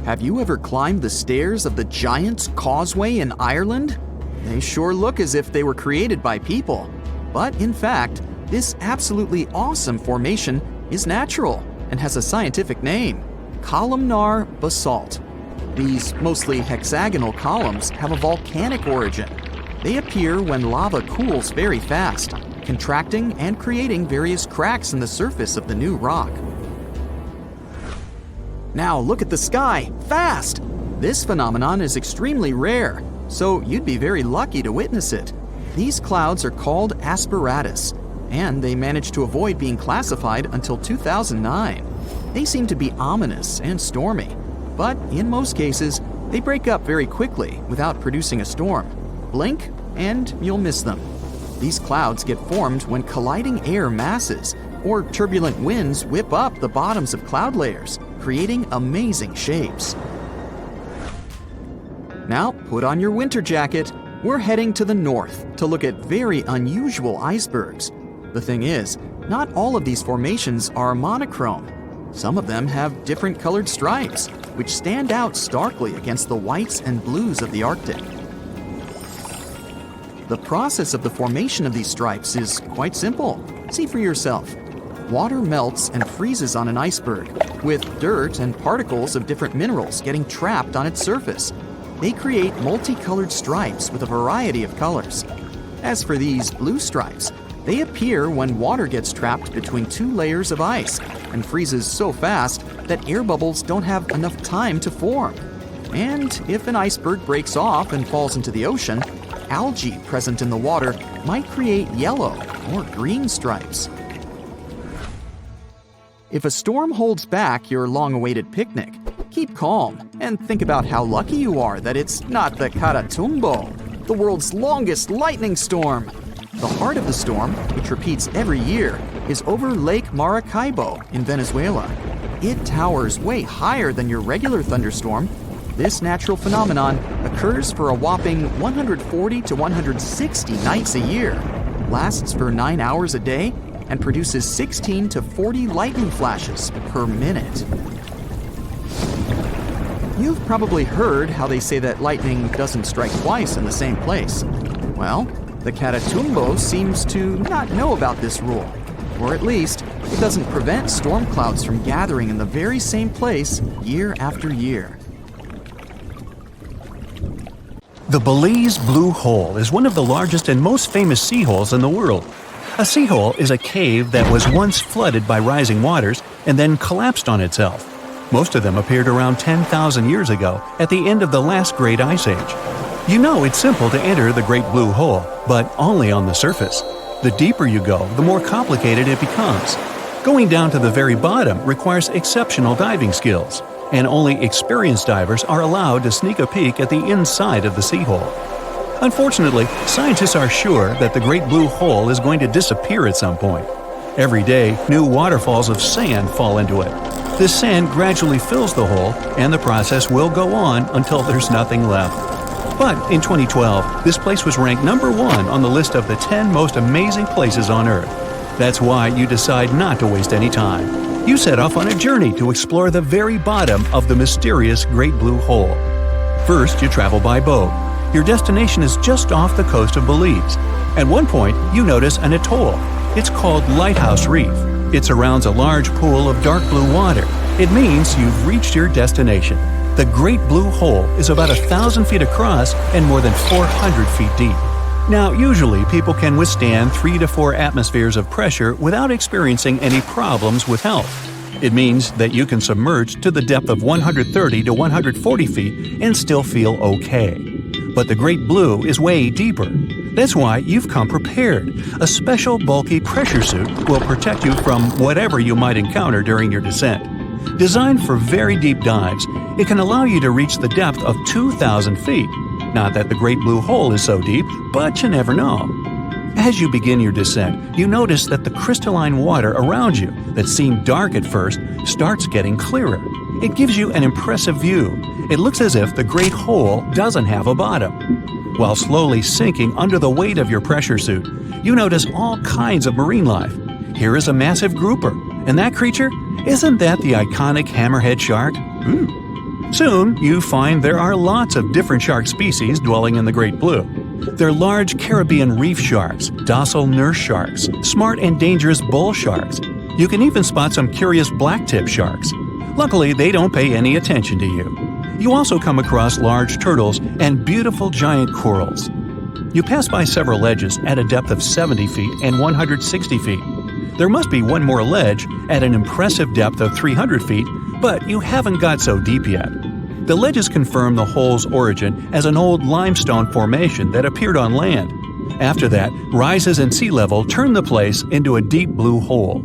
Have you ever climbed the stairs of the Giant's Causeway in Ireland? They sure look as if they were created by people. But in fact, this absolutely awesome formation is natural and has a scientific name, columnar basalt. These mostly hexagonal columns have a volcanic origin. They appear when lava cools very fast, contracting and creating various cracks in the surface of the new rock. Now look at the sky, fast! This phenomenon is extremely rare, so you'd be very lucky to witness it. These clouds are called asperatus, and they managed to avoid being classified until 2009. They seem to be ominous and stormy, but in most cases, they break up very quickly without producing a storm. Blink, and you'll miss them. These clouds get formed when colliding air masses or turbulent winds whip up the bottoms of cloud layers, creating amazing shapes. Now, put on your winter jacket. We're heading to the north to look at very unusual icebergs. The thing is, not all of these formations are monochrome. Some of them have different colored stripes, which stand out starkly against the whites and blues of the Arctic. The process of the formation of these stripes is quite simple. See for yourself. Water melts and freezes on an iceberg, with dirt and particles of different minerals getting trapped on its surface. They create multicolored stripes with a variety of colors. As for these blue stripes, they appear when water gets trapped between two layers of ice and freezes so fast that air bubbles don't have enough time to form. And if an iceberg breaks off and falls into the ocean, algae present in the water might create yellow or green stripes. If a storm holds back your long-awaited picnic, keep calm and think about how lucky you are that it's not the Catatumbo, the world's longest lightning storm. The heart of the storm, which repeats every year, is over Lake Maracaibo in Venezuela. It towers way higher than your regular thunderstorm. This natural phenomenon occurs for a whopping 140 to 160 nights a year, lasts for 9 hours a day, and produces 16 to 40 lightning flashes per minute. You've probably heard how they say that lightning doesn't strike twice in the same place. Well, the Catatumbo seems to not know about this rule, or at least it doesn't prevent storm clouds from gathering in the very same place year after year. The Belize Blue Hole is one of the largest and most famous sea holes in the world. A sea hole is a cave that was once flooded by rising waters and then collapsed on itself. Most of them appeared around 10,000 years ago at the end of the last Great Ice Age. You know it's simple to enter the Great Blue Hole, but only on the surface. The deeper you go, the more complicated it becomes. Going down to the very bottom requires exceptional diving skills, and only experienced divers are allowed to sneak a peek at the inside of the sea hole. Unfortunately, scientists are sure that the Great Blue Hole is going to disappear at some point. Every day, new waterfalls of sand fall into it. This sand gradually fills the hole, and the process will go on until there's nothing left. But in 2012, this place was ranked number 1 on the list of the 10 most amazing places on Earth. That's why you decide not to waste any time. You set off on a journey to explore the very bottom of the mysterious Great Blue Hole. First, you travel by boat. Your destination is just off the coast of Belize. At one point, you notice an atoll. It's called Lighthouse Reef. It surrounds a large pool of dark blue water. It means you've reached your destination. The Great Blue Hole is about 1,000 feet across and more than 400 feet deep. Now, usually people can withstand 3 to 4 atmospheres of pressure without experiencing any problems with health. It means that you can submerge to the depth of 130 to 140 feet and still feel okay. But the Great Blue is way deeper. That's why you've come prepared. A special bulky pressure suit will protect you from whatever you might encounter during your descent. Designed for very deep dives, it can allow you to reach the depth of 2,000 feet. Not that the Great Blue Hole is so deep, but you never know. As you begin your descent, you notice that the crystalline water around you, that seemed dark at first, starts getting clearer. It gives you an impressive view. It looks as if the Great Hole doesn't have a bottom. While slowly sinking under the weight of your pressure suit, you notice all kinds of marine life. Here is a massive grouper, and that creature? Isn't that the iconic hammerhead shark? Soon, you find there are lots of different shark species dwelling in the Great Blue. They're large Caribbean reef sharks, docile nurse sharks, smart and dangerous bull sharks. You can even spot some curious blacktip sharks. Luckily, they don't pay any attention to you. You also come across large turtles and beautiful giant corals. You pass by several ledges at a depth of 70 feet and 160 feet. There must be one more ledge at an impressive depth of 300 feet, but you haven't got so deep yet. The ledges confirm the hole's origin as an old limestone formation that appeared on land. After that, rises in sea level turn the place into a deep blue hole.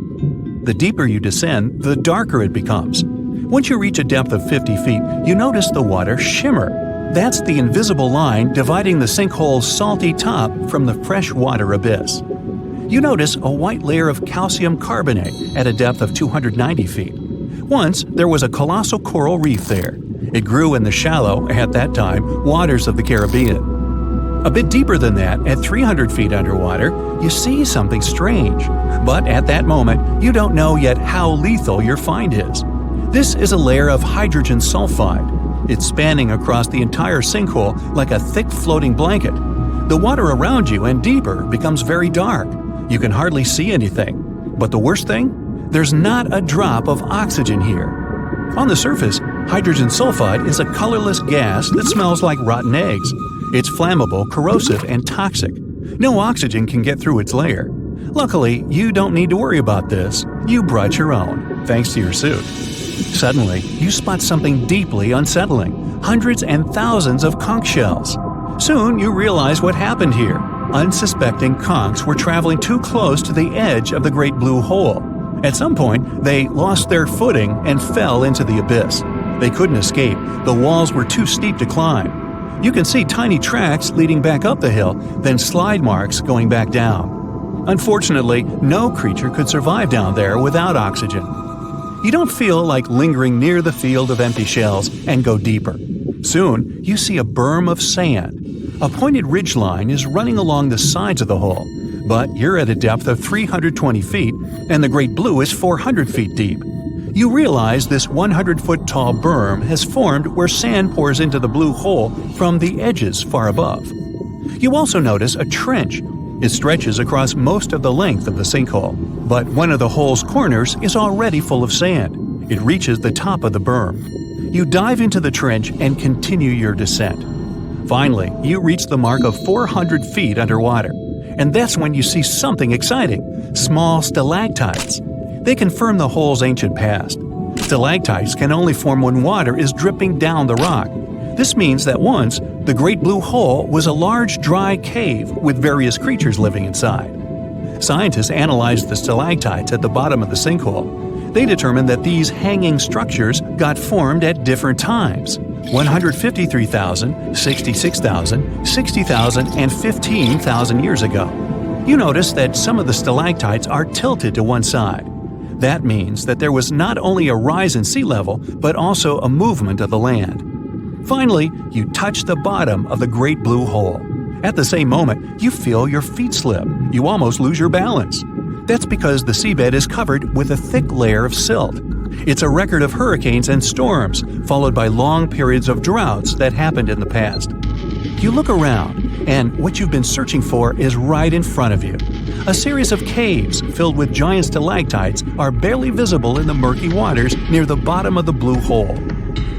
The deeper you descend, the darker it becomes. Once you reach a depth of 50 feet, you notice the water shimmer. That's the invisible line dividing the sinkhole's salty top from the freshwater abyss. You notice a white layer of calcium carbonate at a depth of 290 feet. Once, there was a colossal coral reef there. It grew in the shallow, at that time, waters of the Caribbean. A bit deeper than that, at 300 feet underwater, you see something strange. But at that moment, you don't know yet how lethal your find is. This is a layer of hydrogen sulfide. It's spanning across the entire sinkhole like a thick floating blanket. The water around you and deeper becomes very dark. You can hardly see anything. But the worst thing? There's not a drop of oxygen here. On the surface, hydrogen sulfide is a colorless gas that smells like rotten eggs. It's flammable, corrosive, and toxic. No oxygen can get through its layer. Luckily, you don't need to worry about this. You brought your own, thanks to your suit. Suddenly, you spot something deeply unsettling. Hundreds and thousands of conch shells. Soon, you realize what happened here. Unsuspecting conchs were traveling too close to the edge of the Great Blue Hole. At some point, they lost their footing and fell into the abyss. They couldn't escape. The walls were too steep to climb. You can see tiny tracks leading back up the hill, then slide marks going back down. Unfortunately, no creature could survive down there without oxygen. You don't feel like lingering near the field of empty shells and go deeper. Soon, you see a berm of sand. A pointed ridgeline is running along the sides of the hole, but you're at a depth of 320 feet, and the Great Blue is 400 feet deep. You realize this 100-foot-tall berm has formed where sand pours into the blue hole from the edges far above. You also notice a trench. It stretches across most of the length of the sinkhole, but one of the hole's corners is already full of sand. It reaches the top of the berm. You dive into the trench and continue your descent. Finally, you reach the mark of 400 feet underwater, and that's when you see something exciting: small stalactites. They confirm the hole's ancient past. Stalactites can only form when water is dripping down the rock. This means that once, the Great Blue Hole was a large dry cave with various creatures living inside. Scientists analyzed the stalactites at the bottom of the sinkhole. They determined that these hanging structures got formed at different times: 153,000, 66,000, 60,000, and 15,000 years ago. You notice that some of the stalactites are tilted to one side. That means that there was not only a rise in sea level, but also a movement of the land. Finally, you touch the bottom of the Great Blue Hole. At the same moment, you feel your feet slip. You almost lose your balance. That's because the seabed is covered with a thick layer of silt. It's a record of hurricanes and storms, followed by long periods of droughts that happened in the past. You look around, and what you've been searching for is right in front of you. A series of caves filled with giant stalactites are barely visible in the murky waters near the bottom of the blue hole.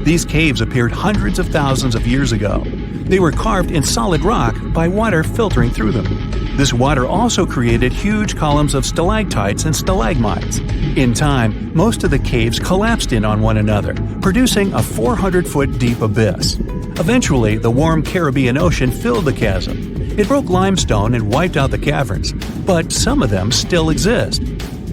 These caves appeared hundreds of thousands of years ago. They were carved in solid rock by water filtering through them. This water also created huge columns of stalactites and stalagmites. In time, most of the caves collapsed in on one another, producing a 400-foot deep abyss. Eventually, the warm Caribbean Ocean filled the chasm. It broke limestone and wiped out the caverns, but some of them still exist.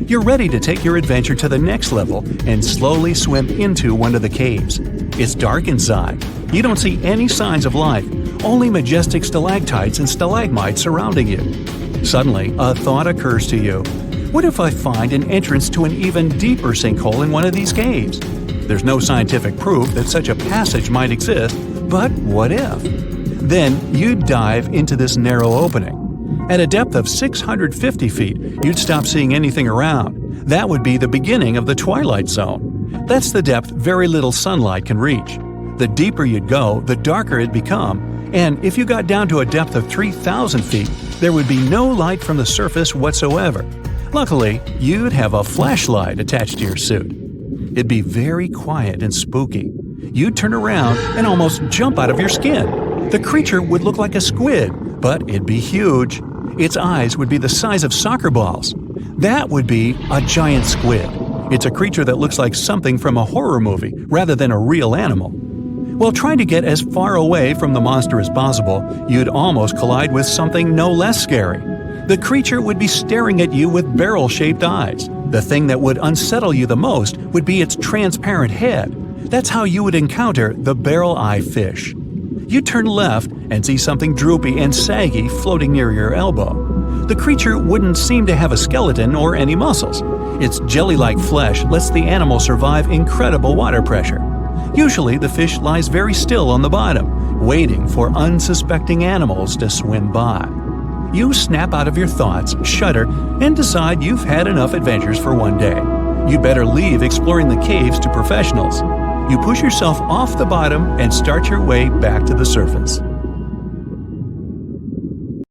You're ready to take your adventure to the next level and slowly swim into one of the caves. It's dark inside. You don't see any signs of life, only majestic stalactites and stalagmites surrounding you. Suddenly, a thought occurs to you. What if I find an entrance to an even deeper sinkhole in one of these caves? There's no scientific proof that such a passage might exist, but what if? Then you'd dive into this narrow opening. At a depth of 650 feet, you'd stop seeing anything around. That would be the beginning of the twilight zone. That's the depth very little sunlight can reach. The deeper you'd go, the darker it'd become, and if you got down to a depth of 3,000 feet, there would be no light from the surface whatsoever. Luckily, you'd have a flashlight attached to your suit. It'd be very quiet and spooky. You'd turn around and almost jump out of your skin. The creature would look like a squid, but it'd be huge. Its eyes would be the size of soccer balls. That would be a giant squid. It's a creature that looks like something from a horror movie rather than a real animal. While trying to get as far away from the monster as possible, you'd almost collide with something no less scary. The creature would be staring at you with barrel-shaped eyes. The thing that would unsettle you the most would be its transparent head. That's how you would encounter the barrel-eye fish. You turn left and see something droopy and saggy floating near your elbow. The creature wouldn't seem to have a skeleton or any muscles. Its jelly-like flesh lets the animal survive incredible water pressure. Usually, the fish lies very still on the bottom, waiting for unsuspecting animals to swim by. You snap out of your thoughts, shudder, and decide you've had enough adventures for one day. You'd better leave exploring the caves to professionals. You push yourself off the bottom and start your way back to the surface.